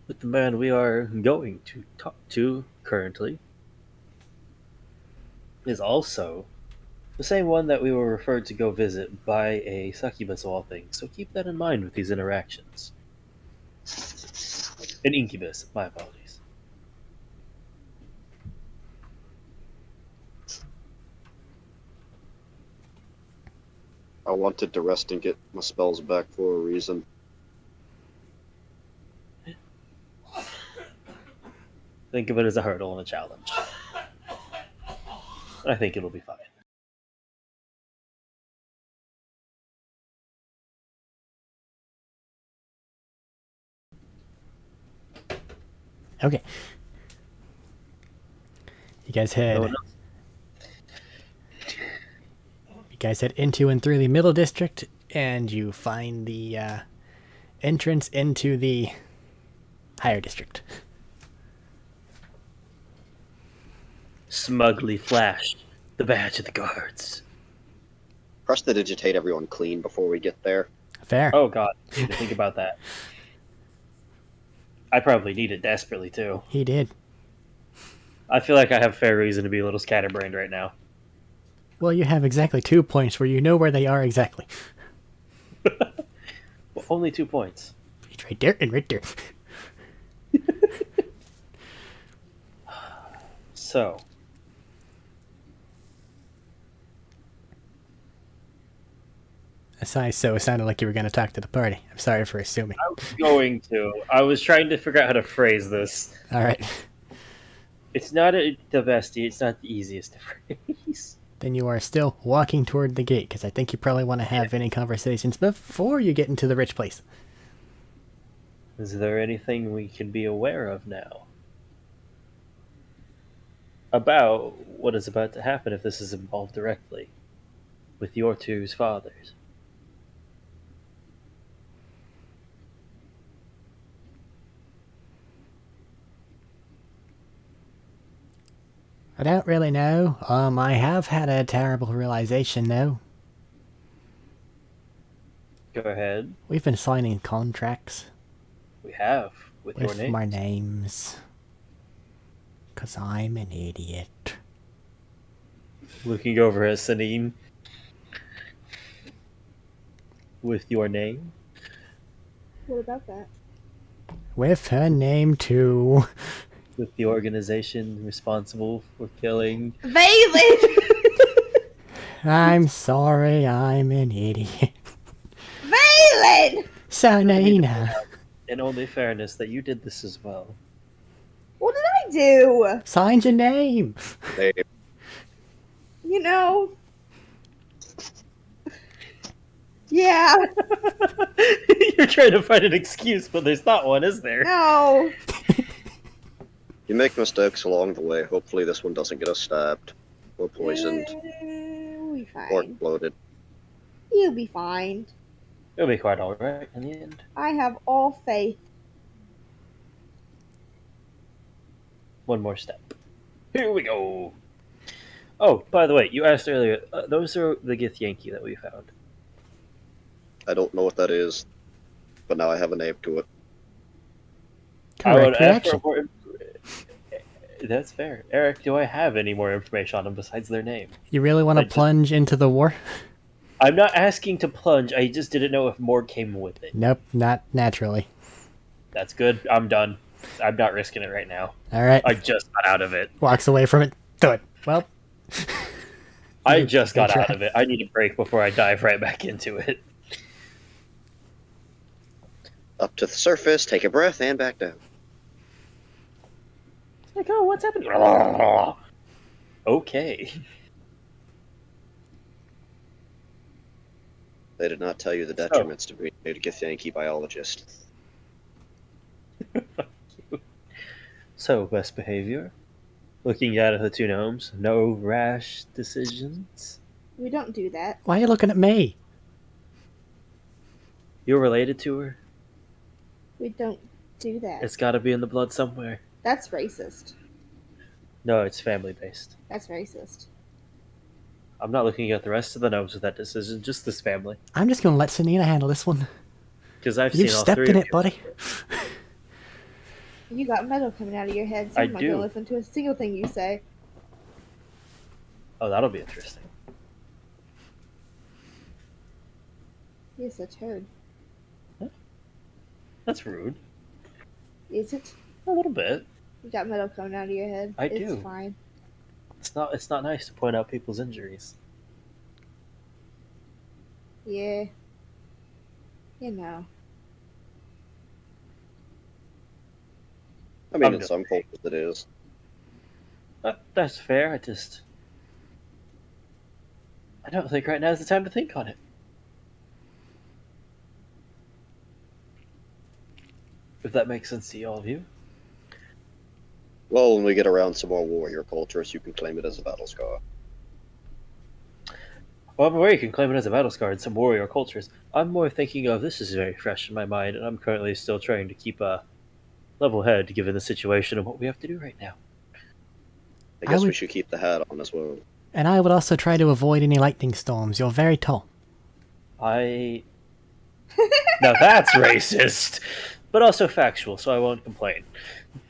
S2: But the man we are going to talk to currently is also the same one that we were referred to go visit by a succubus of all things, so keep that in mind with these interactions. An incubus, my apologies.
S3: I wanted to rest and get my spells back for a reason.
S2: Think of it as a hurdle and a challenge. I think it'll be fine.
S1: Okay. You guys head.
S2: No one else.
S1: You guys head into and through the Middle District, and you find the entrance into the higher district.
S2: Smugly flashed the badge of the guards.
S3: Prestidigitate everyone clean before we get there.
S1: Fair.
S2: Oh god, I didn't even think about that. I probably need it desperately too.
S1: He did.
S2: I feel like I have fair reason to be a little scatterbrained right now.
S1: Well, you have exactly 2 points where you know where they are exactly.
S2: Well, only 2 points.
S1: It's right there and right there.
S2: So,
S1: Asai, so it sounded like you were going to talk to the party. I'm sorry for assuming.
S2: I was going to. I was trying to figure out how to phrase this.
S1: All right.
S2: It's not the best. It's not the easiest to phrase.
S1: Then you are still walking toward the gate, because I think you probably want to have any conversations before you get into the rich place.
S2: Is there anything we can be aware of now about what is about to happen if this is involved directly with your two's fathers?
S1: I don't really know. I have had a terrible realization, though.
S2: Go ahead.
S1: We've been signing contracts
S2: We have with your
S1: with
S2: name.
S1: my names. Because I'm an idiot.
S2: Looking over at Sanine. With your name.
S5: What about that?
S1: With her name, too.
S2: With the organization responsible for killing.
S5: Valen!
S1: I'm sorry, I'm an idiot.
S5: Valen!
S1: Sanina,
S2: In only fairness, that you did this as well.
S5: What did I do?
S1: signed your name.
S3: They,
S5: You know. Yeah.
S2: You're trying to find an excuse, but there's not one, is there?
S5: No.
S3: you make mistakes along the way. Hopefully this one doesn't get us stabbed or poisoned
S5: We'll be
S3: or
S5: fine.
S3: exploded.
S5: You'll be fine.
S2: It'll be quite alright in the end.
S5: I have all faith.
S2: One more step. Here we go. Oh, by the way, you asked earlier. Those are the Githyanki that we found.
S3: I don't know what that is, but now I have a name to it.
S2: I would
S1: Correct
S2: ask
S1: reaction.
S2: for more. That's fair. Eric, do I have any more information on them besides their name?
S1: You really want
S2: I
S1: to
S2: just-
S1: plunge into the war?
S2: I'm not asking to plunge. I just didn't know if more came with it.
S1: Nope, not naturally.
S2: That's good. I'm done. I'm not risking it right now.
S1: All right.
S2: I just got out of it.
S1: Walks away from it. Do it. Well,
S2: I just got
S1: Good
S2: out
S1: try.
S2: of it. I need a break before I dive right back into it.
S3: Up to the surface, take a breath, and back down.
S2: Like, oh, what's happening? Okay.
S3: They did not tell you the detriments to being a Githyanki biologist.
S2: So, best behavior. Looking out of the two gnomes. No rash decisions.
S5: We don't do that.
S1: why are you looking at me?
S2: You're related to her.
S5: We don't do that.
S2: It's got to be in the blood somewhere.
S5: That's racist.
S2: No, it's family based.
S5: That's racist.
S2: I'm not looking at the rest of the gnomes with that decision. Just this family,
S1: I'm just going to let Sanina handle this one.
S2: because I've
S1: You've
S2: seen all
S1: stepped
S2: three
S1: in
S2: of
S1: it,
S2: you.
S1: buddy.
S5: You got metal coming out of your head, so
S2: I
S5: I'm not
S2: do.
S5: gonna listen to a single thing you say.
S2: Oh, that'll be interesting.
S5: Yes, a turd.
S2: That's rude.
S5: Is it?
S2: A little bit.
S5: You got metal coming out of your head.
S2: I
S5: It's
S2: do.
S5: fine.
S2: It's not. It's not nice to point out people's injuries.
S5: Yeah. You know.
S3: I mean,
S2: I'm
S3: in
S2: just-
S3: some cultures it is.
S2: That's fair. I don't think right now is the time to think on it. If that makes sense to all of you.
S3: Well, when we get around some more warrior cultures, you can claim it as a battle scar.
S2: Well, I'm aware you can claim it as a battle scar in some warrior cultures. I'm more thinking of this is very fresh in my mind, and I'm currently still trying to keep a level head given the situation and what we have to do right now.
S3: I
S1: I
S3: guess we
S1: would-
S3: should keep the hat on as well.
S1: And I would also try to avoid any lightning storms. You're very tall.
S2: I. Now that's racist, but also factual, so I won't complain.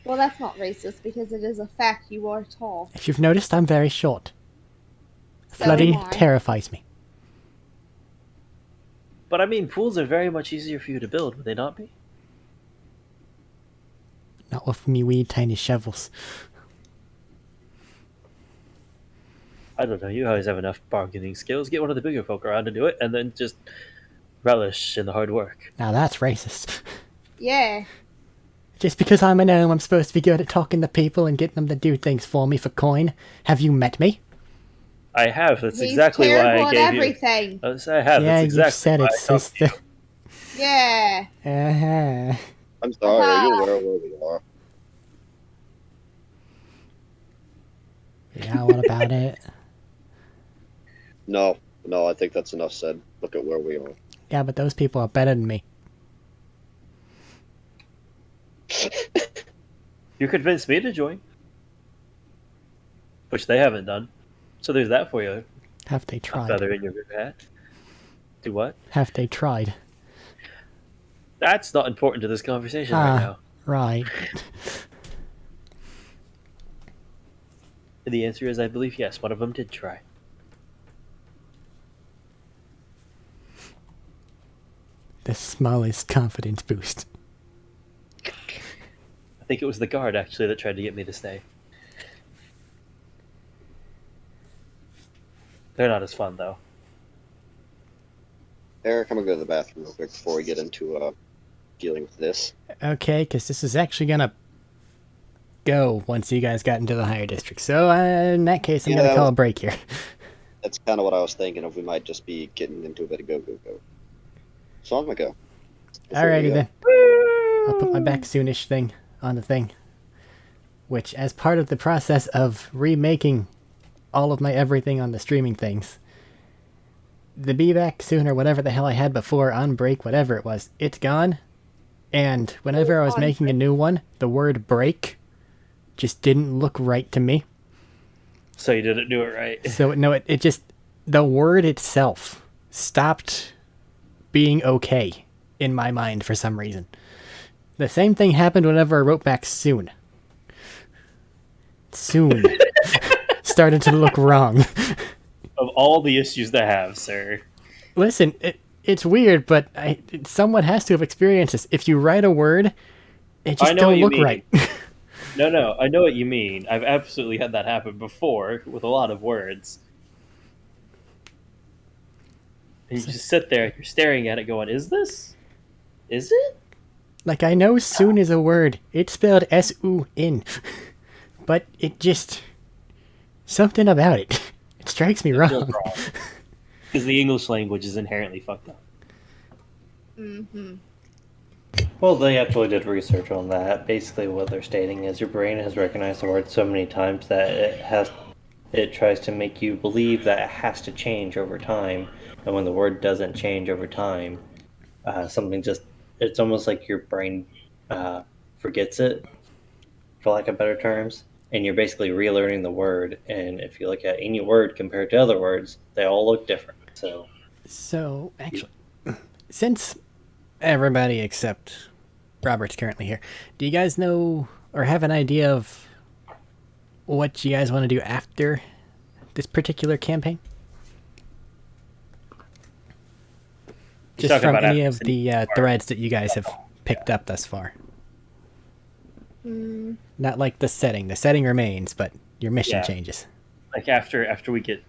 S5: Well, that's not racist because it is a fact you are tall.
S1: If you've noticed, I'm very short.
S5: So
S1: Flooding
S5: am I.
S1: terrifies me.
S2: But I mean, pools are very much easier for you to build, would they not be?
S1: Not with me wee tiny shovels.
S2: I don't know, you always have enough bargaining skills. Get one of the bigger folk around to do it, and then just relish in the hard work.
S1: Now that's racist.
S5: Yeah.
S1: Just because I'm a gnome, I'm supposed to be good at talking to people and getting them to do things for me for coin. Have you met me?
S2: I have. That's
S5: He's
S2: exactly why
S5: terrible
S2: I
S5: at
S2: gave
S5: everything.
S2: you. I have.
S1: Yeah,
S2: That's
S1: you
S2: exactly
S1: said
S2: why
S1: it,
S2: I talked to
S1: sister.
S2: you.
S5: Yeah.
S1: Uh-huh.
S3: I'm sorry, are you aware where we are?
S1: Yeah, what about it?
S3: No, I think that's enough said. Look at where we are.
S1: Yeah, but those people are better than me.
S2: You convinced me to join, which they haven't done. So there's that for you.
S1: Have they
S2: A
S1: tried?
S2: feather in your hat. Do what?
S1: Have they tried?
S2: That's not important to this conversation right now.
S1: Right.
S2: And the answer is, I believe yes. One of them did try.
S1: The smallest confidence boost.
S2: I think it was the guard actually that tried to get me to stay. They're not as fun though.
S3: Eric, I'm gonna go to the bathroom real quick before we get into dealing with this.
S1: Okay, because this is actually gonna go once you guys got into the higher district. So in that case, I'm gonna
S3: Yeah.
S1: call a break here.
S3: That's kind of what I was thinking of. We might just be getting into a bit of go. So I'm gonna go. Before you
S1: Alrighty
S3: go.
S1: then. I'll put my back soonish thing on the thing. Which, as part of the process of remaking all of my everything on the streaming things, the be back soon or whatever the hell I had before on break, whatever it was, it's gone. And whenever I was
S5: On
S1: making a new one, the word break just didn't look right to me.
S2: So you didn't do it right.
S1: So no, it just, the word itself stopped being okay in my mind for some reason. The same thing happened whenever I wrote back soon. Soon started to look wrong.
S2: Of all the issues to have, sir.
S1: Listen, it's weird, but someone has to have experienced this. If you write a word, it
S2: I
S1: just
S2: know
S1: don't
S2: what you
S1: look
S2: mean.
S1: right.
S2: No, I know what you mean. I've absolutely had that happen before with a lot of words. And you just sit there, you're staring at it going, is this? Is it?
S1: Like, I know soon is a word. It's spelled S-U-N. But it just... something about it. It strikes me wrong.
S2: Because the English language is inherently fucked up.
S5: Mm-hmm.
S4: Well, they actually did research on that. Basically, what they're stating is your brain has recognized the word so many times that it tries to make you believe that it has to change over time. And when the word doesn't change over time, it's almost like your brain forgets it, for lack of better terms. And you're basically relearning the word. And if you look at any word compared to other words, they all look different.
S1: So, actually, since everybody except Robert's currently here, do you guys know or have an idea of what you guys want to do after this particular campaign? Just
S2: talking
S1: from
S2: about
S1: any
S2: after
S1: of the threads that you guys have picked up thus far.
S5: Mm.
S1: Not like the setting. The setting remains, but your mission
S2: Yeah.
S1: changes.
S2: Like after we get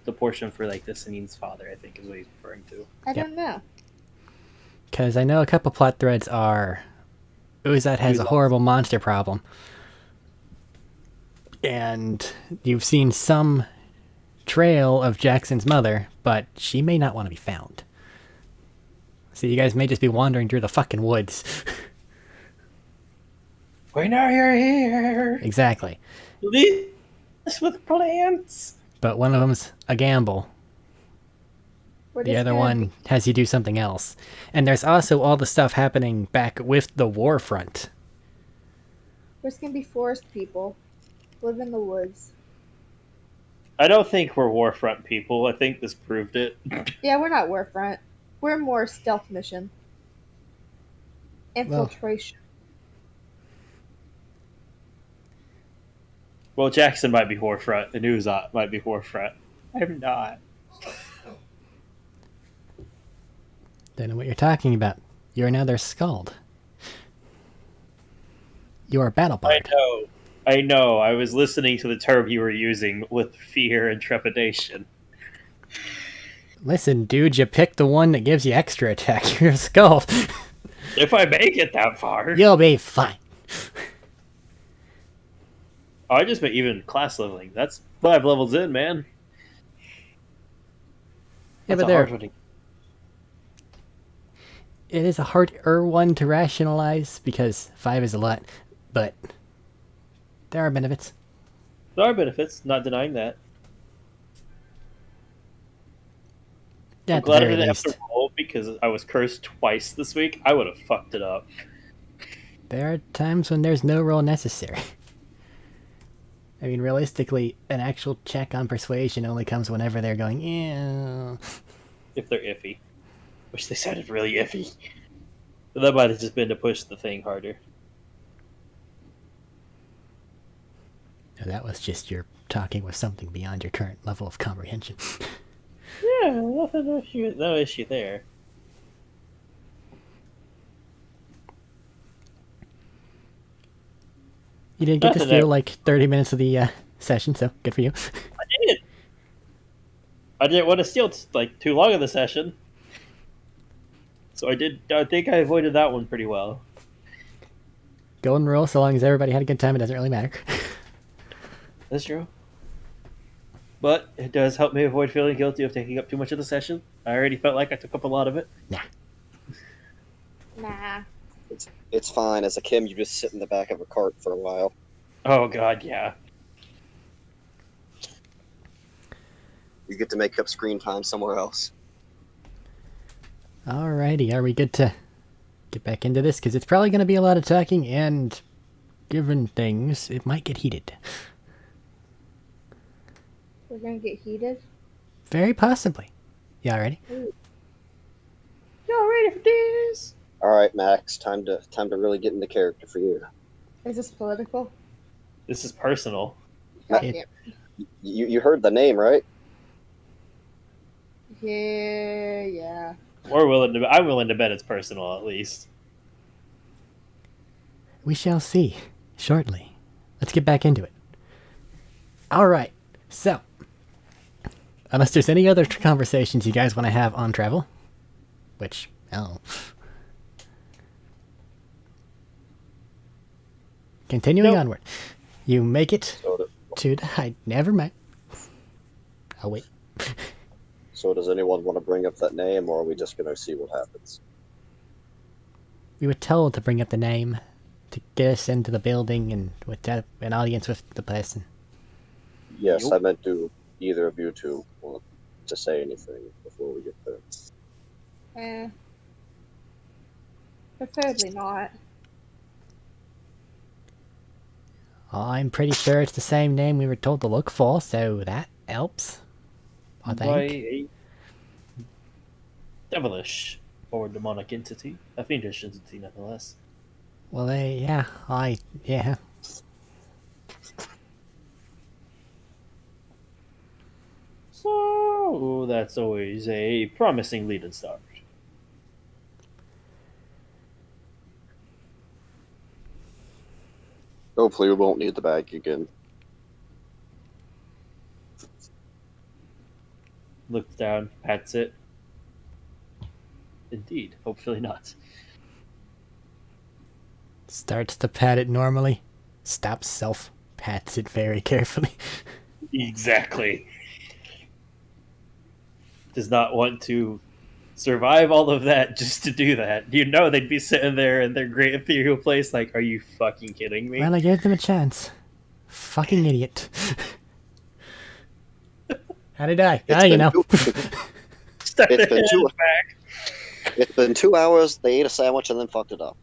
S2: the portion for like the Sanine's father, I think is what he's referring to.
S5: I don't know.
S1: Because I know a couple plot threads are Uzat has a horrible monster problem. And you've seen some trail of Jackson's mother, but she may not want to be found. So you guys may just be wandering through the fucking woods.
S2: We know you're here.
S1: Exactly.
S2: Leave us with plants.
S1: But one of them's a gamble.
S5: We're
S1: The
S5: just
S1: other
S5: gonna
S1: one has you do something else. And there's also all the stuff happening back with the war front.
S5: We're just gonna be forest people. Live in the woods.
S2: I don't think we're Warfront people. I think this proved it.
S5: Yeah, we're not warfront. We're more stealth mission.
S1: Well,
S5: Infiltration.
S2: Well, Jackson might be Warfront, and Uzat might be Warfront. I'm not.
S1: don't know what you're talking about. You're another Skald. You're a battle bard.
S2: I know. I was listening to the term you were using with fear and trepidation.
S1: Listen, dude, you picked the one that gives you extra attack. You're a Skald.
S2: If I make it that far.
S1: You'll be fine.
S2: Oh, I just meant even class leveling. That's 5 levels in, man.
S1: Yeah,
S2: That's
S1: but
S2: a
S1: there,
S2: hard one to-
S1: it is a harder one to rationalize because 5 is a lot, but there are benefits.
S2: There are benefits, not denying that.
S1: Yeah,
S2: I'm
S1: at the
S2: glad I
S1: very
S2: didn't
S1: least.
S2: have to roll because I was cursed twice this week. I would have fucked it up.
S1: There are times when there's no roll necessary. I mean, realistically, an actual check on persuasion only comes whenever they're going, yeah.
S2: If they're iffy. Which they sounded really iffy. But that might have just been to push the thing harder.
S1: No, that was just your talking with something beyond your current level of comprehension.
S2: Yeah, no issue there.
S1: You did get to
S2: Nothing
S1: steal
S2: there.
S1: like 30 minutes of the session, so good for you.
S2: I did. I didn't want to steal like too long of the session. So I did. I think I avoided that one pretty well.
S1: Golden rule, so long as everybody had a good time, it doesn't really matter.
S2: That's true. But it does help me avoid feeling guilty of taking up too much of the session. I already felt like I took up a lot of it.
S5: Nah.
S3: It's fine. As a Kim, you just sit in the back of a cart for a while.
S2: Oh god, yeah.
S3: You get to make up screen time somewhere else.
S1: Alrighty, are we good to get back into this? Because it's probably going to be a lot of talking, and given things, it might get heated.
S5: We're gonna get heated.
S1: Very possibly. Yeah, already?
S2: Y'all ready for this?
S3: All right, Max. Time to really get into character for you.
S5: Is this political?
S2: This is personal.
S5: God
S1: It-
S5: damn.
S3: You heard the name, right?
S5: Yeah.
S2: I'm willing to bet it's personal at least.
S1: We shall see shortly. Let's get back into it. Alright, so, unless there's any other conversations you guys want to have on travel, which, oh. Continuing
S2: Nope.
S1: onward. You make it
S3: So,
S1: to the height. Never mind. Oh, wait.
S3: so does anyone want to bring up that name, or are we just gonna see what happens?
S1: We were told to bring up the name to get us into the building and with an audience with the person.
S3: Yes,
S2: Nope.
S3: I meant to either of you two want to say anything before we get there.
S5: Preferably not.
S1: I'm pretty sure it's the same name we were told to look for, so that helps. I think.
S2: By a devilish or demonic entity. A fiendish entity, nonetheless.
S1: Well, yeah.
S2: So that's always a promising lead and start.
S3: Hopefully, we won't need the bag again.
S2: Looks down, pats it. Indeed, hopefully not.
S1: Starts to pat it normally. Stops self. Pats it very carefully.
S2: Exactly. Does not want to survive all of that just to do that. You know they'd be sitting there in their great ethereal place like, are you fucking kidding me?
S1: Well, I gave them a chance. Fucking idiot. How'd he die?
S3: It's
S1: You
S3: been
S1: know.
S3: good.
S2: Started
S3: It's been two.
S2: back.
S3: It's been 2 hours. They ate a sandwich and then fucked it up.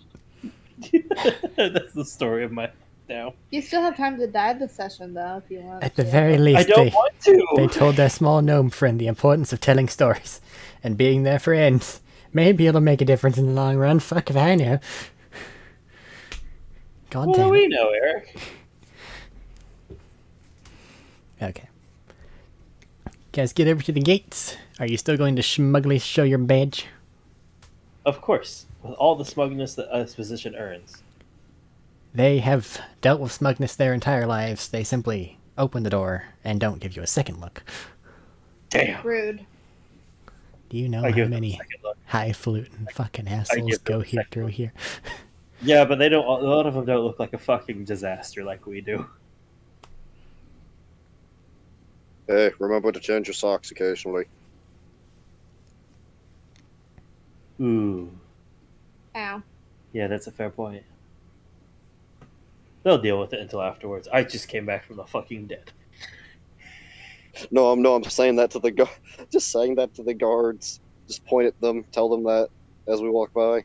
S2: That's the story of my now.
S5: You still have time to die this session, though, if you want.
S1: At the very least,
S2: I don't want to.
S1: they told their small gnome friend the importance of telling stories and being their friends. Maybe it'll make a difference in the long run. Fuck if I know. God
S2: What
S1: damn
S2: do
S1: it.
S2: we know, Eric?
S1: Okay. Guys, get over to the gates. Are you still going to smugly show your badge?
S2: Of course, with all the smugness that this position earns.
S1: They have dealt with smugness their entire lives. They simply open the door and don't give you a second look.
S2: Damn.
S5: Rude.
S1: Do you know
S2: I
S1: how
S2: give them a
S1: many
S2: second look.
S1: highfalutin fucking assholes
S2: give them
S1: go
S2: a
S1: here
S2: second
S1: through
S2: look.
S1: here?
S2: Yeah, but they don't. A lot of them don't look like a fucking disaster like we do.
S3: Hey, remember to change your socks occasionally.
S2: Ooh,
S5: Ow.
S2: yeah, that's a fair point. They'll deal with it until afterwards. I just came back from the fucking dead.
S3: No, I'm saying that to the just saying that to the guards. Just point at them, tell them that as we walk by.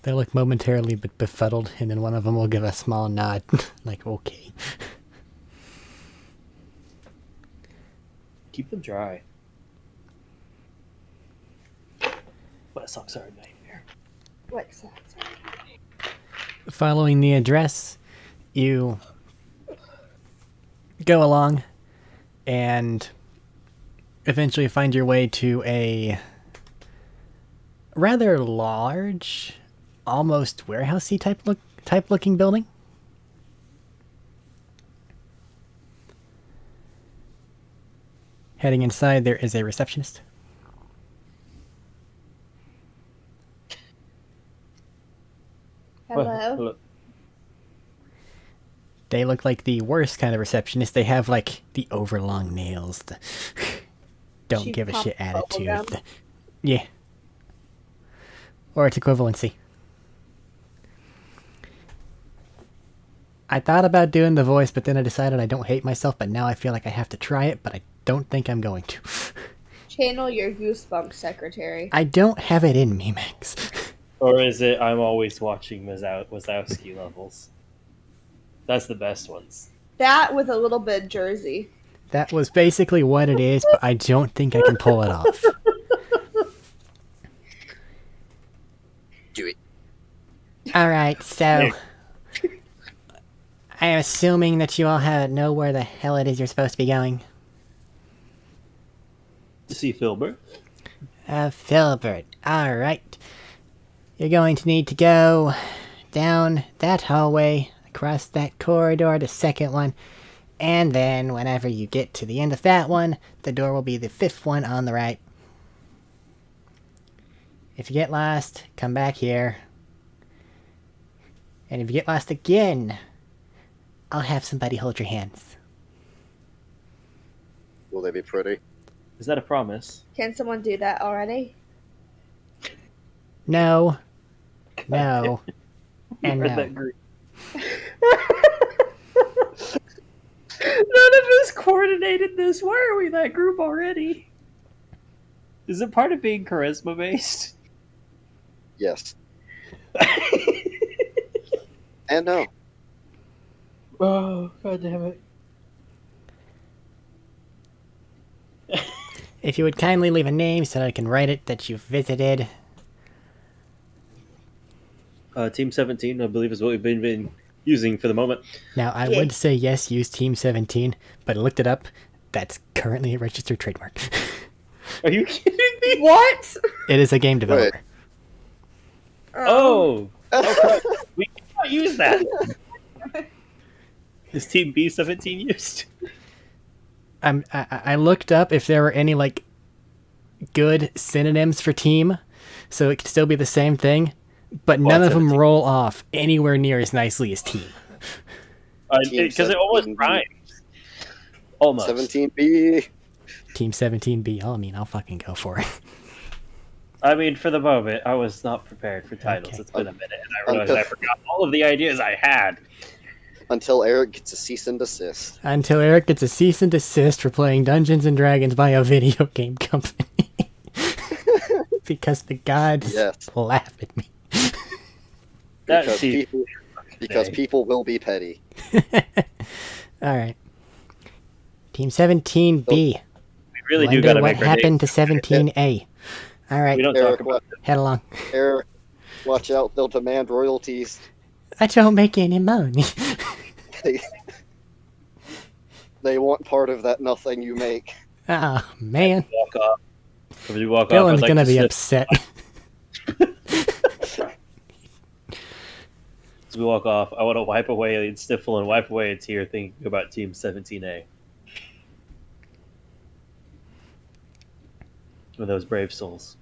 S1: They look momentarily befuddled, and then one of them will give a small nod, like, okay.
S2: Keep them dry. Wet socks are a nightmare.
S5: What sounds?
S1: Following the address, you go along and eventually find your way to a rather large, almost warehousey type looking building. Heading inside, there is a receptionist.
S5: Hello?
S1: They look like the worst kind of receptionist. They have like the overlong nails, the don't
S5: She
S1: give a
S5: popped
S1: shit
S5: bubble
S1: attitude.
S5: gum.
S1: Yeah. Or its equivalency. I thought about doing the voice, but then I decided I don't hate myself, but now I feel like I have to try it, but I don't think I'm going to.
S5: Channel your goosebumps, secretary.
S1: I don't have it in me, Max.
S2: Or is it I'm always watching Wazowski levels? That's the best ones.
S5: That with a little bit of Jersey.
S1: That was basically what it is, but I don't think I can pull it off.
S3: Do it.
S1: Alright, so I am assuming that you all know where the hell it is you're supposed to be going.
S2: To see Filbert.
S1: Filbert. Alright. You're going to need to go down that hallway, across that corridor, the second one, and then whenever you get to the end of that one, the door will be the fifth one on the right. If you get lost, come back here. And if you get lost again, I'll have somebody hold your hands.
S3: Will they be pretty?
S2: Is that a promise?
S5: Can someone do that already?
S1: No. No. And
S2: Read
S1: no.
S2: that group. None of us coordinated this. Why are we that group already? Is it part of being charisma based?
S3: Yes. And no.
S2: Oh, god damn it.
S1: If you would kindly leave a name so that I can write it that you've visited.
S2: Team 17, I believe, is what we've been using for the moment.
S1: Now, I
S5: Yeah.
S1: would say yes, use Team 17, but I looked it up. That's currently a registered trademark.
S2: Are you kidding me?
S5: What?
S1: It is a game developer.
S2: Oh! Okay. We cannot use that. Is Team B17 used?
S1: I looked up if there were any, like, good synonyms for team, so it could still be the same thing, but none of them
S2: 17.
S1: roll off anywhere near as nicely as team.
S2: Because it almost
S3: 17B.
S2: rhymes. Almost.
S3: 17B.
S1: Team 17B, I mean, I'll fucking go for it.
S2: I mean, for the moment, I was not prepared for titles.
S1: Okay.
S2: It's been a minute, and I realized I forgot all of the ideas I had.
S3: Until Eric gets a cease and desist.
S1: Until Eric gets a cease and desist for playing Dungeons and Dragons by a video game company. Because the gods
S3: Yes.
S1: laugh at me.
S3: Because people will be petty.
S1: Alright. Team 17B.
S2: We really do
S1: Wonder
S2: gotta
S1: what
S2: make our
S1: happened to
S2: names.
S1: 17A. Alright,
S2: We don't
S3: Eric,
S2: talk about this.
S1: head along.
S3: Eric, watch out, they'll demand royalties.
S1: I don't make any money.
S3: They want part of that nothing you make.
S1: Oh, man.
S2: Walk off. If we walk
S1: Dylan's
S2: off, I'd like
S1: gonna
S2: to
S1: be
S2: sniff-
S1: upset.
S2: As we walk off, I want to wipe away and sniffle and wipe away a tear thinking about Team 17A. With those brave souls.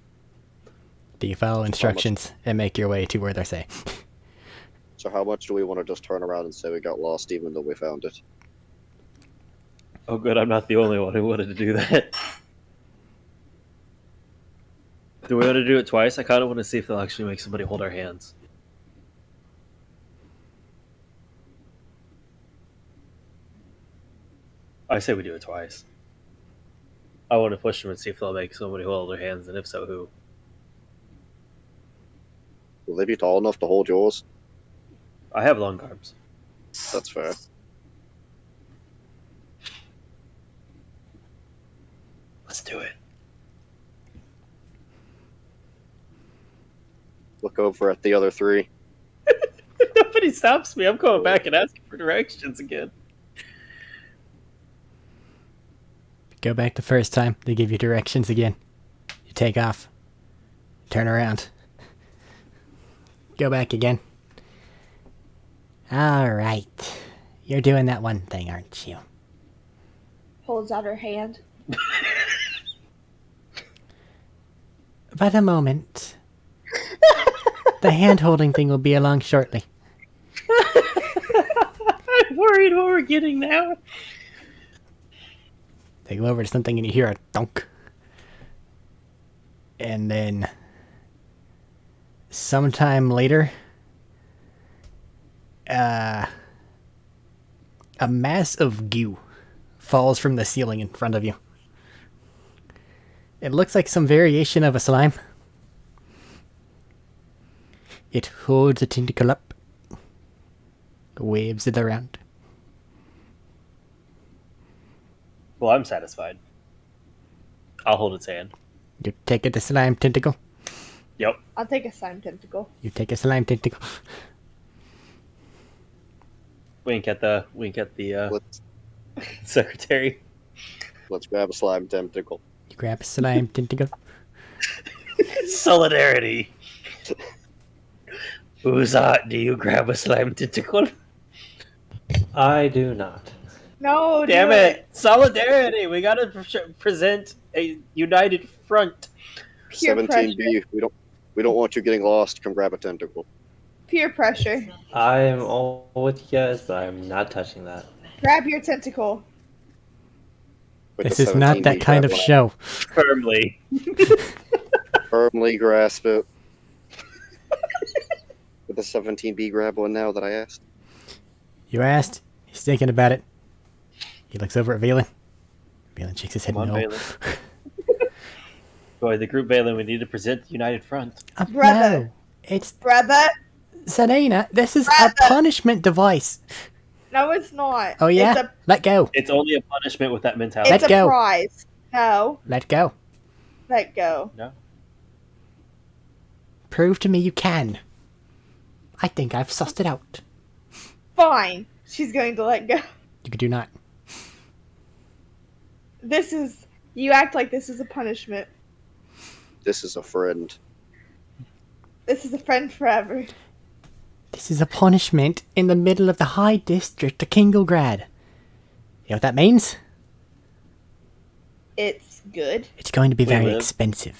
S1: Do you follow instructions and make your way to where they say?
S3: So how much do we want to just turn around and say we got lost even though we found it?
S2: Oh good, I'm not the only one who wanted to do that. Do we want to do it twice? I kind of want to see if they'll actually make somebody hold our hands. I say we do it twice. I want to push them and see if they'll make somebody hold their hands, and if so, who?
S3: Will they be tall enough to hold yours?
S2: I have long arms.
S3: That's fair.
S2: Let's do it.
S3: Look over at the other three.
S2: Nobody stops me. I'm going back and asking for directions again.
S1: Go back the first time, they give you directions again. You take off. Turn around. Go back again. Alright. You're doing that one thing, aren't you?
S5: Holds out her hand.
S1: But a moment. The hand-holding thing will be along shortly.
S2: I'm worried what we're getting now.
S1: They go over to something and you hear a thunk. And then sometime later, a mass of goo falls from the ceiling in front of you. It looks like some variation of a slime. It holds a tentacle up, waves it around.
S2: Well, I'm satisfied. I'll hold its hand.
S1: You take it, the slime tentacle.
S2: Yep.
S5: I'll take a slime tentacle.
S1: You take a slime tentacle.
S2: Wink at the
S3: Let's
S2: secretary.
S3: let's grab a slime tentacle.
S1: You grab a slime tentacle.
S2: Solidarity. Uzat, do you grab a slime tentacle?
S4: I do not.
S5: No,
S2: Damn
S5: do
S2: it! Solidarity. We gotta present a united front.
S5: Peer
S3: 17B, we don't want you getting lost. Come grab a tentacle.
S5: Peer pressure.
S4: I am all with you guys, but I'm not touching that.
S5: Grab your tentacle.
S3: With
S1: This
S3: the
S1: is not
S3: 17B,
S1: that kind
S3: grab
S1: of
S3: one.
S1: show.
S2: Firmly.
S3: Firmly grasp it. With the 17B grab one now that I asked.
S1: You asked. He's thinking about it. He looks over at Valen. Valen shakes his head
S2: Come on,
S1: no.
S2: Valen. Boy, the group Valen, we need to present the united front.
S5: Brother.
S1: No. It's
S5: Brother.
S1: Serena. This is
S5: Brother.
S1: a punishment device.
S5: No, it's not.
S1: Oh yeah? Let go.
S2: It's only a punishment with that mentality.
S5: It's
S1: Let
S5: a
S1: go.
S5: prize. No.
S1: Let go.
S5: Let go.
S2: No.
S1: Prove to me you can. I think I've sussed it out.
S5: Fine. She's going to let go.
S1: You do not.
S5: This is... You act like this is a punishment.
S3: This is a friend.
S5: This is a friend forever.
S1: This is a punishment in the middle of the High District of Kinglegrad. You know what that means?
S5: It's good.
S1: It's going to be
S2: We
S1: very
S2: live.
S1: expensive.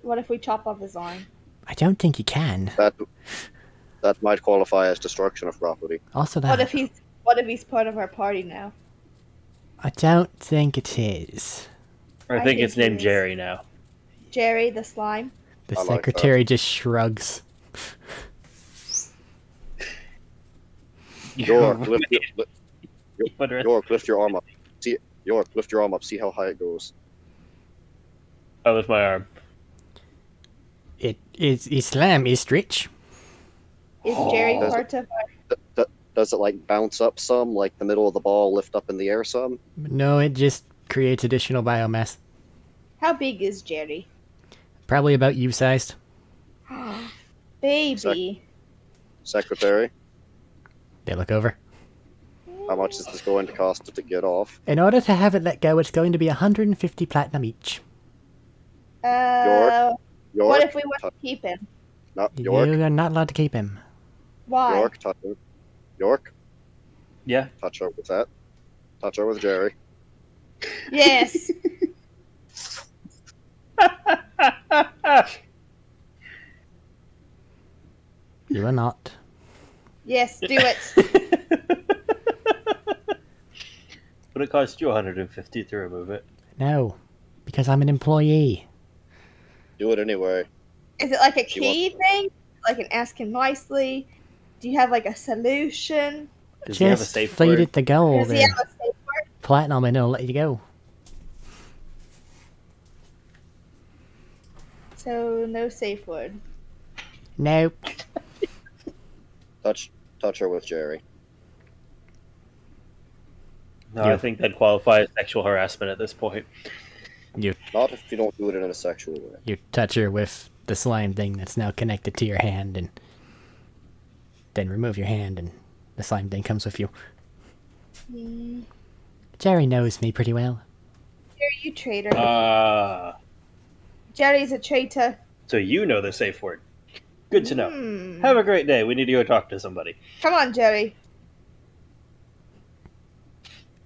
S5: What if we chop off his arm?
S1: I don't think you can.
S3: That might qualify as destruction of property.
S1: Also
S5: What
S1: that.
S5: if he's part of our party now?
S1: I don't think it is.
S2: I
S5: I
S2: think
S5: think
S2: it's named
S5: it is.
S2: Jerry now.
S5: Jerry the slime?
S1: The
S3: I like
S1: secretary just shrugs.
S3: York, lift,
S2: What are-
S3: York, lift your arm up. See, York, lift your arm up. See how high it goes.
S2: I lift my arm.
S1: It is Islam is rich.
S5: Is Jerry
S3: Does
S5: part of
S3: Does it like bounce up some, like the middle of the ball lift up in the air some?
S1: No, it just creates additional biomass.
S5: How big is Jerry?
S1: Probably about you-sized.
S5: Baby.
S3: Secretary,
S1: They look over.
S3: how much is this going to cost to get off?
S1: In order to have it let go, it's going to be 150 platinum each.
S3: York?
S5: What if we want to keep him?
S3: No, York,
S1: You are not allowed to keep him.
S5: Why?
S3: York, touch her. York,
S2: Yeah.
S3: touch her with that. Touch her with Jerry.
S5: Yes.
S1: You are not.
S5: Yes, do it.
S2: But it cost you 150 to remove it.
S1: No, because I'm an employee.
S3: Do it anyway.
S5: Is it like a
S3: She
S5: key thing? Like an ask him nicely? Do you have like a solution?
S2: Does he have a
S1: Just
S2: safe
S1: feed
S2: word?
S1: it the gold
S5: Does he
S1: or
S5: have a safe word?
S1: platinum and it'll let you go.
S5: So no safe word.
S1: Nope.
S3: Touch her with Jerry.
S2: No,
S1: You.
S2: I think that'd qualify as sexual harassment at this point.
S3: Not if you don't do it in a sexual way.
S1: You touch her with the slime thing that's now connected to your hand, and then remove your hand, and the slime thing comes with you.
S5: Mm.
S1: Jerry knows me pretty well.
S5: Jerry, you traitor. Jerry's a traitor.
S2: So you know the safe word. Good to know.
S5: Hmm.
S2: Have a great day. We need to go talk to somebody.
S5: Come on, Jerry.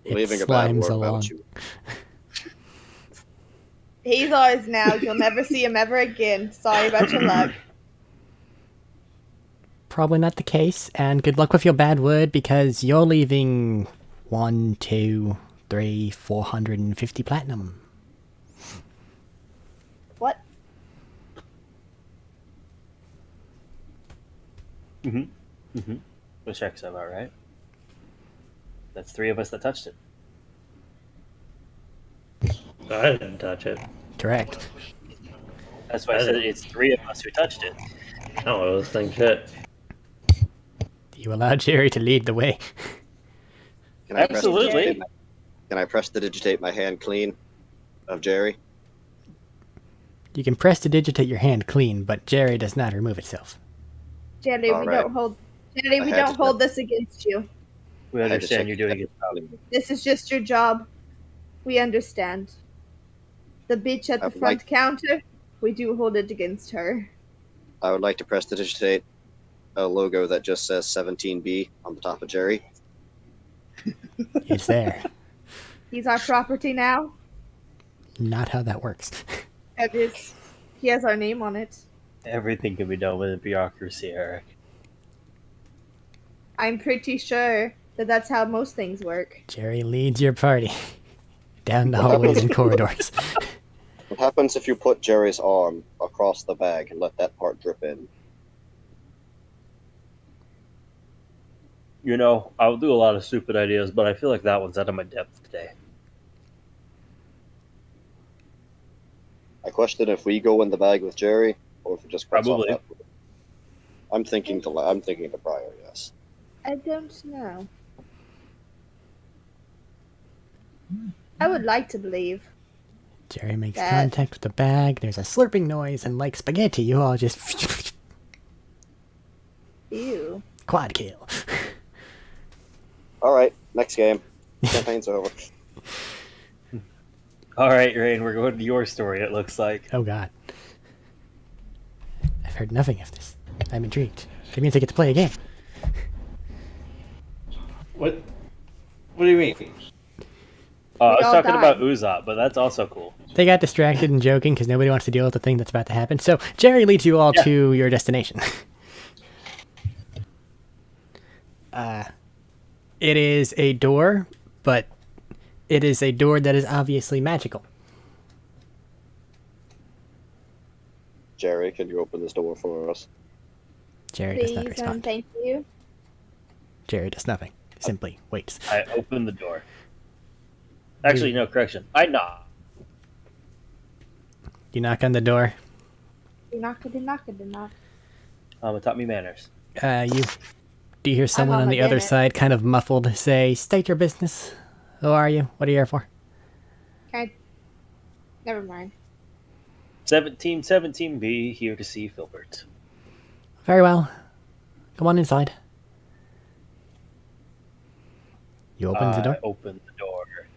S1: It
S3: Leaving a bad
S1: slimes
S3: word
S1: along.
S3: about you.
S5: He's ours now. You'll never see him ever again. Sorry about your luck.
S1: Probably not the case, and good luck with your bad word because you're leaving 1, 2, 3, 450 platinum.
S5: What?
S2: Which checks about right. That's 3 of us that touched it.
S4: I didn't touch it.
S1: Correct.
S2: That's why I said it's 3 of us who touched it.
S4: No, it was thing shit.
S1: You allow Jerry to lead the way.
S3: Can I
S2: Absolutely.
S3: Can I prestidigitate my hand clean of Jerry?
S1: You can press to digitate your hand clean, but Jerry does not remove itself.
S5: Jerry,
S3: All
S5: we
S3: right.
S5: don't hold. Jerry, we
S3: I had
S5: don't
S3: to-
S5: hold this against you.
S2: We
S3: I had to
S2: understand
S3: check
S2: you're doing
S3: that.
S2: it.
S5: This is just your job. We understand. The bitch at
S3: I
S5: the
S3: would
S5: front
S3: like-
S5: counter, we do hold it against her.
S3: I would like to prestidigitate a logo that just says 17B on the top of Jerry.
S1: It's there.
S5: He's our property now.
S1: Not how that works.
S5: It is. He has our name on it.
S2: Everything can be done with a bureaucracy, Eric.
S5: I'm pretty sure that that's how most things work.
S1: Jerry leads your party down the hallways and corridors.
S3: What happens if you put Jerry's arm across the bag and let that part drip in?
S2: You know, I'll do a lot of stupid ideas, but I feel like that one's out of my depth today.
S3: I question if we go in the bag with Jerry or if it just cuts
S2: Probably.
S3: off that. I'm thinking the prior, yes.
S5: I don't know. I would like to believe.
S1: Jerry makes
S5: That-
S1: contact with the bag. There's a slurping noise, and like spaghetti, you all just
S5: Ew.
S1: quad kill.
S3: All right, next game. Campaign's over.
S2: All right, Rain, we're going to your story, it looks like.
S1: Oh god. I've heard nothing of this. I'm intrigued. It means I get to play a game.
S4: What? What do you mean?
S2: I was
S5: all
S2: talking
S5: died.
S2: about Usopp, but that's also cool.
S1: They got distracted and joking because nobody wants to deal with the thing that's about to happen. So Jerry leads you all to your destination. It is a door, but it is a door that is obviously magical.
S3: Jerry, can you open this door for us?
S1: Jerry does not
S5: Please and
S1: respond.
S5: thank you.
S1: Jerry does nothing. Simply waits.
S2: I open the door. Actually, no, correction. I knock.
S1: You knock on the door.
S5: Knock.
S2: It taught me manners.
S1: Do you hear someone on
S5: Mama
S1: the other
S5: did it.
S1: side, kind of muffled, say, "State your business. Who are you? What are you here for?"
S5: Never mind.
S2: 1717B, here to see Filbert.
S1: Very well. Come on inside. You open the door.
S2: Open the door.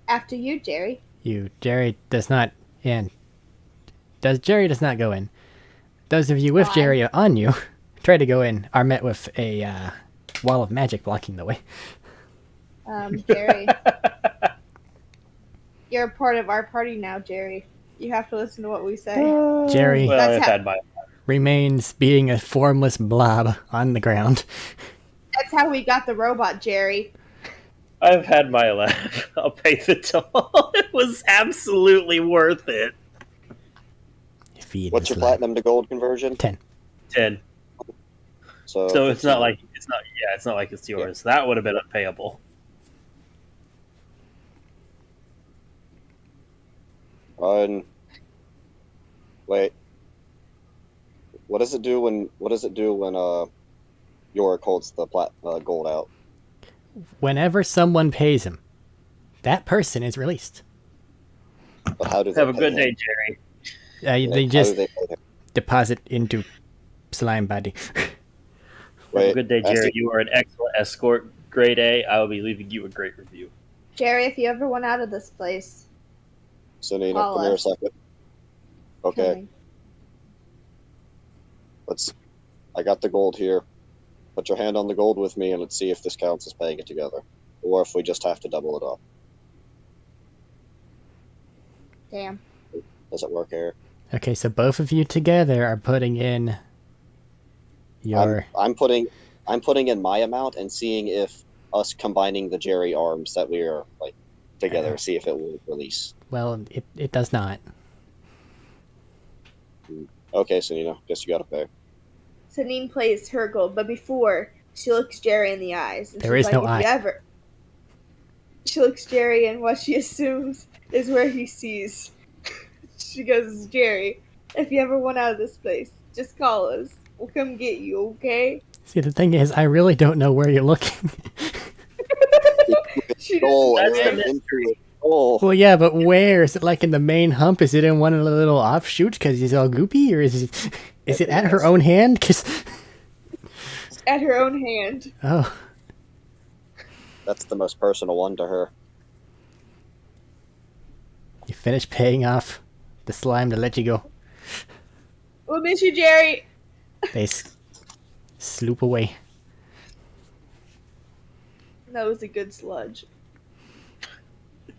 S5: After you, Jerry.
S1: Jerry does not, and Jerry does not go in. Those of you with
S5: Why?
S1: Jerry on you try to go in are met with a wall of magic blocking the way.
S5: Jerry. You're a part of our party now, Jerry. You have to listen to what we say.
S1: Jerry
S2: Well,
S5: That's
S2: I've
S5: how-
S2: had my.
S1: remains being a formless blob on the ground.
S5: That's how we got the robot, Jerry.
S2: I've had my laugh. I'll pay the toll. It was absolutely worth it.
S1: Feed
S3: What's
S1: this
S3: your platinum to gold conversion?
S1: 10.
S2: 10.
S3: So
S2: It's not like it's yours. That would have been unpayable.
S3: Wait. What does it do when Yorick holds the gold out?
S1: Whenever someone pays him, that person is released.
S3: But how do they
S2: Have a
S3: pay
S2: good
S3: him?
S2: day, Jerry.
S1: They
S3: How
S1: just
S3: do they pay him?
S1: deposit into slime body.
S2: Have
S3: Wait,
S2: a good day,
S3: I
S2: Jerry.
S3: see-
S2: You are an excellent escort. Grade A. I will be leaving you a great review.
S5: Jerry, if you ever want out of this place,
S3: So Nina,
S5: Call
S3: come here a
S5: us.
S3: second. Okay,
S5: coming.
S3: I got the gold here. Put your hand on the gold with me and let's see if this counts as paying it together. Or if we just have to double it up.
S5: Damn.
S3: Does it work here?
S1: Okay, so both of you together are putting in your...
S3: I'm putting in my amount and seeing if us combining the Jerry arms that we are like together, see if it will release.
S1: Well, it does not.
S3: Okay, so Nina, guess you gotta pay.
S5: Sanine plays her gold, but before she looks Jerry in the eyes. And
S1: There
S5: she's
S1: is
S5: like,
S1: no
S5: if you
S1: eye.
S5: ever... She looks Jerry, and what she assumes is where he sees. She goes, Jerry, if you ever want out of this place, just call us. We'll come get you, okay?
S1: See, the thing is, I really don't know where you're looking.
S5: She
S3: Goal
S5: doesn't
S3: and
S2: That's
S3: then
S2: the-
S3: into it. Oh,
S1: Well, yeah, but where? Is it like in the main hump? Is it in one of the little offshoots because he's all goopy? Or is it at her own hand? 'Cause...
S5: at her own hand.
S1: Oh,
S3: that's the most personal one to her.
S1: you finished paying off the slime to let you go.
S5: We'll miss you, Jerry.
S1: They sloop away.
S5: That was a good sludge.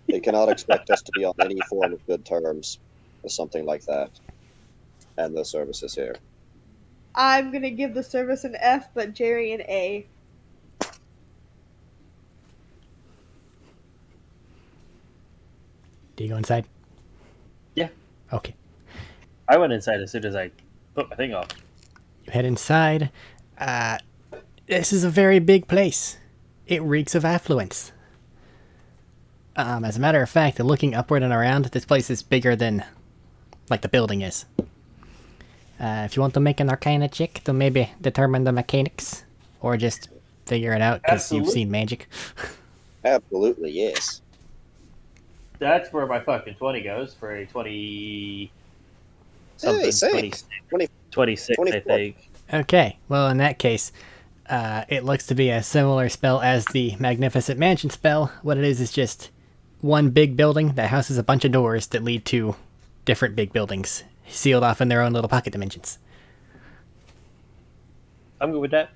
S3: They cannot expect us to be on any form of good terms with something like that. And the services here.
S5: I'm gonna give the service an F, but Jerry an A.
S1: Do you go inside?
S2: Yeah.
S1: Okay.
S2: I went inside as soon as I put my thing off.
S1: You head inside. This is a very big place. It reeks of affluence. As a matter of fact, looking upward and around, this place is bigger than, like, the building is. If you want to make an Arcana check to maybe determine the mechanics, or just figure it out because you've
S2: Absolutely.
S1: seen magic.
S3: Absolutely, yes.
S2: That's where my fucking 20 goes for a 20 something.
S3: Hey, same.
S2: 26,
S3: 20
S2: 26 I
S3: 24.
S2: think.
S1: Okay, well, in that case, it looks to be a similar spell as the Magnificent Mansion spell. What it is just one big building that houses a bunch of doors that lead to different big buildings, sealed off in their own little pocket dimensions.
S2: I'm good with that.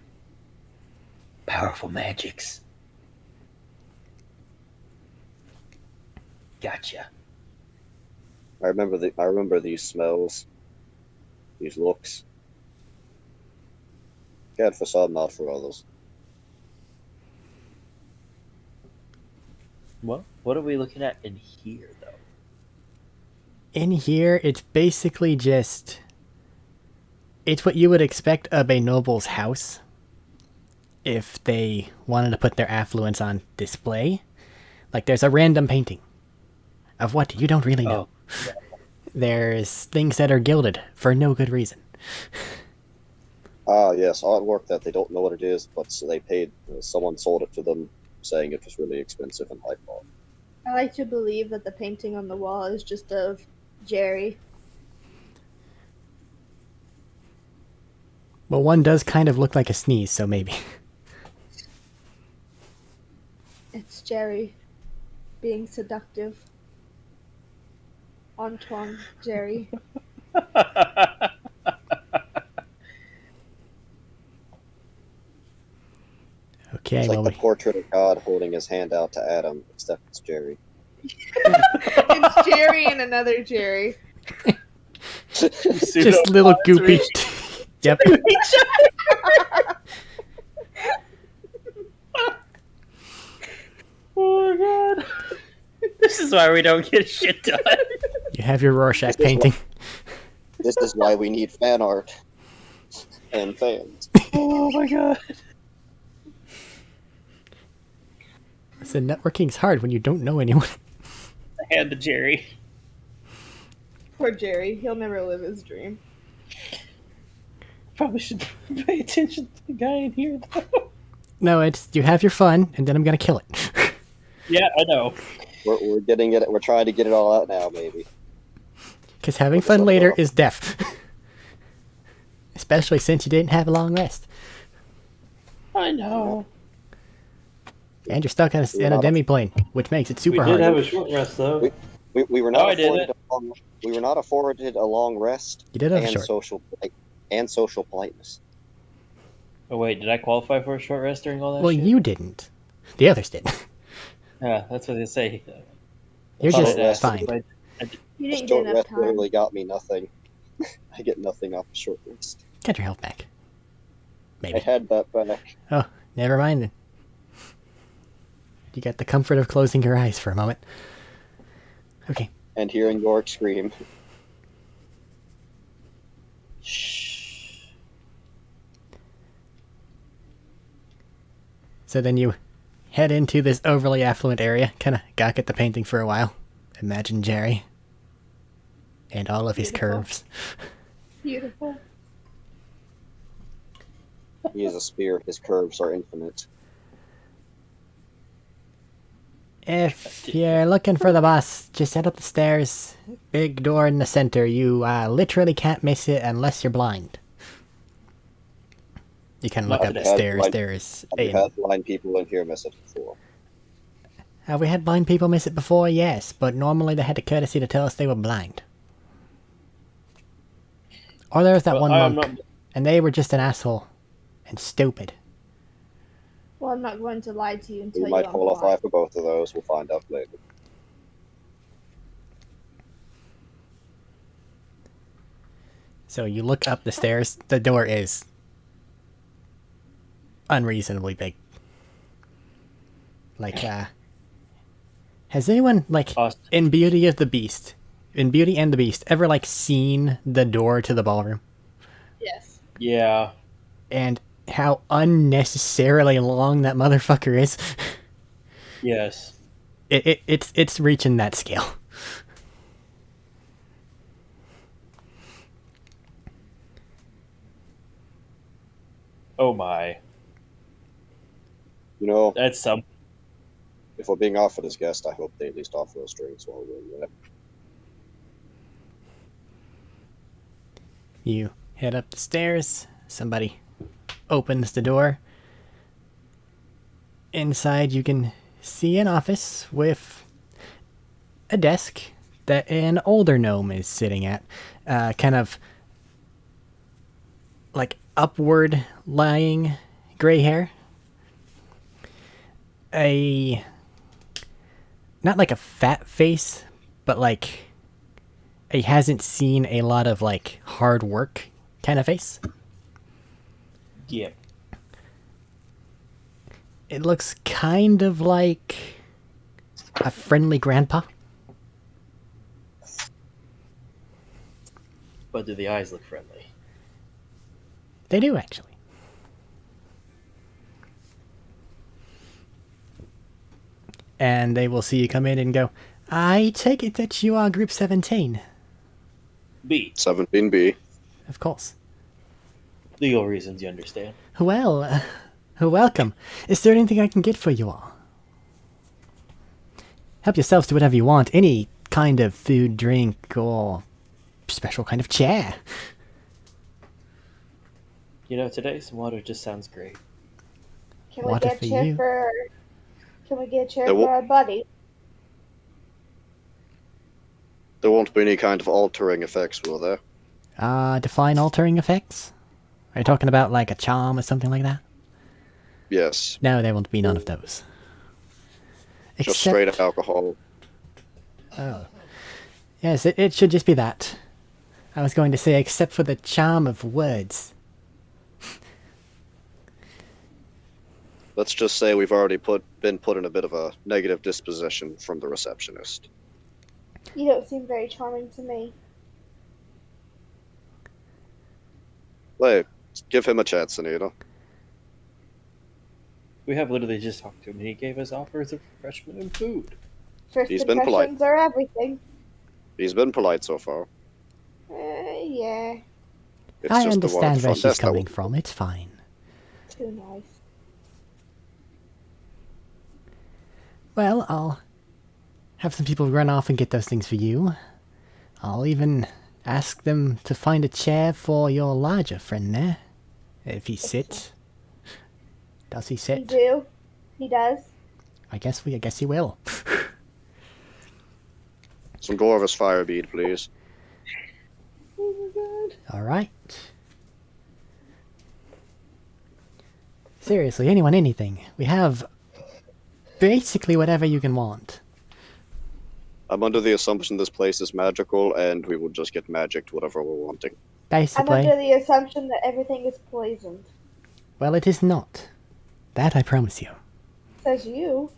S2: Powerful magics. Gotcha.
S3: I remember these smells. These looks. Good for some, not for others.
S2: What are we looking at in here, though?
S1: In here, it's basically just... It's what you would expect of a noble's house. if they wanted to put their affluence on display. Like, there's a random painting of what you don't really know.
S2: Oh,
S1: There's things that are gilded for no good reason.
S3: Ah, yes, artwork that they don't know what it is, but they paid. Someone sold it to them, saying it was really expensive and high quality.
S5: I like to believe that the painting on the wall is just of Jerry.
S1: Well, one does kind of look like a sneeze, so maybe.
S5: It's Jerry being seductive. Antoine Jerry.
S1: Okay,
S3: It's like
S1: well,
S3: the
S1: we...
S3: portrait of God holding his hand out to Adam, except it's Jerry.
S5: It's Jerry and another Jerry.
S1: just little goopy. Yep.
S2: Oh my god. This is why we don't get shit done.
S1: You have your Rorschach
S3: This is
S1: painting.
S3: This is why we need fan art and fans.
S2: Oh my god.
S1: So networking's hard when you don't know anyone.
S2: Hand to Jerry.
S5: Poor Jerry. He'll never live his dream.
S2: Probably should pay attention to the guy in here, though.
S1: No, it's you have your fun, and then I'm gonna kill it.
S2: Yeah, I know.
S3: We're getting it. We're trying to get it all out now, maybe.
S1: Because having fun later is death. Especially since you didn't have a long rest.
S2: I know.
S1: And you're stuck on a demiplane, which makes it super
S4: We did
S1: hard.
S4: have a short rest though.
S3: We were
S2: No,
S3: not
S2: I didn't.
S3: we were not afforded a long rest
S1: You did have a
S3: and
S1: short.
S3: social politeness.
S2: Oh wait, did I qualify for a short rest during all that
S1: Well,
S2: shit?
S1: you didn't. The others did.
S2: Yeah, that's what they say.
S1: You're
S3: Thought
S1: just
S3: it was-
S1: fine.
S5: You
S3: The
S5: didn't get
S3: short
S5: enough
S3: rest
S5: time.
S3: literally got me nothing. I get nothing off the short rest.
S1: Get your health back.
S3: I
S1: Maybe.
S3: had that back.
S1: Oh, never mind then. You got the comfort of closing your eyes for a moment. Okay.
S3: And hearing York scream.
S2: Shh.
S1: So then you head into this overly affluent area, kind of gawk at the painting for a while. Imagine Jerry. And all of his
S5: Beautiful.
S1: curves.
S5: Beautiful.
S3: He is a spear. His curves are infinite.
S1: If you're looking for the boss, just head up the stairs. Big door in the center. You literally can't miss it unless you're blind. You can look
S2: Not
S1: up the
S2: that I
S1: stairs.
S3: blind-
S1: There's
S3: Have you had blind people in here miss it before?
S1: Have we had blind people miss it before? Yes, but normally they had the courtesy to tell us they were blind. Or there was that
S2: Well,
S1: one
S2: I'm
S1: monk,
S2: not-
S1: and they were just an asshole and stupid.
S5: Well, I'm not going to lie to you and
S3: We
S5: tell you
S3: might
S5: I'm
S3: qualify
S5: blind.
S3: for both of those. We'll find out later.
S1: So you look up the stairs. The door is unreasonably big. Like, has anyone, like,
S2: Us.
S1: in Beauty and the Beast, ever, like, seen the door to the ballroom?
S5: Yes.
S2: Yeah.
S1: And how unnecessarily long that motherfucker is?
S2: Yes.
S1: It's reaching that scale.
S2: Oh my.
S3: You know,
S2: That's some.
S3: if we're being offered as guests, I hope they at least offer us drinks while we're there.
S1: You head up the stairs. Somebody opens the door. Inside, you can see an office with a desk that an older gnome is sitting at. Kind of like upward lying gray hair. Not like a fat face, but like he hasn't seen a lot of like hard work kind of face.
S2: Yeah.
S1: It looks kind of like a friendly grandpa.
S2: But do the eyes look friendly?
S1: They do, actually. and they will see you come in and go, I take it that you are Group 17.
S2: B.
S3: 17B.
S1: Of course.
S2: Legal reasons, you understand.
S1: Well, welcome. Is there anything I can get for you all? Help yourselves to whatever you want. Any kind of food, drink, or special kind of chair.
S2: You know, today some water just sounds great.
S5: Can we
S1: Water
S5: get
S1: for
S5: a chair
S1: you.
S5: for? Can we get a chair
S3: There
S5: for our buddy?
S3: There won't be any kind of altering effects, will there?
S1: Define altering effects? Are you talking about like a charm or something like that?
S3: Yes.
S1: No, there won't be none of those.
S3: Just straight alcohol.
S1: Oh. Yes, it should just be that. I was going to say, except for the charm of words.
S3: Let's just say we've already been put in a bit of a negative disposition from the receptionist.
S5: You don't seem very charming to me.
S3: Wait, give him a chance, Anita.
S2: We have literally just talked to him, and he gave us offers of refreshment and food.
S5: First
S3: He's been polite.
S5: impressions are everything.
S3: He's been polite so far.
S5: Yeah,
S3: It's
S1: I
S3: just the one at
S1: understand
S3: the
S1: where
S3: front
S1: she's
S3: desk that
S1: coming
S3: won't-
S1: from. It's fine.
S5: too nice.
S1: Well, I'll have some people run off and get those things for you. I'll even ask them to find a chair for your larger friend there. If he sits. Does he
S5: He
S1: sit?
S5: do. He does.
S1: I guess he will.
S3: Some Gorvis fire bead, please.
S5: Oh my god.
S1: Alright. Seriously, anyone, anything. We have basically whatever you can want.
S3: I'm under the assumption this place is magical, and we will just get magicked whatever we're wanting.
S5: I'm
S1: Basically.
S5: under the assumption that everything is poisoned.
S1: Well, it is not. That I promise you.
S5: Says you.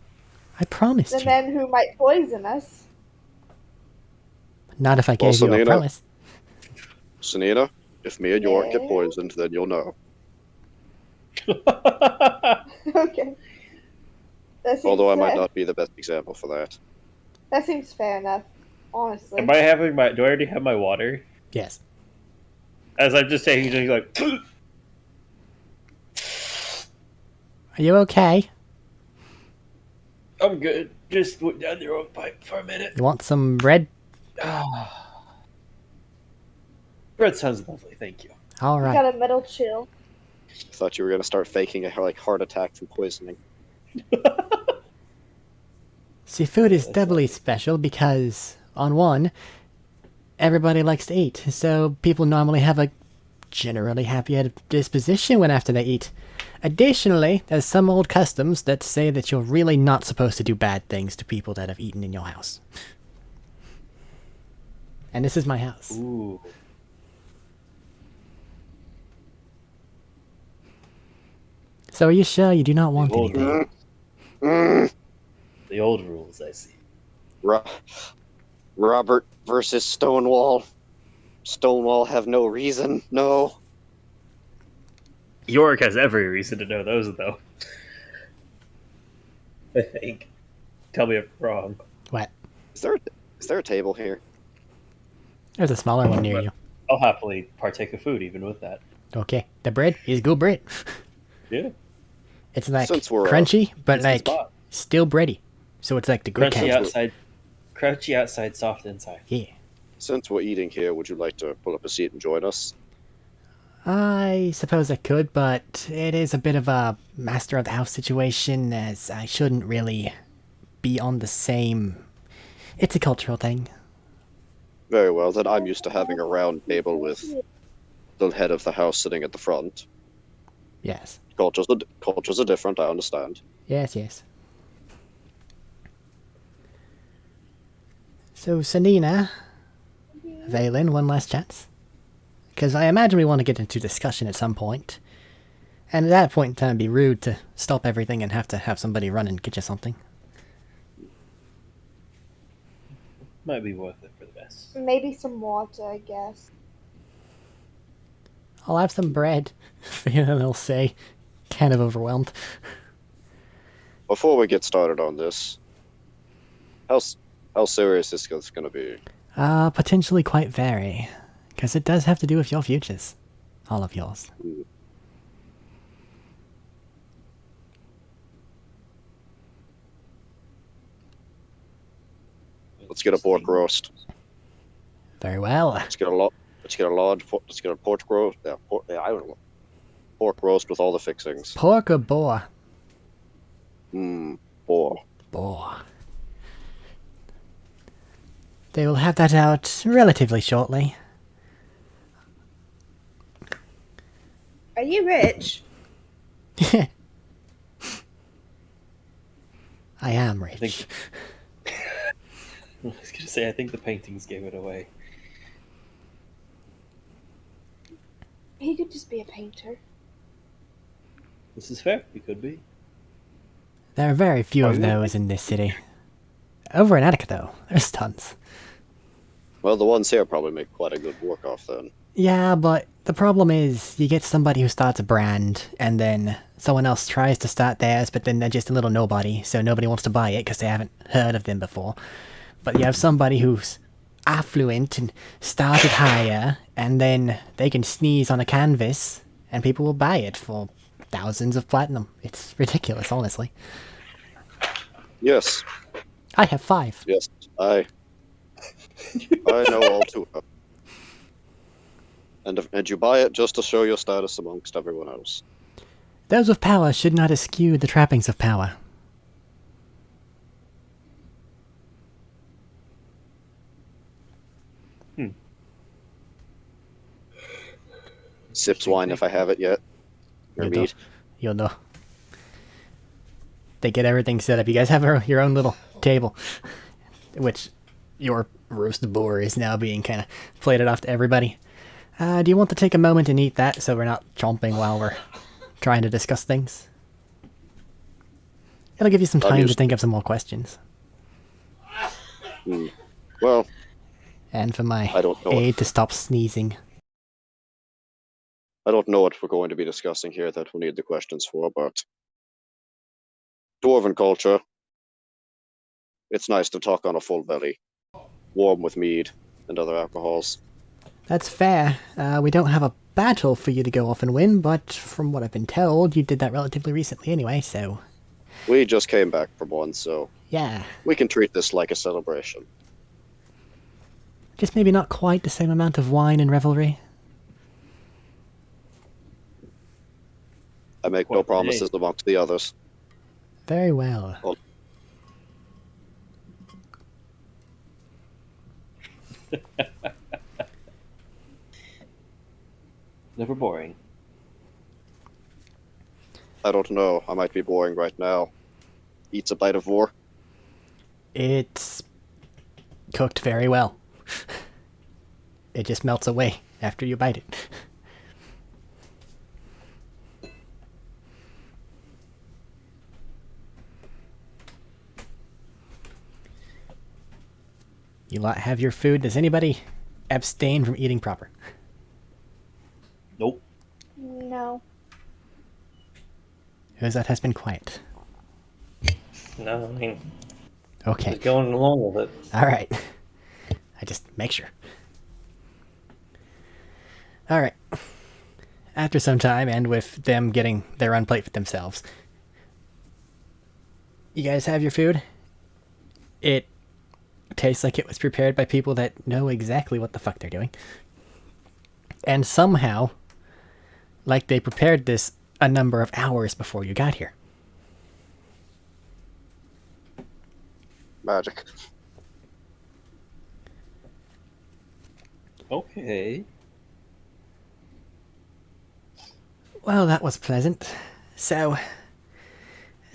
S1: I promised
S5: The
S1: you.
S5: men who might poison us.
S1: Not if I gave you a
S3: Selena.
S1: promise.
S3: Sanina, if me and York get
S5: Yeah.
S3: poisoned, then you'll know.
S5: Okay. That seems
S3: Although I might
S5: fair.
S3: not be the best example for that.
S5: That seems fair enough. Honestly.
S2: Am I having my? Do I already have my water?
S1: Yes.
S2: As I'm just taking, just like.
S1: Are you okay?
S2: I'm good. Just went down the wrong pipe for a minute.
S1: You want some bread?
S2: Bread sounds lovely, thank you.
S5: You
S1: Alright.
S5: got a metal chill.
S3: I thought you were going to start faking a heart attack from poisoning.
S1: See, food is
S2: That's
S1: doubly special because, on one, everybody likes to eat, so people normally have a generally happy disposition when after they eat. Additionally, there's some old customs that say that you're really not supposed to do bad things to people that have eaten in your house. And this is my house.
S2: Ooh.
S1: So are you sure you do not want
S2: The old
S1: anything?
S2: rules. The old rules, I see.
S3: Robert versus Stonewall. Stonewall have no reason, no.
S2: York has every reason to know those, though. I think. Tell me if I'm wrong.
S1: What?
S3: Is there a table here?
S1: There's a smaller one near you.
S2: I'll happily partake of food, even with that.
S1: Okay. The bread is good bread.
S2: Yeah.
S1: It's like
S3: Since we're,
S1: crunchy, but
S2: it's the
S1: like
S2: spot.
S1: still bready. So it's like the good
S2: Crunchy
S1: kind.
S2: crunchy outside, soft inside.
S1: Yeah.
S3: Since we're eating here, would you like to pull up a seat and join us?
S1: I suppose I could, but it is a bit of a master of the house situation, as I shouldn't really be on the same... It's a cultural thing.
S3: Very well, then I'm used to having a round table with the head of the house sitting at the front.
S1: Yes.
S3: Cultures are different, I understand.
S1: Yes, yes. So, Sanina, Valen, one last chance. Because I imagine we want to get into discussion at some point. And at that point in time, it'd be rude to stop everything and have to have somebody run and get you something.
S2: Might be worth it for the best.
S5: Maybe some water, I guess.
S1: I'll have some bread. Valen will say, kind of overwhelmed.
S3: Before we get started on this, how serious is this going to be?
S1: Potentially quite very. Because it does have to do with your futures. All of yours.
S3: Hmm. Let's get a pork roast.
S1: Very well.
S3: Let's get a pork roast. Yeah, I don't know. Pork roast with all the fixings.
S1: Pork or boar?
S3: Boar.
S1: Boar. They will have that out relatively shortly.
S5: Are you rich?
S1: I am rich.
S2: think- I was gonna say, I think the paintings gave it away.
S5: He could just be a painter.
S2: This is fair. We could be.
S1: There are very few
S2: Are
S1: of
S2: you
S1: those in this city. Over in Attica, though, there's tons.
S3: Well, the ones here probably make quite a good work off then.
S1: Yeah, but the problem is, you get somebody who starts a brand, and then someone else tries to start theirs, but then they're just a little nobody, so nobody wants to buy it because they haven't heard of them before. But you have somebody who's affluent and started higher, and then they can sneeze on a canvas, and people will buy it for thousands of platinum. It's ridiculous, honestly.
S3: Yes,
S1: I have 5.
S3: yes, I know all too well. And you buy it just to show your status amongst everyone else.
S1: Those with power should not eschew the trappings of power.
S3: Sips wine if I have it yet. Or
S1: You'll
S3: meat.
S1: You'll know. They get everything set up. You guys have your own little table, which your roast boar is now being kind of plated off to everybody. Do you want to take a moment and eat that so we're not chomping while we're trying to discuss things? It'll give you some time to think of some more questions.
S3: Well,
S1: And for my
S3: I don't know.
S1: aide to stop sneezing.
S3: I don't know what we're going to be discussing here that we need the questions for, but dwarven culture, it's nice to talk on a full belly, warm with mead and other alcohols.
S1: That's fair. We don't have a battle for you to go off and win, but from what I've been told, you did that relatively recently anyway, so...
S3: We just came back from one, so
S1: Yeah.
S3: we can treat this like a celebration.
S1: Just maybe not quite the same amount of wine and revelry.
S3: I make no
S2: Quite the
S3: promises amongst the others.
S1: Very well.
S2: Never boring.
S3: I don't know. I might be boring right now. Eats a bite of vor.
S1: It's cooked very well. It just melts away after you bite it. You lot have your food. Does anybody abstain from eating proper?
S2: Nope.
S5: No.
S1: Who's that has been quiet?
S4: No, I mean,
S1: Okay.
S4: just going along with it.
S1: Alright. I just make sure. Alright. After some time, and with them getting their own plate for themselves, you guys have your food? It tastes like it was prepared by people that know exactly what the fuck they're doing. And somehow, like they prepared this a number of hours before you got here.
S3: Magic.
S2: Okay.
S1: Well, that was pleasant. So,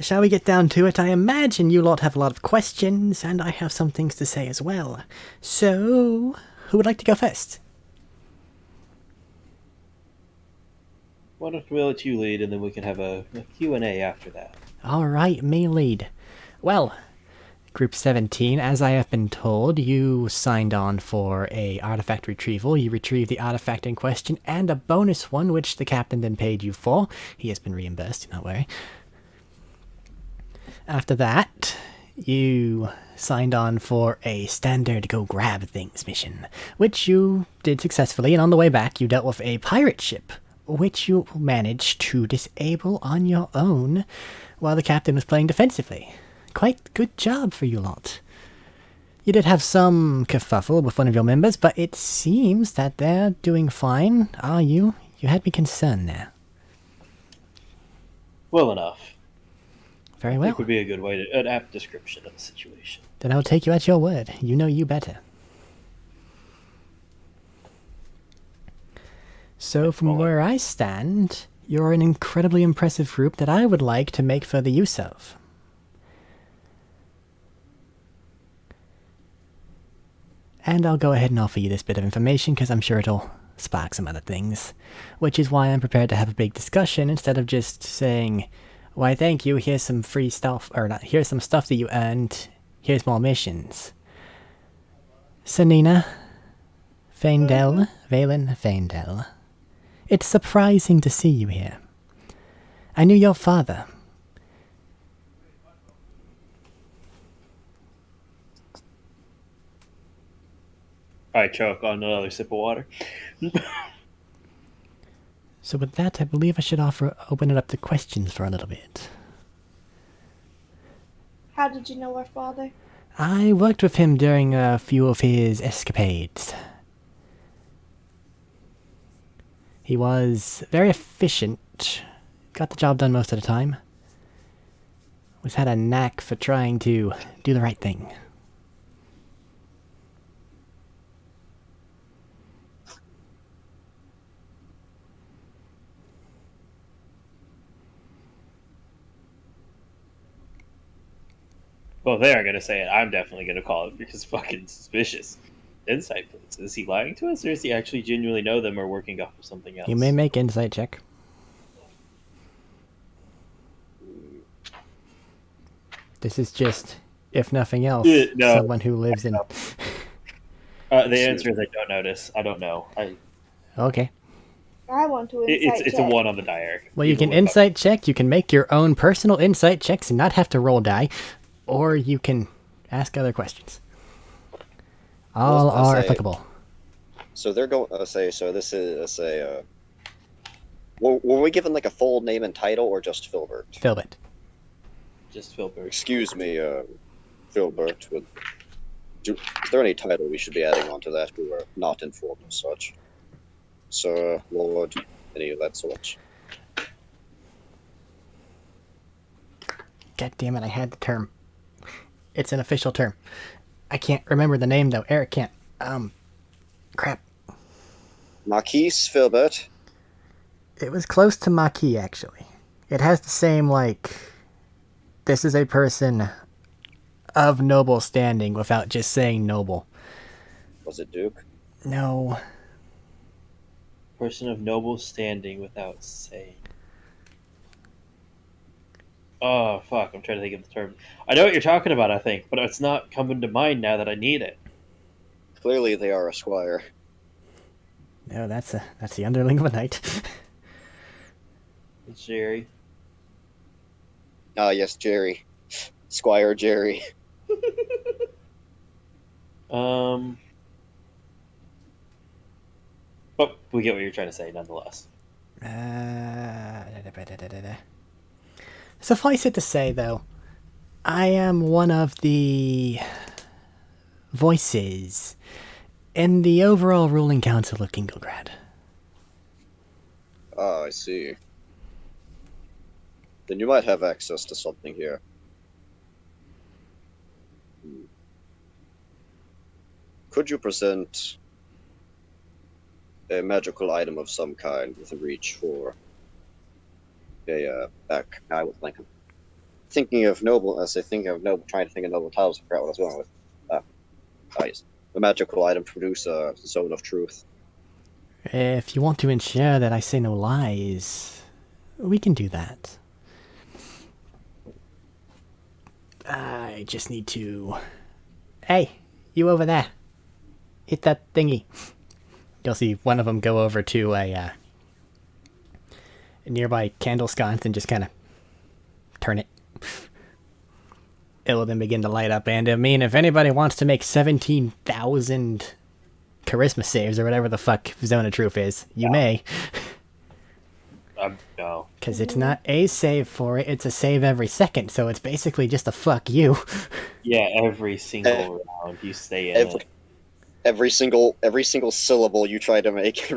S1: shall we get down to it? I imagine you lot have a lot of questions, and I have some things to say as well. So, who would like to go first?
S2: Why don't we let you lead, and then we can have a Q&A after that.
S1: Alright, me lead. Well, Group 17, as I have been told, you signed on for a artifact retrieval. You retrieved the artifact in question, and a bonus one, which the captain then paid you for. He has been reimbursed, do not worry. After that, you signed on for a standard go grab things mission, which you did successfully, and on the way back you dealt with a pirate ship, which you managed to disable on your own while the captain was playing defensively. Quite good job for you lot. You did have some kerfuffle with one of your members, but it seems that they're doing fine. Are you? You had me concerned there.
S2: Well enough.
S1: Very
S2: I
S1: well.
S2: think would be a good way to an apt description of the situation.
S1: Then I'll take you at your word. You know you better. So from where I stand, you're an incredibly impressive group that I would like to make further use of. And I'll go ahead and offer you this bit of information because I'm sure it'll spark some other things. Which is why I'm prepared to have a big discussion instead of just saying, why thank you, here's some free stuff, or not, here's some stuff that you earned, here's more missions. Sanina, Faendel, Valen Faendel, it's surprising to see you here. I knew your father.
S2: I choke on another sip of water.
S1: So with that, I believe I should open it up to questions for a little bit.
S5: How did you know our father?
S1: I worked with him during a few of his escapades. He was very efficient, got the job done most of the time. Always had a knack for trying to do the right thing.
S2: Well, they aren't going to say it. I'm definitely going to call it because fucking suspicious. Insight, please. Is he lying to us, or does he actually genuinely know them or working off of something else?
S1: You may make insight check. This is just, if nothing else,
S2: No.
S1: someone who lives in...
S2: The answer is I don't notice. I don't know.
S1: Okay.
S5: I want to insight
S2: It's a 1 on the die.
S1: Well, you can insight check, you can make your own personal insight checks and not have to roll die, or you can ask other questions. All are applicable.
S3: So they're going to say, so this is were we given like a full name and title or just Filbert?
S1: Filbert.
S2: Just Filbert.
S3: Excuse me, Filbert. Is there any title we should be adding onto that? We were not informed of such. Sir, Lord, any of that sort.
S1: God damn it, I had the term. It's an official term. I can't remember the name though. Eric can't. Crap.
S3: Marquise Filbert.
S1: It was close to Maquis, actually. It has the same, like... This is a person of noble standing without just saying noble.
S3: Was it Duke?
S1: No.
S2: Person of noble standing without saying. Oh, fuck. I'm trying to think of the term. I know what you're talking about, I think, but it's not coming to mind now that I need it.
S3: Clearly they are a squire.
S1: No, that's the underling of a knight.
S2: It's Jerry.
S3: Ah, yes, Jerry. Squire Jerry.
S2: But we get what you're trying to say, nonetheless.
S1: Suffice it to say, though, I am one of the voices in the overall ruling council of Kinglegrad.
S3: Ah, I see. Then you might have access to something here. Could you present a magical item of some kind with a reach for a back? I was thinking of noble as I think of noble, trying to think of noble titles. I forgot what I was going with. Yes. A magical item to produce a zone of truth.
S1: If you want to ensure that I say no lies, we can do that. I just need to... Hey, you over there. Hit that thingy. You'll see one of them go over to a nearby candle sconce and just kind of turn it. it'll then begin to light up. And I mean, if anybody wants to make 17,000 charisma saves or whatever the fuck Zone of Truth is, you may.
S2: No.
S1: Because it's not a save for it, it's a save every second, so it's basically just a fuck you.
S2: Yeah, every single round you stay in it.
S3: Every single syllable you try to make,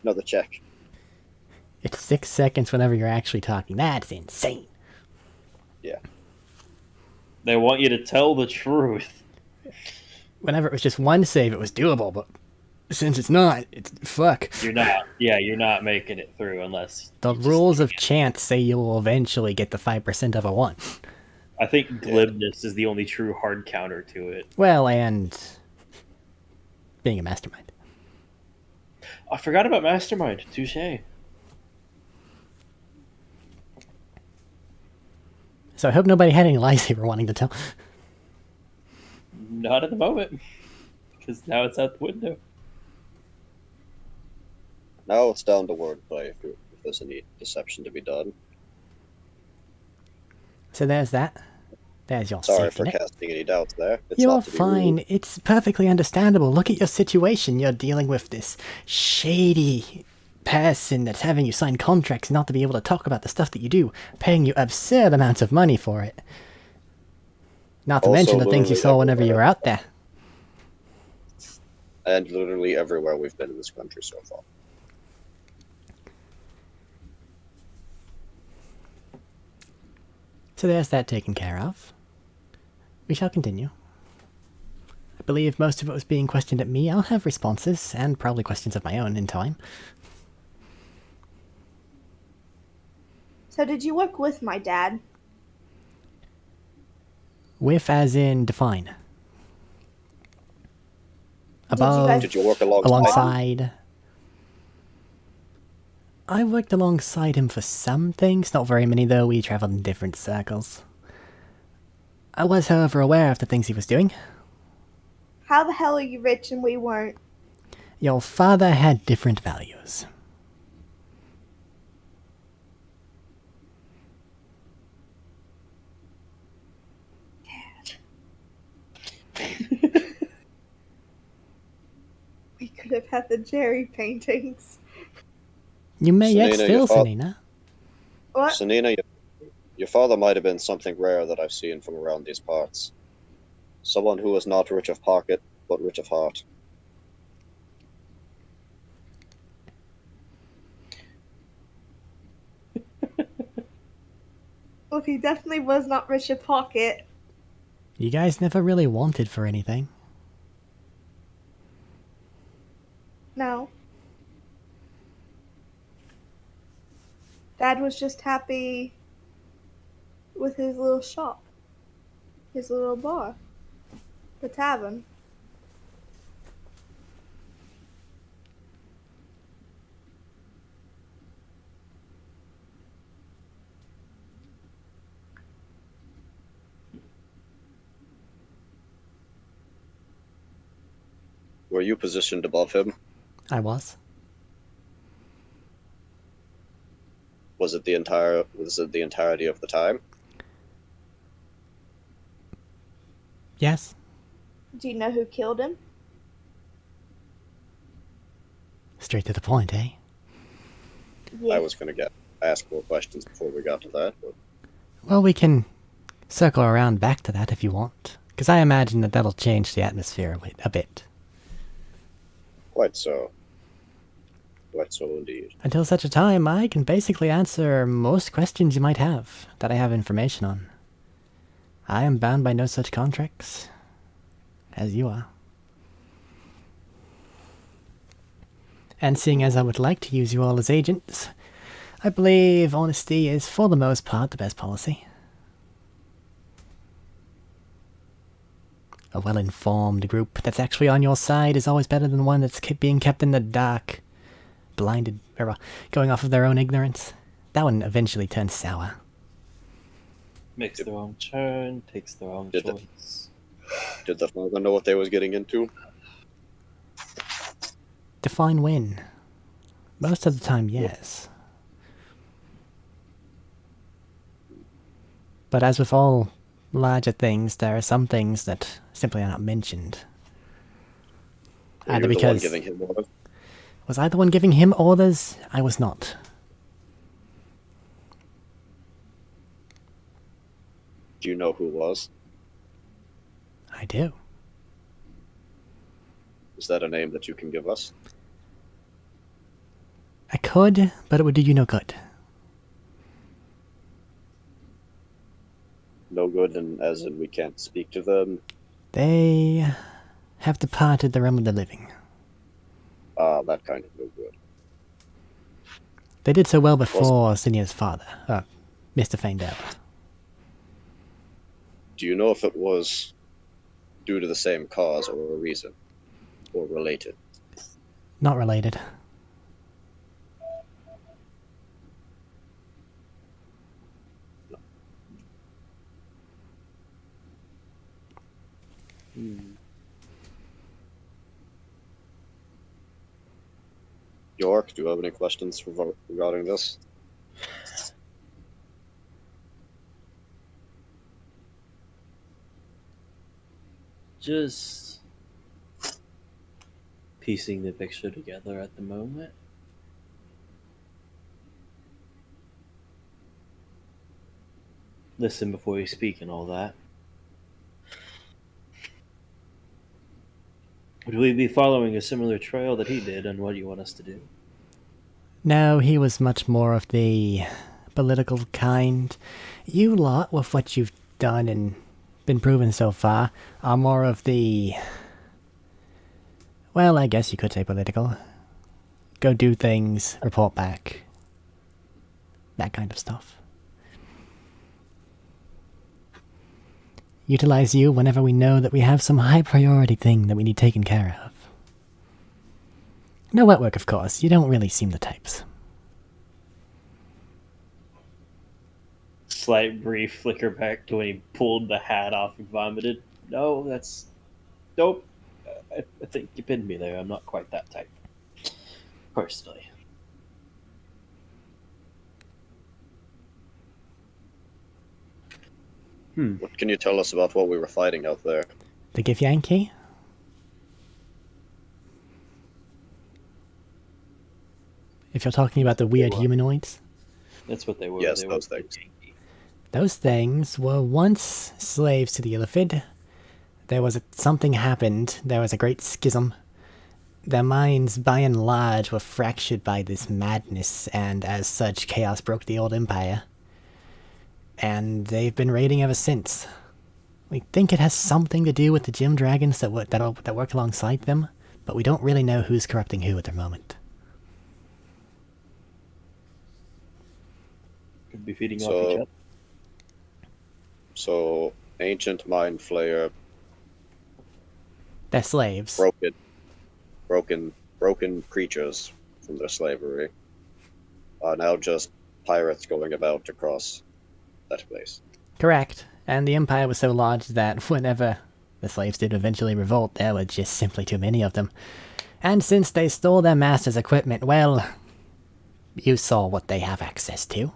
S3: another check.
S1: It's 6 seconds whenever you're actually talking. That's insane.
S3: Yeah.
S2: They want you to tell the truth.
S1: Whenever it was just one save, it was doable, but since it's not, it's fuck.
S2: You're not making it through unless...
S1: The rules of chance say you will eventually get the 5% of a 1.
S2: I think glibness is the only true hard counter to it.
S1: Well, and being a mastermind.
S2: I forgot about Mastermind. Touché.
S1: So I hope nobody had any lies they were wanting to tell.
S2: Not at the moment. Because now it's out the window.
S3: Now it's down to wordplay if there's any deception to be done.
S1: So there's that. There's your
S3: Sorry
S1: safety
S3: for
S1: net.
S3: casting any doubts there. It's
S1: You're
S3: not to be
S1: fine.
S3: rude.
S1: It's perfectly understandable. Look at your situation. You're dealing with this shady person that's having you sign contracts not to be able to talk about the stuff that you do, paying you absurd amounts of money for it. Not to
S3: Also,
S1: mention the things you
S3: literally
S1: saw whenever you were out there.
S3: And literally everywhere we've been in this country so far.
S1: So there's that taken care of. We shall continue. I believe most of it was being questioned at me. I'll have responses, and probably questions of my own in time.
S5: So did you work with my dad?
S1: With as in define. Above,
S5: guys-
S3: Did you work alongside?
S1: alongside. I worked alongside him for some things, not very many though, we travelled in different circles. I was, however, aware of the things he was doing.
S5: How the hell are you rich and we weren't?
S1: Your father had different values.
S5: We could have had the Jerry paintings.
S1: You may yet
S3: Selena,
S1: still,
S3: your fa-
S1: Selena.
S5: What?
S3: So Nina, your father might have been something rare that I've seen from around these parts. Someone who was not rich of pocket, but rich of heart.
S5: Well, he definitely was not rich of pocket.
S1: You guys never really wanted for anything.
S5: No. Dad was just happy with his little shop. His little bar. The tavern.
S3: Were you positioned above him?
S1: I was.
S3: Was it the entirety of the time?
S1: Yes.
S5: Do you know who killed him?
S1: Straight to the point, eh?
S5: Yes.
S3: I was going to ask more questions before we got to that, but
S1: Well, we can circle around back to that if you want. Because I imagine that that'll change the atmosphere a bit.
S3: quite so. Quite so indeed.
S1: Until such a time, I can basically answer most questions you might have that I have information on. I am bound by no such contracts as you are. And seeing as I would like to use you all as agents, I believe honesty is for the most part the best policy. A well-informed group that's actually on your side is always better than one that's being kept in the dark, blinded, or going off of their own ignorance. That one eventually turns sour.
S2: Makes the wrong turn, takes the wrong
S3: Did the-
S2: choice.
S3: Did the father know what they was getting into?
S1: Define when. Most of the time, yes. But as with all larger things, there are some things that simply are not mentioned.
S3: Were
S1: Either
S3: you the one
S1: because...
S3: giving him orders?
S1: Was I the one giving him orders? I was not.
S3: Do you know who was?
S1: I do.
S3: Is that a name that you can give us?
S1: I could, but it would do you no good.
S3: No good, and as in we can't speak to them.
S1: They have departed the realm of the living.
S3: That kind of no good.
S1: They did so well before Sinia's father, Mr. Faendale.
S3: Do you know if it was due to the same cause or a reason? Or related?
S1: Not related.
S3: York, do you have any questions regarding this?
S2: Just piecing the picture together at the moment. Listen before you speak and all that. Would we be following a similar trail that he did, and what do you want us to do?
S1: No, he was much more of the political kind. You lot, with what you've done and been proven so far, are more of the... Well, I guess you could say political. Go do things, report back. That kind of stuff. Utilize you whenever we know that we have some high priority thing that we need taken care of. No wet work, of course. You don't really seem the types.
S2: Slight brief flicker back to when he pulled the hat off and vomited. No, that's... Nope. I think you pinned me there. I'm not quite that type. Personally.
S3: What can you tell us about what we were fighting out there?
S1: The Give Yankee? If you're talking about the weird humanoids?
S2: That's what they were.
S3: Yes,
S2: they
S3: those
S2: were
S3: things.
S1: Those things were once slaves to the Illithid. There was something happened. There was a great schism. Their minds, by and large, were fractured by this madness, and as such, chaos broke the old empire. And they've been raiding ever since. We think it has something to do with the gym dragons that work alongside them, but we don't really know who's corrupting who at the moment.
S2: Could be feeding off each other.
S3: So, ancient mind flayer,
S1: They're slaves.
S3: broken creatures from their slavery, are now just pirates going about across that place.
S1: Correct. And the empire was so large that whenever the slaves did eventually revolt, there were just simply too many of them. And since they stole their master's equipment, well, you saw what they have access to.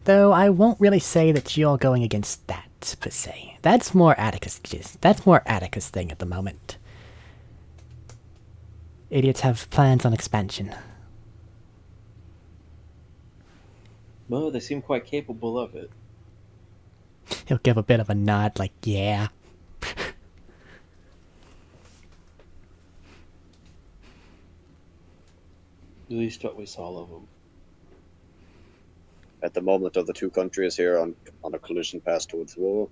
S1: Though I won't really say that you're going against that, per se. That's more Atticus' thing at the moment. Idiots have plans on expansion.
S2: Well, they seem quite capable of it.
S1: He'll give a bit of a nod, like, yeah.
S2: At least what we saw of them.
S3: At the moment of the two countries here on a collision path towards war,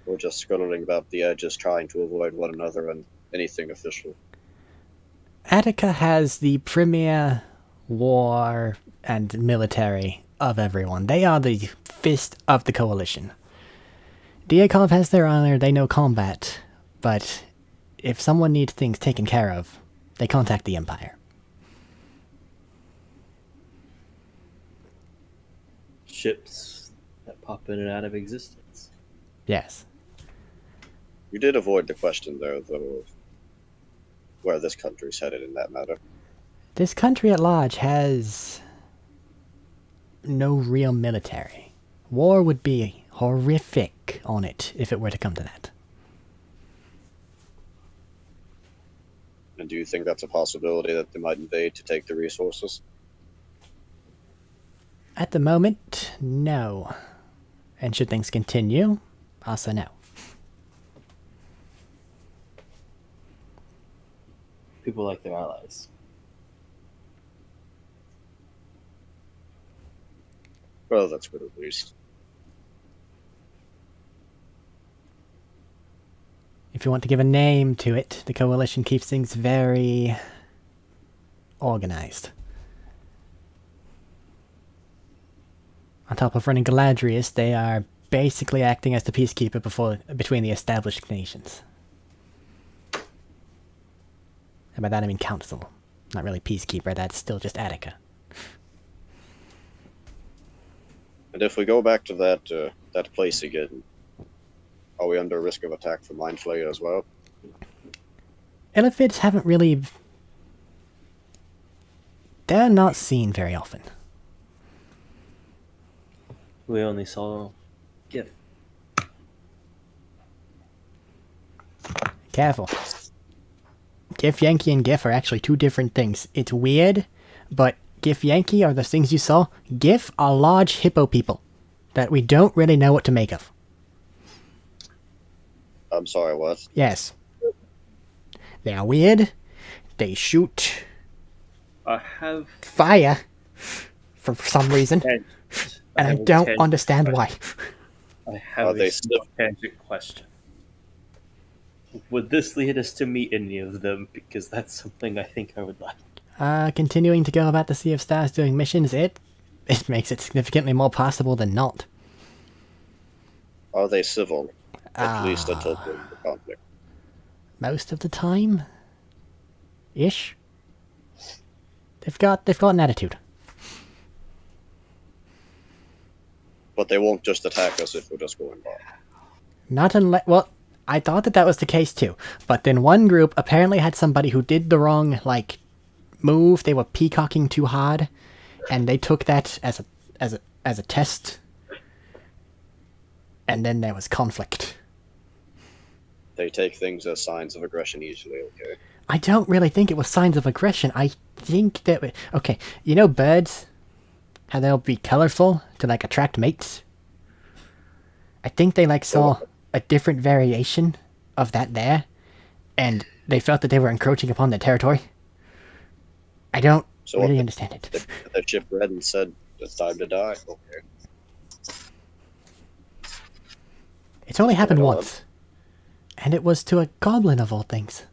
S3: we're just scuttling about the edges trying to avoid one another and anything official.
S1: Attica has the premier war and military of everyone. They are the fist of the coalition. Diakov has their honor, they know combat, but if someone needs things taken care of, they contact the Empire.
S2: Ships that pop in and out of existence.
S1: Yes.
S3: You did avoid the question, though, of where this country's headed in that matter.
S1: This country at large has no real military. War would be horrific on it if it were to come to that.
S3: And do you think that's a possibility that they might invade to take the resources?
S1: At the moment, no. And should things continue, also no.
S2: People like their allies.
S3: Well, that's good at least.
S1: If you want to give a name to it, the Coalition keeps things very organized. On top of running Galadrius, they are basically acting as the peacekeeper between the established nations. And by that I mean council. Not really peacekeeper, that's still just Attica.
S3: And if we go back to that place again, are we under risk of attack from Mind Flayer as well?
S1: Illithids haven't really... They're not seen very often.
S2: We only saw GIF.
S1: Careful. GIF Yankee and GIF are actually two different things. It's weird, but GIF Yankee are the things you saw. GIF are large hippo people that we don't really know what to make of.
S3: I'm sorry, what?
S1: Yes. They are weird. They shoot
S2: I have
S1: fire for some reason, and I don't understand why.
S2: I have
S3: Are they
S2: a small tangent question. Would this lead us to meet any of them? Because that's something I think I would like.
S1: Continuing to go about the Sea of Stars doing missions, it makes it significantly more possible than not.
S3: Are they civil? At least until the conflict.
S1: Most of the time, ish. They've got an attitude.
S3: But they won't just attack us if we're just going by.
S1: Not unless, well, I thought that was the case too. But then one group apparently had somebody who did the wrong move. They were peacocking too hard, and they took that as a test. And then there was conflict.
S3: They take things as signs of aggression easily, okay?
S1: I don't really think it was signs of aggression. I think that... Okay, you know birds? How they'll be colorful to, attract mates? I think they, saw a different variation of that there, and they felt that they were encroaching upon their territory. I don't really understand it.
S3: The ship read and said, it's time to die. Okay.
S1: It's only happened once. And it was to a goblin of all things.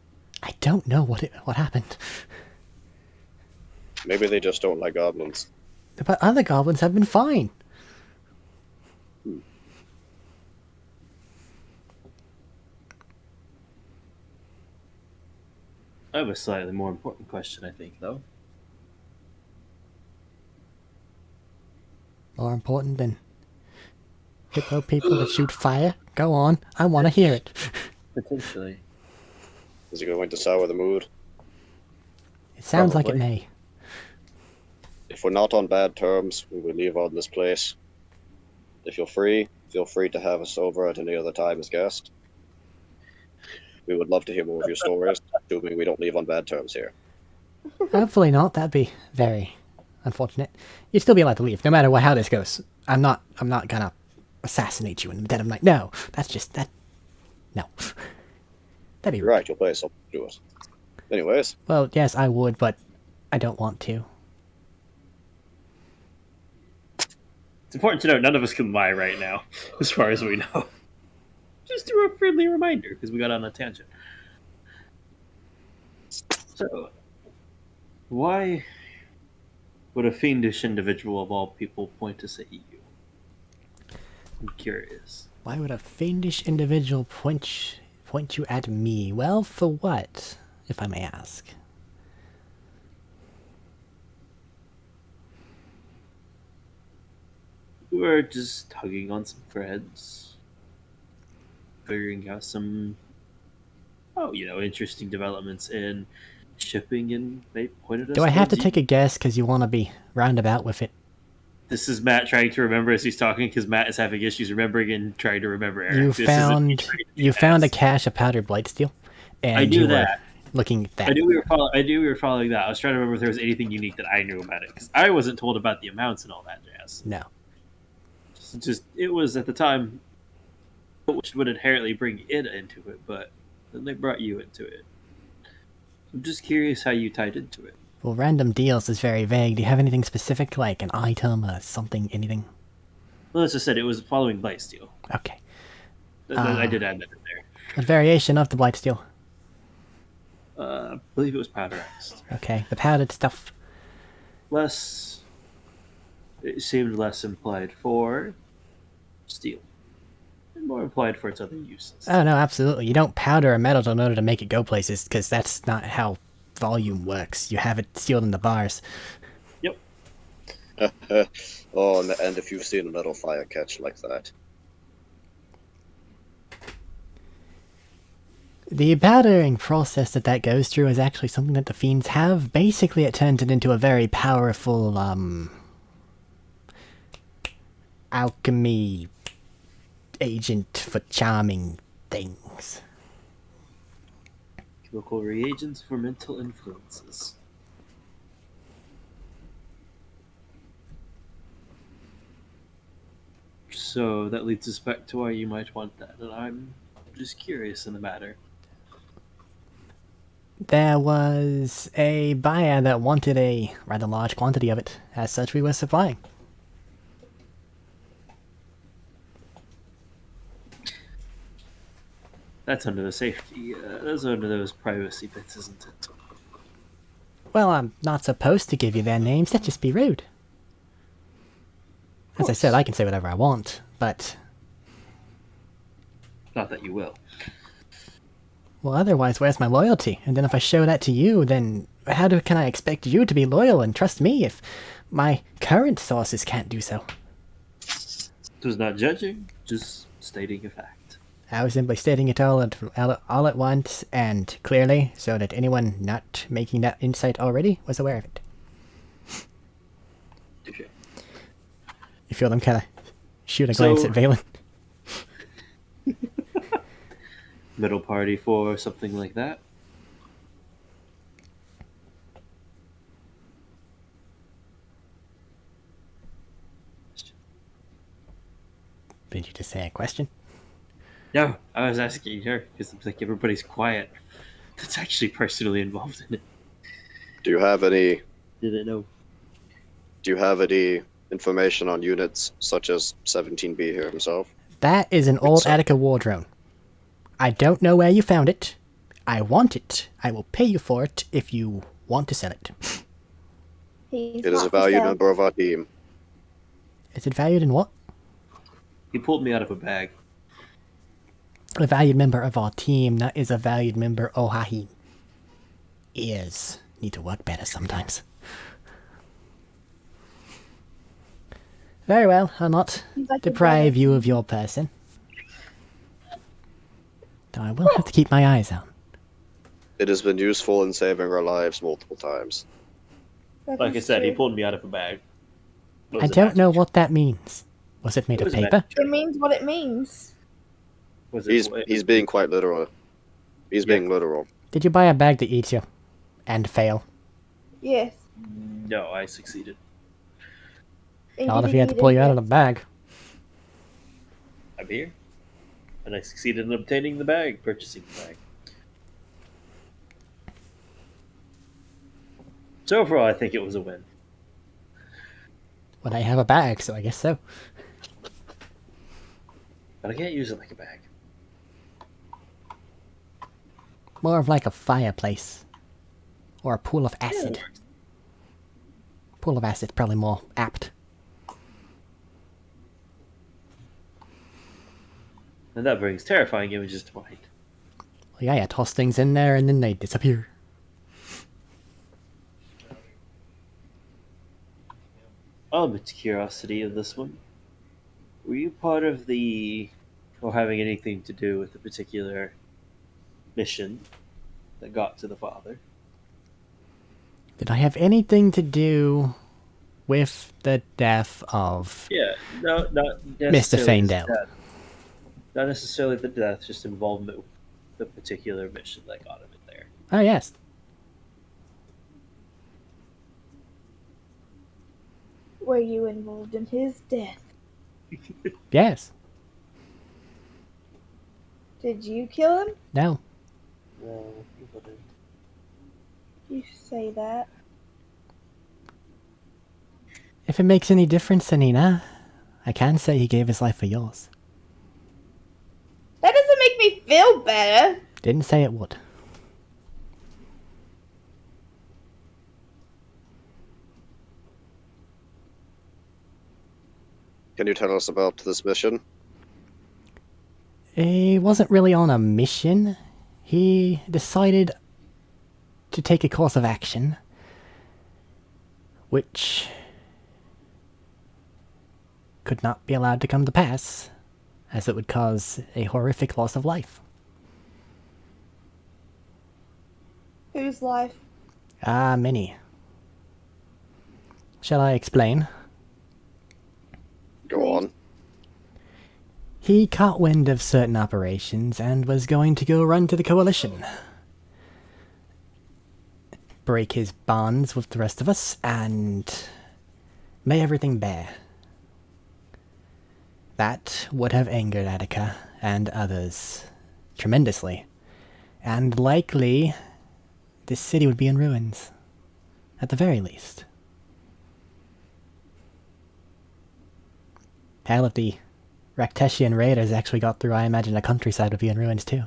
S1: I don't know what happened.
S3: Maybe they just don't like goblins.
S1: But other goblins have been fine.
S2: I have a slightly more important question, I think, though.
S1: More important than hippo people that shoot fire? Go on, I want to hear it.
S2: Potentially.
S3: Is it going to sour the mood?
S1: It sounds like
S2: Probably.
S1: it may.
S3: If we're not on bad terms, we will leave on this place. If you're free, feel free to have us over at any other time as guest. We would love to hear more of your stories, assuming we don't leave on bad terms here.
S1: Hopefully not. That'd be very unfortunate. You'd still be allowed to leave, no matter how this goes. I'm not gonna assassinate you in the dead of night. No, that's just that. No, that'd be
S3: You're
S1: rude.
S3: right, you'll play something to us. Anyways,
S1: Well, yes, I would, but I don't want to.
S2: It's important to note none of us can lie right now, as far as we know. Just do a friendly reminder, because we got on a tangent. So, why would a fiendish individual of all people point us at you? I'm curious.
S1: Why would a fiendish individual point you at me? Well, for what, if I may ask?
S2: We're just tugging on some threads, figuring out some, interesting developments in shipping, and they pointed us.
S1: Do I have to
S2: towards
S1: take a guess because you want to be roundabout with it?
S2: This is Matt trying to remember as he's talking because Matt is having issues remembering and trying to remember Eric.
S1: You
S2: This isn't me
S1: found
S2: trying to be
S1: you found a
S2: fast.
S1: cache of powdered blight steel, and
S2: I knew
S1: you were
S2: that.
S1: looking at that.
S2: I knew we were following that. I was trying to remember if there was anything unique that I knew about it because I wasn't told about the amounts and all that jazz.
S1: No.
S2: Just it was at the time, which would inherently bring it into it, but then they brought you into it. I'm just curious how you tied into it.
S1: Well, random deals is very vague. Do you have anything specific, like an item, something, anything?
S2: Well, as I said, it was following Blightsteel.
S1: Okay.
S2: I did add that in there.
S1: What variation of the blight steel?
S2: I believe it was powderized.
S1: Okay, the powdered stuff.
S2: Less. It seemed less implied for steel, and more implied for its other uses.
S1: Oh no, absolutely. You don't powder a metal in order to make it go places, because that's not how volume works. You have it sealed in the bars.
S2: Yep.
S3: Oh, and if you've seen a metal fire catch like that.
S1: The powdering process that goes through is actually something that the fiends have. Basically, it turns it into a very powerful, alchemy agent for charming things.
S2: Chemical reagents for mental influences. So that leads us back to why you might want that, and I'm just curious in the matter.
S1: There was a buyer that wanted a rather large quantity of it. As such, we were supplying.
S2: That's under the safety. That's under those privacy bits, isn't it?
S1: Well, I'm not supposed to give you their names. That'd just be rude. As I said, I can say whatever I want, but...
S2: Not that you will.
S1: Well, otherwise, where's my loyalty? And then if I show that to you, then can I expect you to be loyal and trust me if my current sources can't do so?
S2: It was not judging, just stating a fact.
S1: I was simply stating it all at once and clearly, so that anyone not making that insight already was aware of it.
S2: Touché.
S1: You feel them kind of shoot a glance at Valen.
S2: Middle party for something like that.
S1: Did you just say a question?
S2: No, I was asking her because it's like everybody's quiet. That's actually personally involved in it.
S3: Do you have any
S2: Didn't know.
S3: information on units such as 17B here himself?
S1: That is an old
S3: so-
S1: Attica war drone. I don't know where you found it. I want it. I will pay you for it if you want to sell it.
S5: He's
S3: It is
S5: not
S3: a
S5: for
S3: valued
S5: sale.
S3: member of our team.
S1: Is it valued in what?
S2: He pulled me out of a bag.
S1: A valued member of our team, that is a valued member Ohahim. Ears need to work better sometimes. Very well, I'll not
S5: He's like a
S1: deprive
S5: brother.
S1: you of your person. Though I will have to keep my eyes out.
S3: It has been useful in saving our lives multiple times.
S5: That
S2: Like I
S5: is
S2: said, he
S5: true.
S2: pulled me out of a bag. What
S1: I
S2: was it,
S1: don't know
S2: magic?
S1: what that means. Was it made
S2: It
S1: of
S2: was a
S1: paper?
S2: magic
S5: It means what it means.
S2: Was it?
S3: He's being quite literal. He's
S2: Yeah.
S3: being literal.
S1: Did you buy a bag that eats you? And fail?
S5: Yes.
S2: No, I succeeded.
S5: And
S1: Not if
S5: didn't
S1: he had to
S5: eat
S1: pull
S5: it
S1: you out of
S5: yet.
S1: the bag.
S2: I'm here, and I succeeded in obtaining the bag, purchasing the bag. So overall, I think it was a win.
S1: Well, I have a bag, so I guess so.
S2: But I can't use it like a bag.
S1: More of like a fireplace. Or a pool of acid.
S2: Yeah.
S1: Pool of acid's probably more apt.
S2: And that brings terrifying images to mind.
S1: Well, yeah, you toss things in there and then they disappear.
S2: Element to curiosity of this one. Were you part of the, or having anything to do with the particular mission that got to the father?
S1: Did I have anything to do with the death of
S2: Yeah, no, not
S1: Mr.
S2: necessarily his
S1: Faendale.
S2: death. Not necessarily the death, just involvement with the particular mission that got him in there.
S1: Oh, yes.
S5: Were you involved in his death?
S1: Yes.
S5: Did you kill him?
S1: No.
S2: No, he wouldn't.
S5: You say that.
S1: If it makes any difference, Anina, I can say he gave his life for yours.
S5: That doesn't make me feel better.
S1: Didn't say it would.
S3: Can you tell us about this mission?
S1: He wasn't really on a mission. He decided to take a course of action, which could not be allowed to come to pass, as it would cause a horrific loss of life.
S5: Whose life?
S1: Ah, many. Shall I explain?
S3: Go
S5: Please.
S3: on.
S1: He caught wind of certain operations and was going to go run to the Coalition. Break his bonds with the rest of us and lay everything bare. That would have angered Attica and others tremendously, and likely this city would be in ruins, at the very least. Hell, if the Raktesian raiders actually got through, I imagine the countryside would be in ruins too.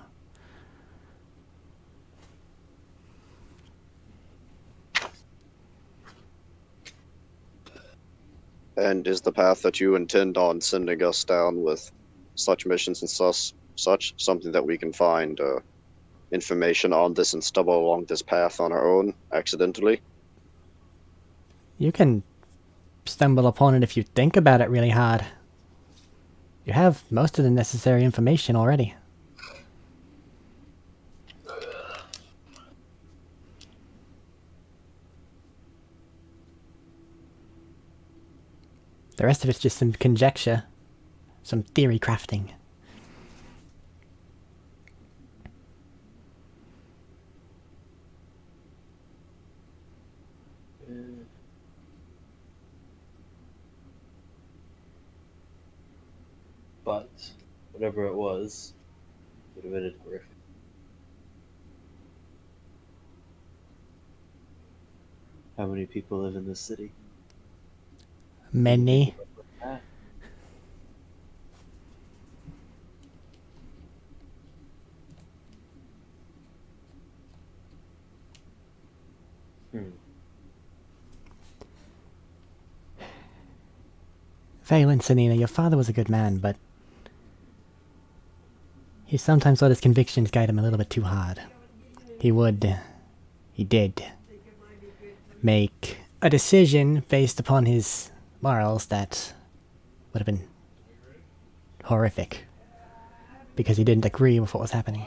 S3: And is the path that you intend on sending us down with such missions and such something that we can find information on this and stumble along this path on our own accidentally?
S1: You can stumble upon it if you think about it really hard. You have most of the necessary information already. The rest of it's just some conjecture, some theory crafting.
S2: But whatever it was, would have been horrific. How many people live in this city?
S1: Many.
S2: Ah.
S1: Valen, Sanina, your father was a good man, but he sometimes let his convictions guide him a little bit too hard. He did make a decision based upon his morals that would have been horrific, because he didn't agree with what was happening.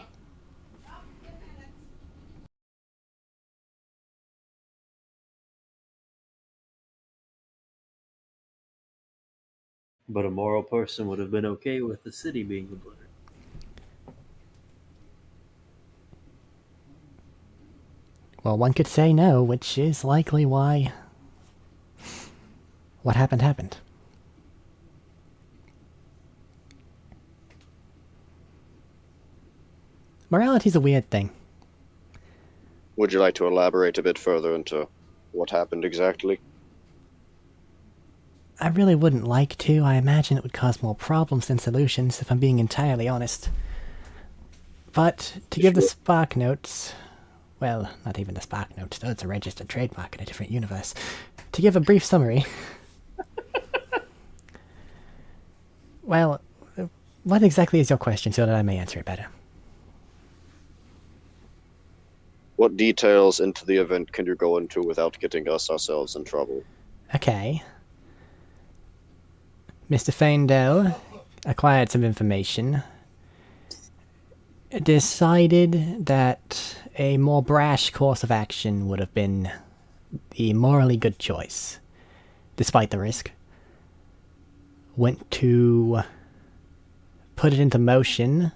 S2: But a moral person would have been okay with the city being obliterated.
S1: Well, one could say no, which is likely why what happened happened. Morality's a weird thing.
S3: Would you like to elaborate a bit further into what happened exactly?
S1: I really wouldn't like to. I imagine it would cause more problems than solutions, if I'm being entirely honest. But to give the Spark Notes, well, not even the Spark Notes, though it's a registered trademark in a different universe. To give a brief summary, well, what exactly is your question so that I may answer it better?
S3: What details into the event can you go into without getting us ourselves in trouble?
S1: Okay. Mr. Faendale acquired some information, decided that a more brash course of action would have been the morally good choice. despite the risk, went to put it into motion,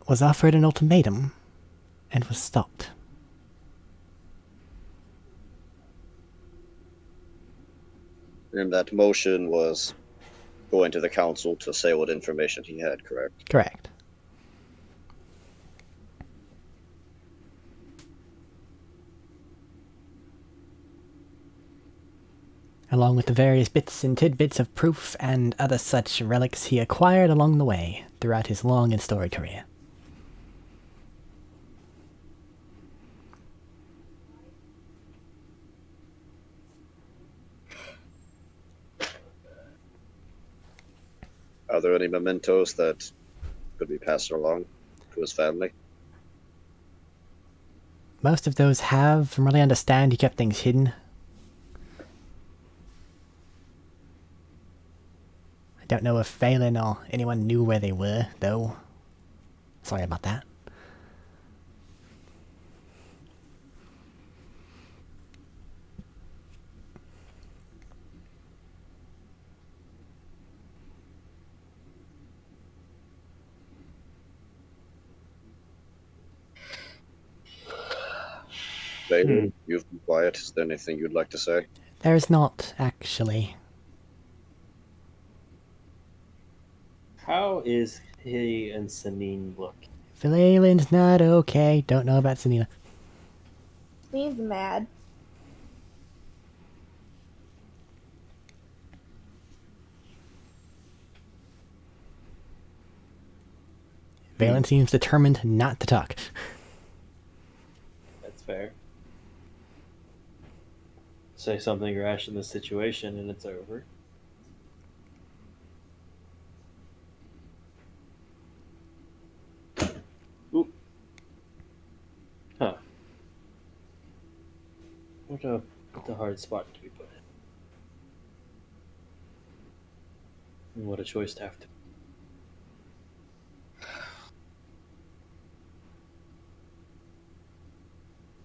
S1: was offered an ultimatum, and was stopped.
S3: And that motion was going to the council to say what information he had, correct?
S1: Correct. Along with the various bits and tidbits of proof and other such relics he acquired along the way throughout his long and storied career.
S3: Are there any mementos that could be passed along to his family?
S1: Most of those have, from what I understand, he kept things hidden. I don't know if Phelan or anyone knew where they were, though. Sorry about that.
S3: Valen, you've been quiet. Is there anything you'd like to say?
S1: There's not, actually.
S2: How is he and Sanine look?
S1: Phelan's not okay. Don't know about Selena.
S5: He's mad.
S1: Valen seems determined not to talk.
S2: That's fair. Say something rash in this situation and it's over. Ooh. Huh. What a hard spot to be put in. And what a choice to have to.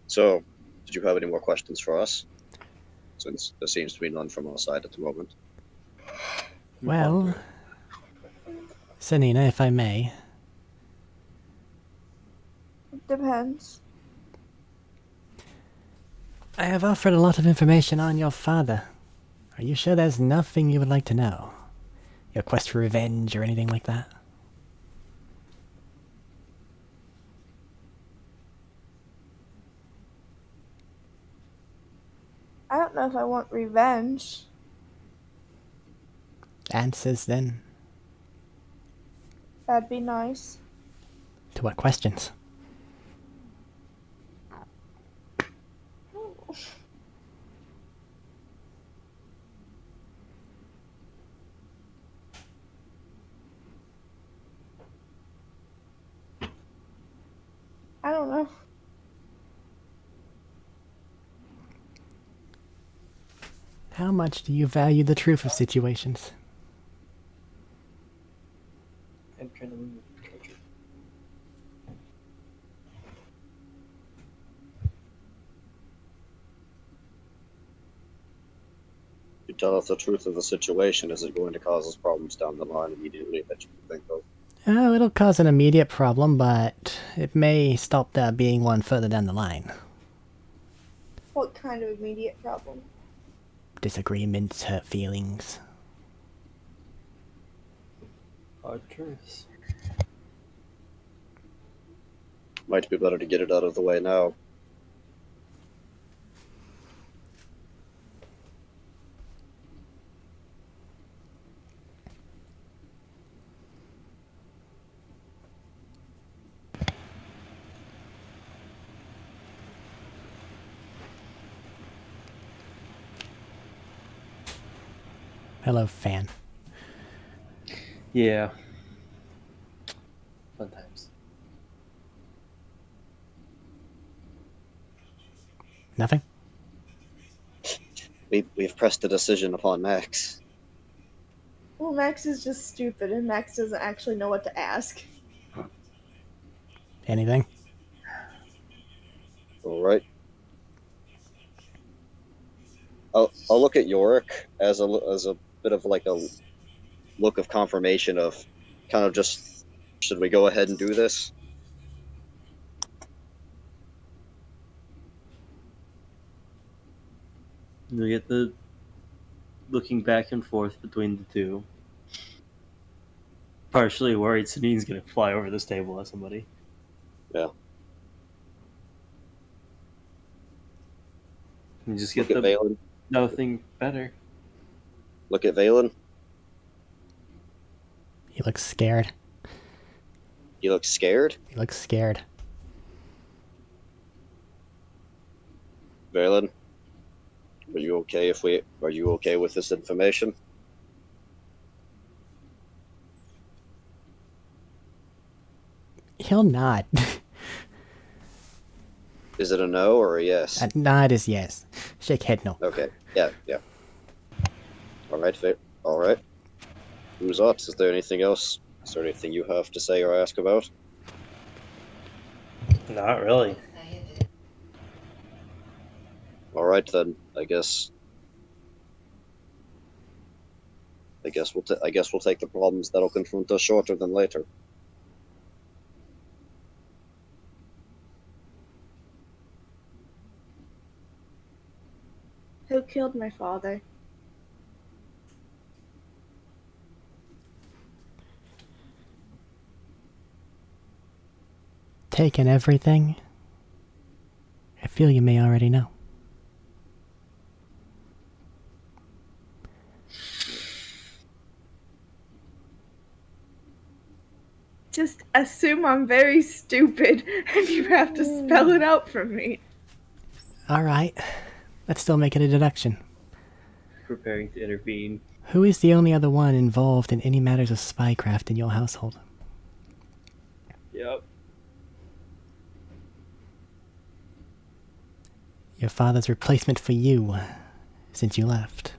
S3: So, did you have any more questions for us? Since there seems to be none from our side at the moment.
S1: Well, Senina, if I may.
S5: Depends.
S1: I have offered a lot of information on your father. Are you sure there's nothing you would like to know? Your quest for revenge or anything like that?
S5: I don't know if I want revenge.
S1: Answers, then.
S5: That'd be nice.
S1: To what questions?
S5: I don't know.
S1: How much do you value the truth of situations?
S2: I'm trying to move the country.
S3: You tell us the truth of the situation. Is it going to cause us problems down the line immediately that you can think of?
S1: Oh, it'll cause an immediate problem, but it may stop there being one further down the line.
S5: What kind of immediate problem?
S1: Disagreements, hurt feelings.
S2: Hard truths.
S3: Might be better to get it out of the way now.
S1: Hello, fan.
S2: Yeah. Fun times.
S1: Nothing?
S3: We've pressed a decision upon Max.
S5: Well, Max is just stupid, and Max doesn't actually know what to ask.
S1: Anything?
S3: All right. I'll look at Yorick as a bit of like a look of confirmation of kind of just, should we go ahead and do this?
S2: You get the looking back and forth between the two. Partially worried Sanine's gonna fly over this table at somebody.
S3: Yeah.
S2: You just
S3: Look
S2: get
S3: at
S2: the
S3: Valen.
S2: nothing better.
S3: Look at Valen.
S1: He looks scared.
S3: He looks scared.
S1: He looks scared.
S3: Valen, are you okay with this information?
S1: He'll nod.
S3: Is it a no or a yes?
S1: A nod is yes. Shake head no.
S3: Okay. Yeah. All right. All right. Who's up? Is there anything else? Is there anything you have to say or ask about?
S4: Not really.
S3: All right then. I guess we'll take the problems that'll confront us shorter than later.
S5: Who killed my father?
S1: Taken everything? I feel you may already know.
S5: Just assume I'm very stupid and you have to spell it out for me.
S1: Alright. Let's still make it a deduction.
S2: Preparing to intervene.
S1: Who is the only other one involved in any matters of spycraft in your household?
S2: Yep.
S1: Your father's replacement for you, since you left.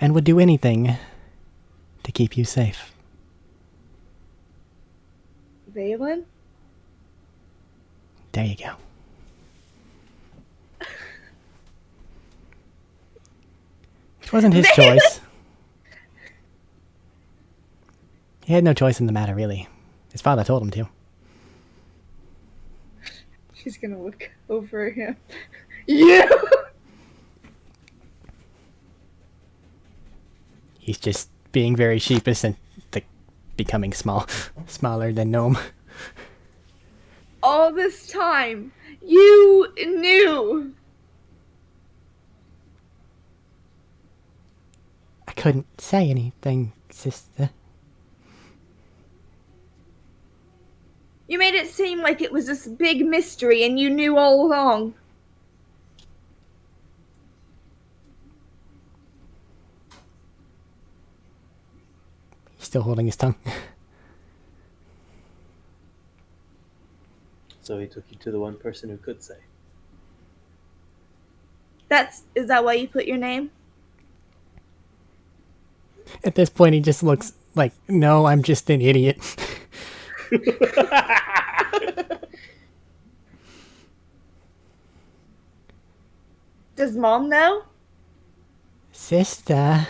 S1: And would do anything to keep you safe.
S5: Valen?
S1: There you go. It wasn't his choice. He had no choice in the matter, really. His father told him to.
S5: She's gonna look over at him. You!
S1: He's just being very sheepish and becoming smaller than Gnome.
S5: All this time, you knew!
S1: I couldn't say anything, sister.
S5: You made it seem like it was this big mystery and you knew all along.
S1: He's still holding his tongue.
S2: So he took you to the one person who could say.
S5: Is that why you put your name?
S1: At this point, he just looks like, no, I'm just an idiot.
S5: Does Mom know?
S1: Sister,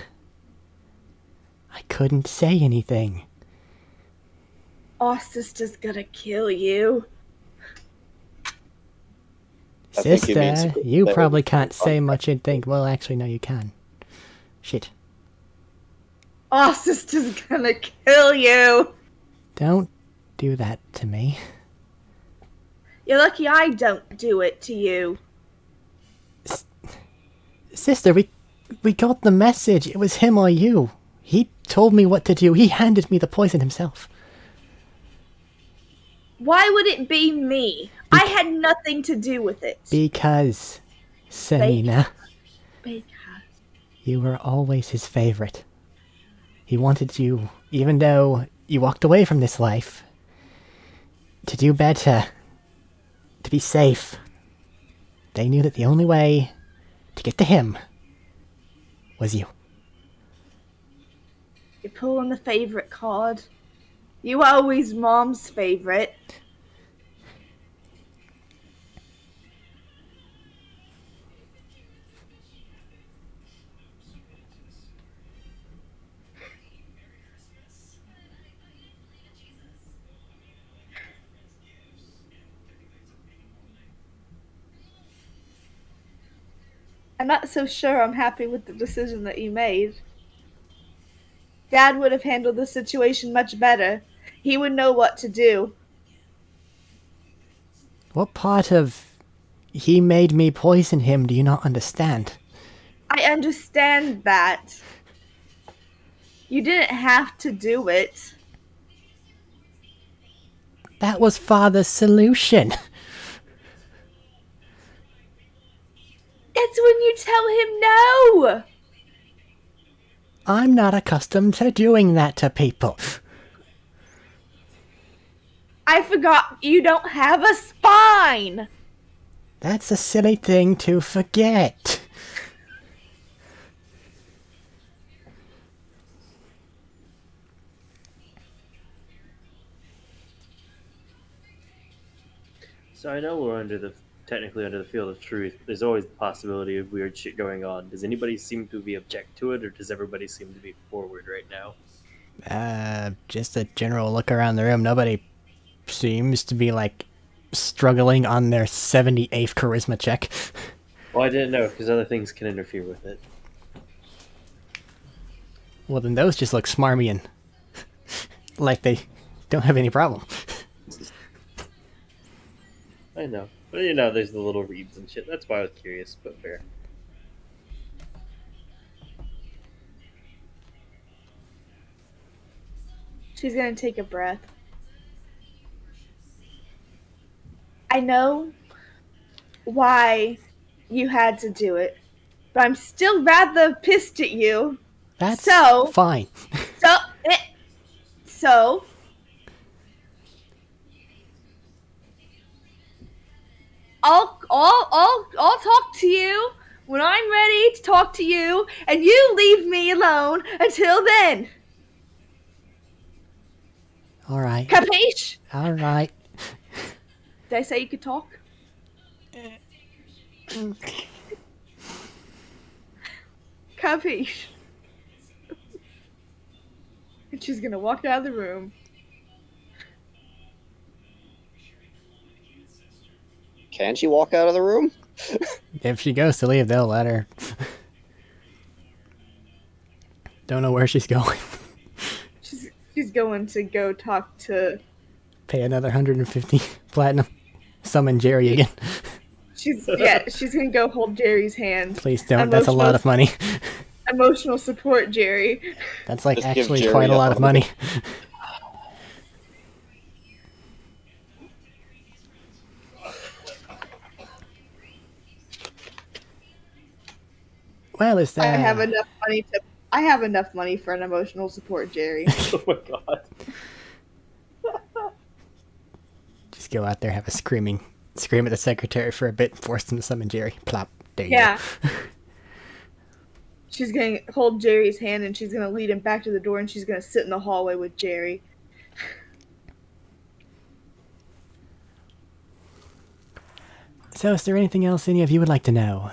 S1: I couldn't say anything.
S5: Our sister's gonna kill you.
S3: I think he means
S1: Sister, you
S3: that
S1: probably
S3: would-
S1: can't say much and think, well, actually, no, you can. Shit.
S5: Our sister's gonna kill you.
S1: Don't do that to me.
S5: You're lucky I don't do it to you.
S1: Sister, we got the message. It was him or you. He told me what to do. He handed me the poison himself.
S5: Why would it be me? I had nothing to do with it.
S1: Because, Selena,
S5: Because
S1: you were always his favorite. He wanted you, even though you walked away from this life, to do better, to be safe. They knew that the only way to get to him was you.
S5: you're pulling the favorite card. You were always Mom's favorite. I'm not so sure I'm happy with the decision that you made. Dad would have handled the situation much better. He would know what to do.
S1: What part of he made me poison him do you not understand?
S5: I understand that. You didn't have to do it.
S1: That was Father's solution.
S5: It's when you tell him no!
S1: I'm not accustomed to doing that to people.
S5: I forgot you don't have a spine!
S1: That's a silly thing to forget.
S2: So I know we're technically under the field of truth. There's always the possibility of weird shit going on. Does anybody seem to be object to it, or does everybody seem to be forward right now?
S1: Just a general look around the room. Nobody seems to be, like, struggling on their 78th charisma check.
S2: Well, I didn't know, because other things can interfere with it.
S1: Well, then those just look smarmy and like they don't have any problem.
S2: I know. But you know, there's the little reeds and shit. That's why I was curious, but fair.
S5: She's gonna take a breath. I know why you had to do it, but I'm still rather pissed at you.
S1: That's
S5: So-
S1: fine.
S5: So, I'll talk to you when I'm ready to talk to you, and you leave me alone until then.
S1: Alright.
S5: Capiche?
S1: Alright.
S5: Did I say you could talk? Capiche? And she's gonna walk out of the room.
S3: Can she walk out of the room?
S1: If she goes to leave, they'll let her. Don't know where she's going.
S5: She's going to go talk to.
S1: Pay another 150 platinum. Summon Jerry again.
S5: She's gonna go hold Jerry's hand.
S1: Please don't. That's a lot of money.
S5: Emotional support Jerry.
S1: That's like
S3: Just give
S1: actually
S3: Jerry
S1: quite a lot of money. Well, is that?
S5: I have enough money for an emotional support Jerry.
S2: Oh my god.
S1: Just go out there, have a scream at the secretary for a bit, force him to summon Jerry. Plop. There you
S5: Yeah.
S1: go.
S5: She's gonna hold Jerry's hand and she's gonna lead him back to the door and she's gonna sit in the hallway with Jerry.
S1: So, is there anything else any of you would like to know?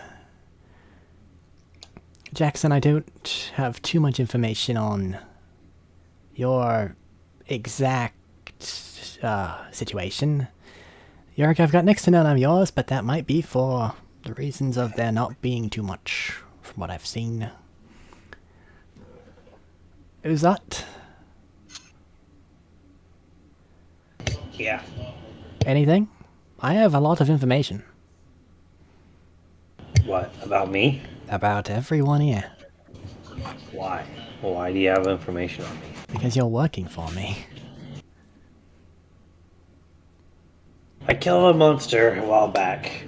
S1: Jackson, I don't have too much information on your exact situation. Yorick, I've got next to none of yours, but that might be for the reasons of there not being too much, from what I've seen. Is that
S4: Yeah.
S1: anything? I have a lot of information
S4: What about me?
S1: about everyone here,
S4: Why? Why do you have information on me?
S1: because you're working for me.
S4: I killed a monster a while back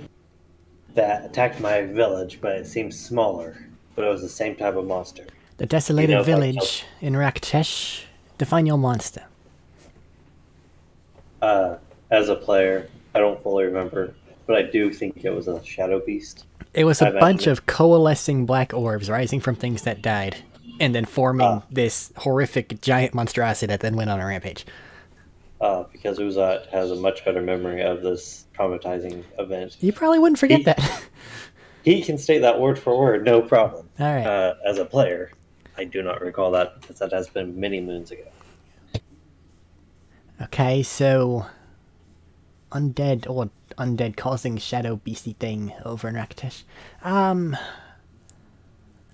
S4: that attacked my village, but it seemed smaller. But it was the same type of monster.
S1: The desolated
S4: You know, if I
S1: village in Raktesh. Define your monster.
S4: As a player, I don't fully remember, but I do think it was a shadow beast.
S1: It was a
S4: I've
S1: bunch
S4: actually-
S1: of coalescing black orbs rising from things that died, and then forming this horrific giant monstrosity that then went on a rampage.
S4: Because Uzat has a much better memory of this traumatizing event.
S1: You probably wouldn't forget
S4: He-
S1: that.
S4: He can state that word for word, no problem.
S1: Alright.
S4: As a player, I do not recall that because that has been many moons ago.
S1: Okay, so undead causing shadow beastie thing over in Raktesh.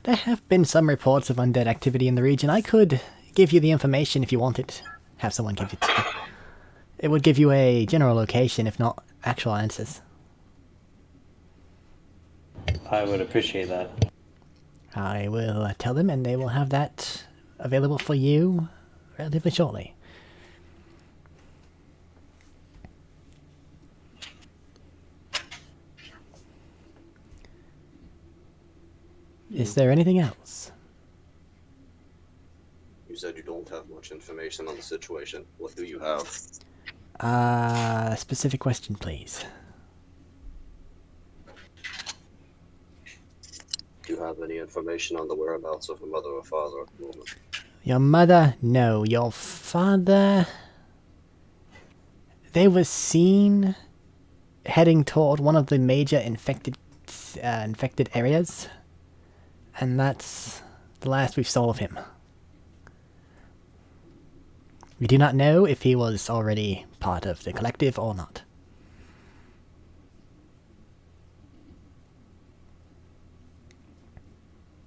S1: There have been some reports of undead activity in the region. I could give you the information if you wanted. Have someone give it to you. It would give you a general location, if not actual answers.
S4: I would appreciate that.
S1: I will tell them, and they will have that available for you relatively shortly. Is there anything else?
S3: You said you don't have much information on the situation. What do you have?
S1: Specific question, please.
S3: Do you have any information on the whereabouts of your mother or father at the moment?
S1: Your mother? No. Your father? They were seen heading toward one of the major infected areas. And that's the last we saw of him. We do not know if he was already part of the collective or not.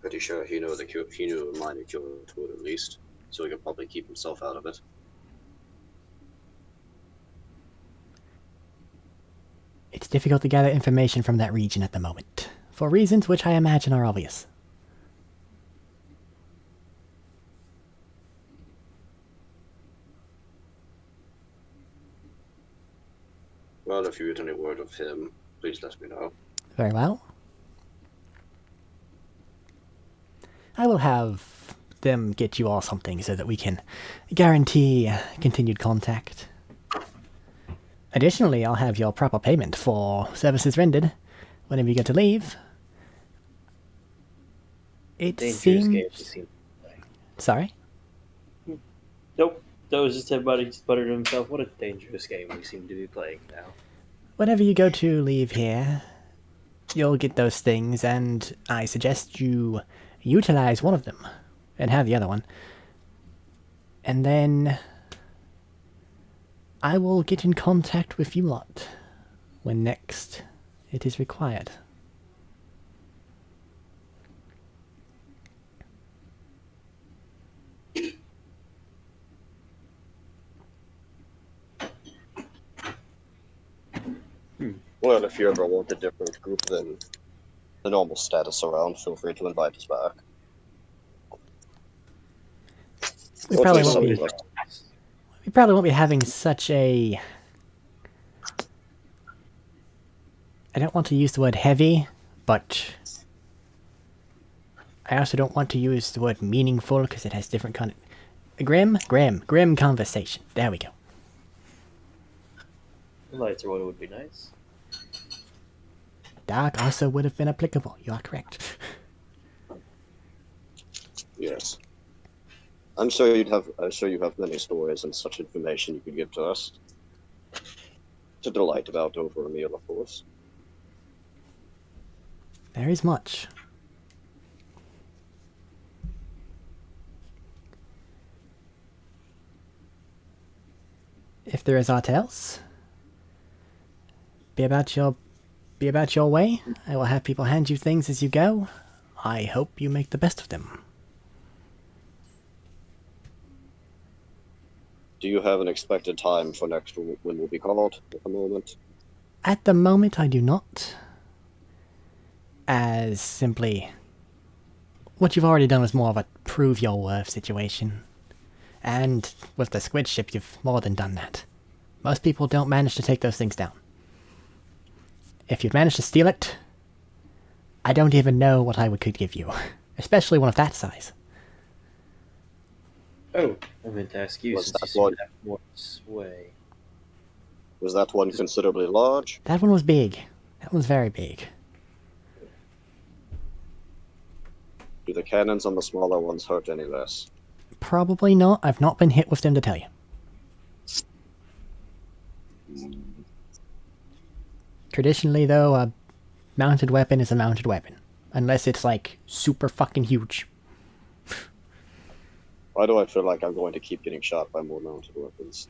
S3: Pretty sure he knew he knew a minor cure to it at least, so he could probably keep himself out of it.
S1: It's difficult to gather information from that region at the moment, for reasons which I imagine are obvious.
S3: Well, if you get any word of him, please let me know.
S1: Very well. I will have them get you all something so that we can guarantee continued contact. Additionally, I'll have your proper payment for services rendered whenever you get to leave. It
S2: Dangerous
S1: seems...
S2: games you seem to play.
S1: Sorry?
S2: Nope. That was just everybody just buttered himself. What a dangerous game we seem to be playing now.
S1: Whenever you go to leave here, you'll get those things, and I suggest you utilize one of them and have the other one. And then I will get in contact with you lot when next it is required.
S3: Well, if you ever want a different group than the normal status around, feel free to invite us back.
S1: We
S3: Or
S1: probably
S3: just
S1: won't be.
S3: something like-
S1: We probably won't be having such a... I don't want to use the word heavy, but I also don't want to use the word meaningful because it has different kind of... Grim conversation. There we go.
S2: A lighter one would be nice.
S1: Dark also would have been applicable. You are correct.
S3: Yes. I'm sure you have many stories and such information you could give to us. To delight about over a meal, of course.
S1: There is much. If there is aught else, be about your way. I will have people hand you things as you go. I hope you make the best of them.
S3: Do you have an expected time for next when we'll be called at the moment?
S1: At the moment, I do not. As simply, what you've already done was more of a prove your worth situation. And with the squid ship, you've more than done that. Most people don't manage to take those things down. If you'd managed to steal it, I don't even know what I could give you. Especially one of that size.
S2: Oh, I meant to ask you
S3: Was
S2: since you
S3: that
S2: seem
S3: one-
S2: to have more sway.
S3: Was that one considerably large?
S1: That one was big. That one's very big.
S3: Do the cannons on the smaller ones hurt any less?
S1: Probably not. I've not been hit with them to tell you. Traditionally, though, a mounted weapon is a mounted weapon. Unless it's, like, super fucking huge.
S3: Why do I feel like I'm going to keep getting shot by more mounted weapons?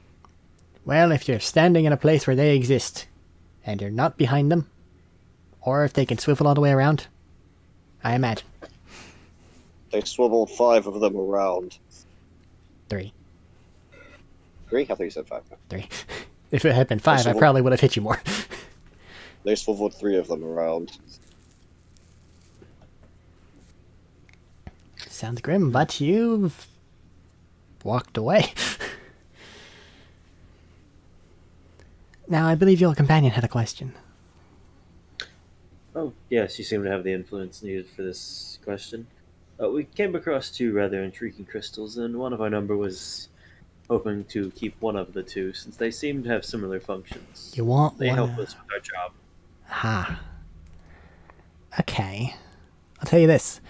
S1: Well, if you're standing in a place where they exist, and you're not behind them, or if they can swivel all the way around, I imagine.
S3: They swiveled 5 of them around.
S1: 3.
S3: 3? I thought you said 5.
S1: 3. If it had been 5, I
S3: swiveled-
S1: probably would have hit you more.
S3: They swiveled 3 of them around.
S1: Sounds grim, but you've walked away. Now, I believe your companion had a question.
S2: Oh, yes, you seem to have the influence needed for this question. We came across 2 rather intriguing crystals, and one of our number was hoping to keep one of the 2, since they seem to have similar functions.
S1: You want
S2: They
S1: one?
S2: help us with our job.
S1: Ha. Okay. I'll tell you this.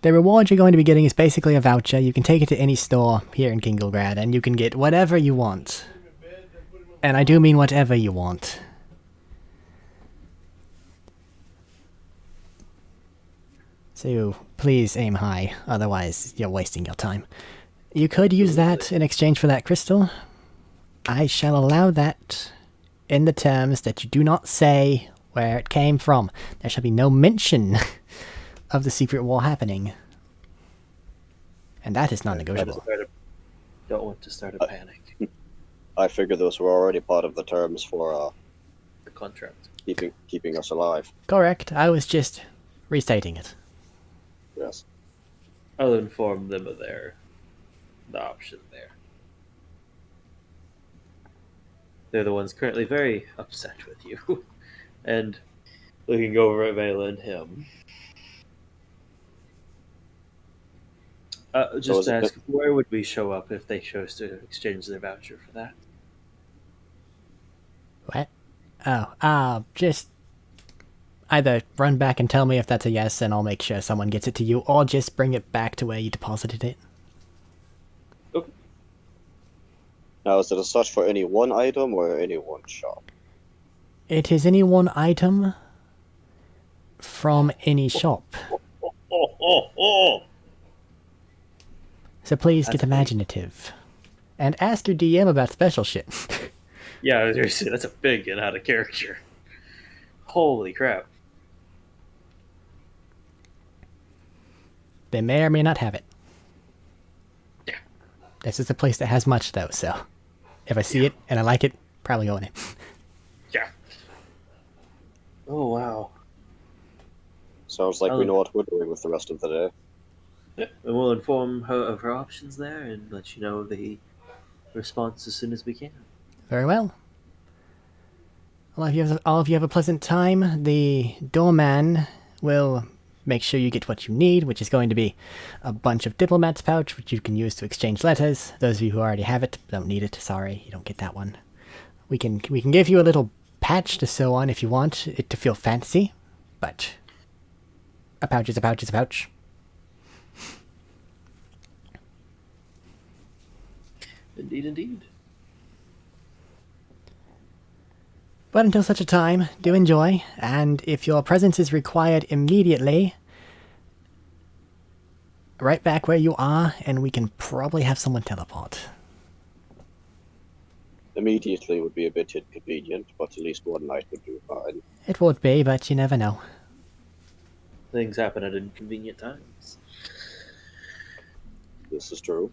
S1: The reward you're going to be getting is basically a voucher. You can take it to any store here in Kinglegrad, and you can get whatever you want. And I do mean whatever you want. So, please aim high, otherwise you're wasting your time. You could use that in exchange for that crystal. I shall allow that in the terms that you do not say where it came from. There shall be no mention of the secret war happening. And that is non-negotiable.
S2: Don't want to start a panic.
S3: I figured those were already part of the terms for
S2: The contract.
S3: keeping us alive.
S1: Correct, I was just restating it.
S3: Yes.
S2: I'll inform them of the option there. They're the ones currently very upset with you. And looking over at Vela and him.
S3: So
S2: Just
S3: is
S2: to
S3: it-
S2: ask, where would we show up if they chose to exchange their voucher for that?
S1: What? Oh, just either run back and tell me if that's a yes and I'll make sure someone gets it to you, or just bring it back to where you deposited it.
S2: Okay.
S3: Now, is it a search for any one item or any one shop?
S1: It is any one item from any shop. So please get
S2: That's big.
S1: imaginative. And ask your DM about special shit.
S2: Yeah, I was going to say, that's a big and out of character. Holy crap.
S1: They may or may not have it.
S2: Yeah.
S1: This is a place that has much, though, so if I see it and I like it, probably own it.
S2: Yeah. Oh, wow.
S3: Sounds like we know what we're doing with the rest of the day.
S2: Yeah, and we'll inform her of her options there and let you know the response as soon as we can.
S1: Very well. All of you have a pleasant time. The doorman will make sure you get what you need, which is going to be a bunch of diplomat's pouch, which you can use to exchange letters. Those of you who already have it don't need it. Sorry, you don't get that one. We can give you a little patch to sew on if you want it to feel fancy, but a pouch is a pouch is a pouch.
S2: Indeed, indeed.
S1: But until such a time, do enjoy, and if your presence is required immediately, right back where you are, and we can probably have someone teleport.
S3: Immediately would be a bit inconvenient, but at least one night would do fine.
S1: It would be, but you never know.
S2: Things happen at inconvenient times.
S3: This is true.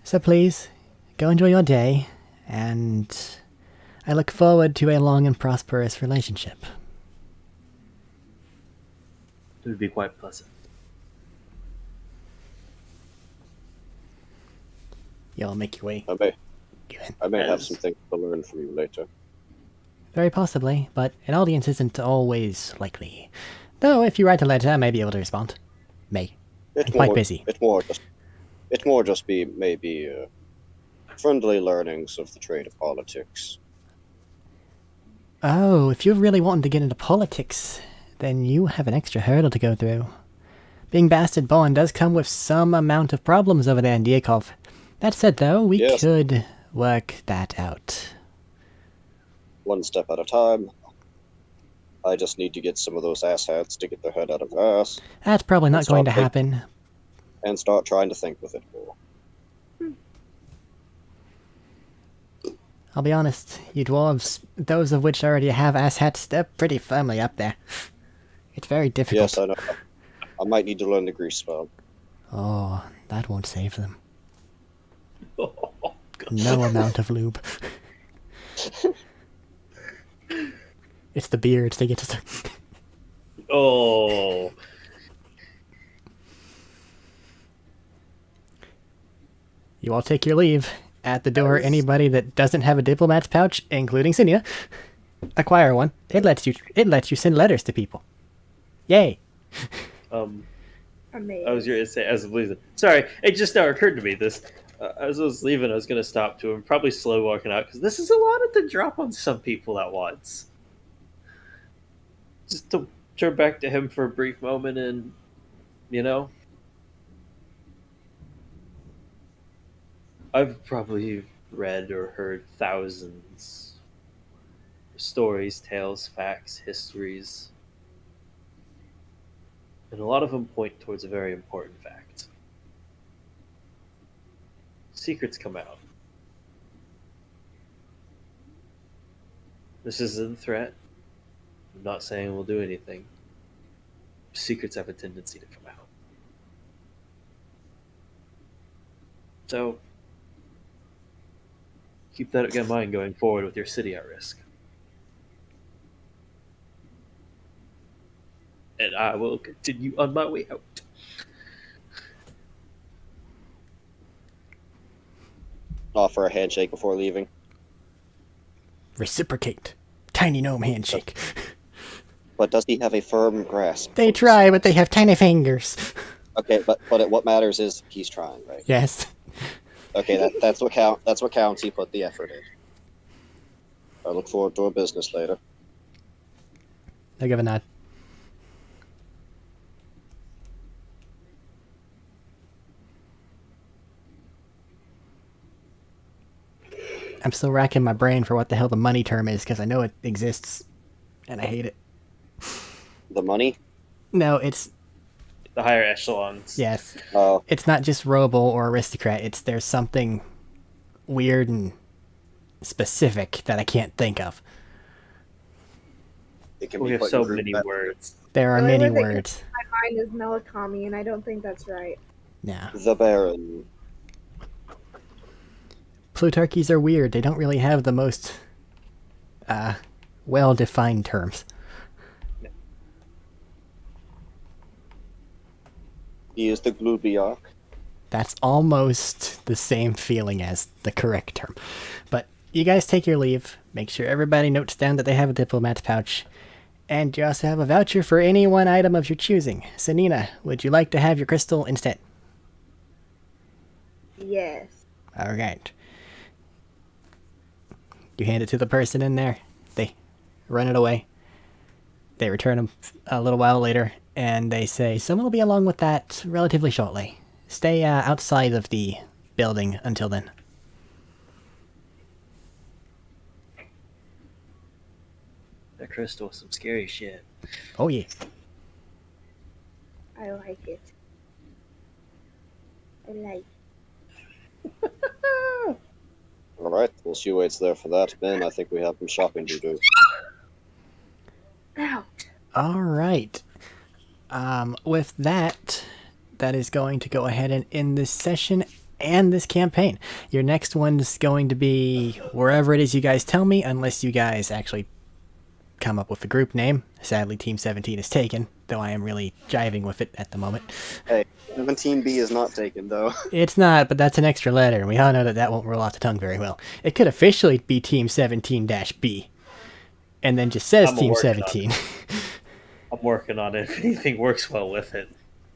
S1: So please, go enjoy your day, and I look forward to a long and prosperous relationship.
S2: It would be quite pleasant.
S1: You'll make your way.
S3: I may have
S2: As-
S3: some things to learn from you later.
S1: Very possibly, but an audience isn't always likely. Though, if you write a letter, I may be able to respond. May.
S3: It's
S1: I'm quite busy.
S3: It's more just be maybe friendly learnings of the trade of politics.
S1: Oh, if you're really wanting to get into politics, then you have an extra hurdle to go through. Being bastard born does come with some amount of problems over there in Diakov. That said, though, we
S3: Yes.
S1: could work that out.
S3: One step at a time. I just need to get some of those asshats to get their head out of their ass
S1: That's probably not
S3: Let's
S1: going to
S3: not think-
S1: happen.
S3: and start trying to think with it more.
S1: I'll be honest, you dwarves, those of which already have asshats, they're pretty firmly up there. It's very difficult.
S3: Yes, I know. I might need to learn the grease spell.
S1: Oh, that won't save them.
S2: Oh, God.
S1: No amount of lube. It's the beards they get to.
S2: Oh.
S1: You all take your leave. At the door, anybody that doesn't have a diplomat's pouch, including Sinina, acquire one. It lets you send letters to people. Yay!
S5: Amazing.
S2: I was going to say, as a Blizzard. Sorry, it just now occurred to me this. As I was leaving, I was going to stop to him, probably slow walking out, because this is a lot to drop on some people at once. Just to turn back to him for a brief moment and, you know, I've probably read or heard thousands of stories, tales, facts, histories, and a lot of them point towards a very important fact. Secrets come out. This isn't a threat. I'm not saying we'll do anything. Secrets have a tendency to come out. So, keep that in mind going forward with your city at risk. And I will continue on my way out.
S3: Offer a handshake before leaving.
S1: Reciprocate. Tiny gnome handshake.
S3: But does he have a firm grasp?
S1: They try, but they have tiny fingers.
S3: Okay, but what matters is he's trying, right?
S1: Yes.
S3: Okay, that's what count. That's what counts. He put the effort in. I look forward to our business later.
S1: I'll give a nod. I'm still racking my brain for what the hell the money term is, because I know it exists, and I hate it.
S3: The money?
S1: No, it's...
S2: The higher echelons.
S1: Yes.
S3: Oh,
S1: It's not just robo or aristocrat, it's there's something weird and specific that I can't think of.
S3: it can
S2: We
S3: be
S2: have
S3: quite
S2: so
S3: rude,
S2: many
S3: but
S2: words.
S1: There are
S5: The only
S1: many
S5: way that
S1: words.
S5: My mind is melancholy, and I don't think that's right.
S1: Yeah.
S3: The Baron.
S1: Plutarchies are weird. They don't really have the most well-defined terms.
S3: He is the Glubiok.
S1: That's almost the same feeling as the correct term. But you guys take your leave. Make sure everybody notes down that they have a diplomat's pouch. And you also have a voucher for any one item of your choosing. Sanina, would you like to have your crystal instead?
S5: Yes.
S1: Alright. You hand it to the person in there. They run it away. They return them a little while later, and they say, someone will be along with that relatively shortly. Stay outside of the building until then.
S2: That crystal was some scary shit.
S1: Oh, yeah.
S5: I like it. I like
S3: All right, we'll see who waits there for that. Ben, I think we have some shopping to do.
S5: Out.
S1: Alright. With that, that is going to go ahead and end this session and this campaign. Your next one's going to be wherever it is you guys tell me, unless you guys actually come up with a group name. Sadly, Team 17 is taken, though I am really jiving with it at the moment.
S3: Hey, 17B is not taken, though.
S1: It's not, but that's an extra letter, and we all know that that won't roll off the tongue very well. It could officially be Team 17-B, and then just says
S2: I'm
S1: Team
S2: working on
S1: 17.
S2: I'm working on it. If anything works well with it.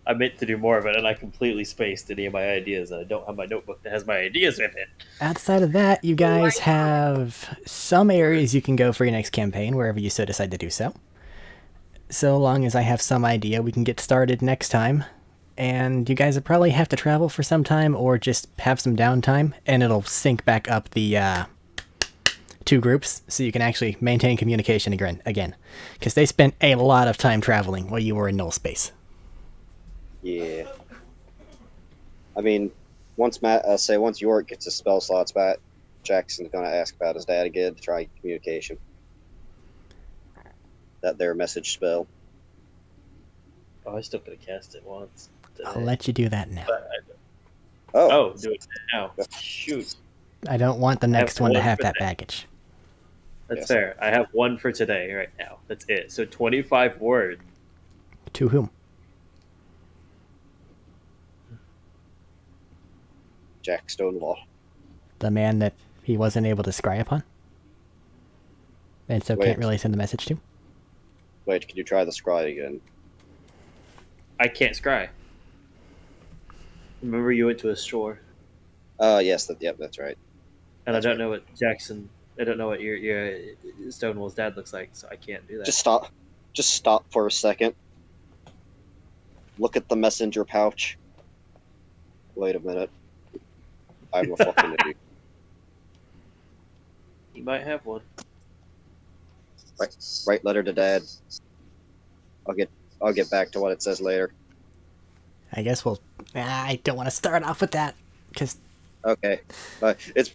S2: I meant to do more of it, and I completely spaced any of my ideas, and I don't have my notebook that has my ideas with it.
S1: Outside of that, you guys have some areas you can go for your next campaign, wherever you so decide to do so. So long as I have some idea, we can get started next time. And you guys will probably have to travel for some time, or just have some downtime, and it'll sync back up the two groups, so you can actually maintain communication again. Because they spent a lot of time traveling while you were in null space.
S3: Yeah. I mean, once once York gets his spell slots back, Jackson's gonna ask about his dad again to try communication. That their message spell.
S2: Oh, I still could have cast it once.
S1: I'll
S2: Today.
S1: let you do that now.
S2: Oh, do it now. Shoot.
S1: I don't want the next one to
S2: one
S1: have
S2: for
S1: that
S2: that.
S1: baggage.
S2: That's
S3: Yes.
S2: fair. I have one for today right now. That's it. So 25 words.
S1: To whom?
S3: Jack Stonewall.
S1: The man that he wasn't able to scry upon? And so
S3: Wait.
S1: can't really send the message to?
S3: Wait, can you try the scry again?
S2: I can't scry. Remember you went to a store,
S3: Yes, yep, that's right.
S2: and
S3: That's
S2: I don't
S3: right.
S2: know what Jackson. I don't know what your Stonewall's dad looks like, so I can't do that.
S3: Just stop. Just stop for a second. Look at the messenger pouch. Wait a minute. I'm a fucking idiot.
S2: He might have one.
S3: Write letter to Dad. I'll get back to what it says later.
S1: I guess we'll... I don't want to start off with that, because...
S3: Okay. It's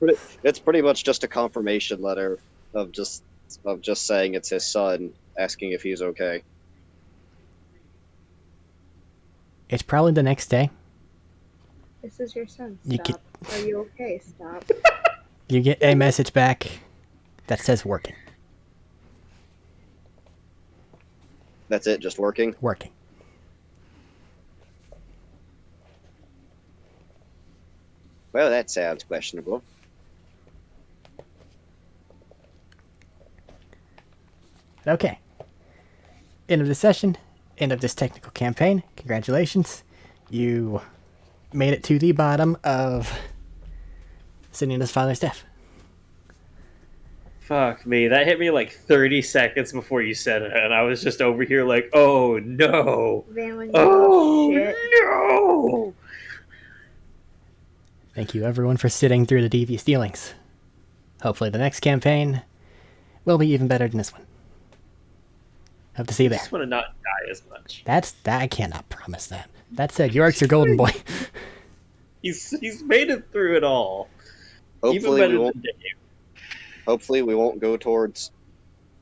S3: pretty much just a confirmation letter of just saying it's his son, asking if he's okay.
S1: It's probably the next day.
S5: This is your son.
S1: You
S5: Stop. Are you okay? Stop.
S1: You get a message back that says working.
S3: That's it, just working.
S1: Working.
S3: Well, that sounds questionable.
S1: Okay. End of the session. End of this technical campaign. Congratulations. You made it to the bottom of Selena's father's death.
S2: Fuck me. That hit me like 30 seconds before you said it, and I was just over here like, oh no.
S5: Valen, you
S2: Oh
S5: shit.
S2: no.
S1: Thank you everyone for sitting through the Devious Dealings. Hopefully the next campaign will be even better than this one. Hope to see you
S2: I
S1: there.
S2: just want to not die as much.
S1: I cannot promise that. That said, York's your golden boy.
S2: He's made it through it all. Even
S3: Hopefully
S2: better
S3: we won't.
S2: than Dave.
S3: Hopefully we won't go towards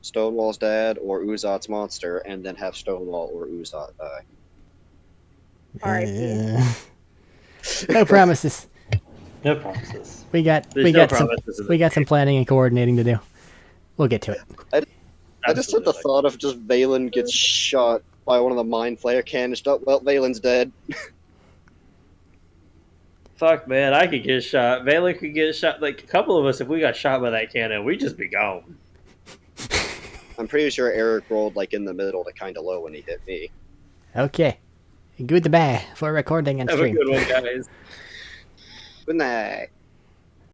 S3: Stonewall's dad or Uzot's monster, and then have Stonewall or Uzot die.
S5: R.I.P.
S1: No promises.
S4: No promises.
S1: We got
S2: There's no
S1: some
S2: promises in
S1: we
S2: this
S1: got some planning and coordinating to do. We'll get to it.
S3: I just had the
S2: Absolutely.
S3: thought of just Valen gets shot by one of the mind flayer cannons. Oh, well, Valen's dead.
S2: Fuck, man, I could get shot. Valen could get shot. Like, a couple of us, if we got shot by that cannon, we'd just be gone.
S3: I'm pretty sure Eric rolled like in the middle to kind of low when he hit me.
S1: Okay. Goodbye for recording and
S2: Have a
S1: stream.
S2: good one, guys.
S3: Good night.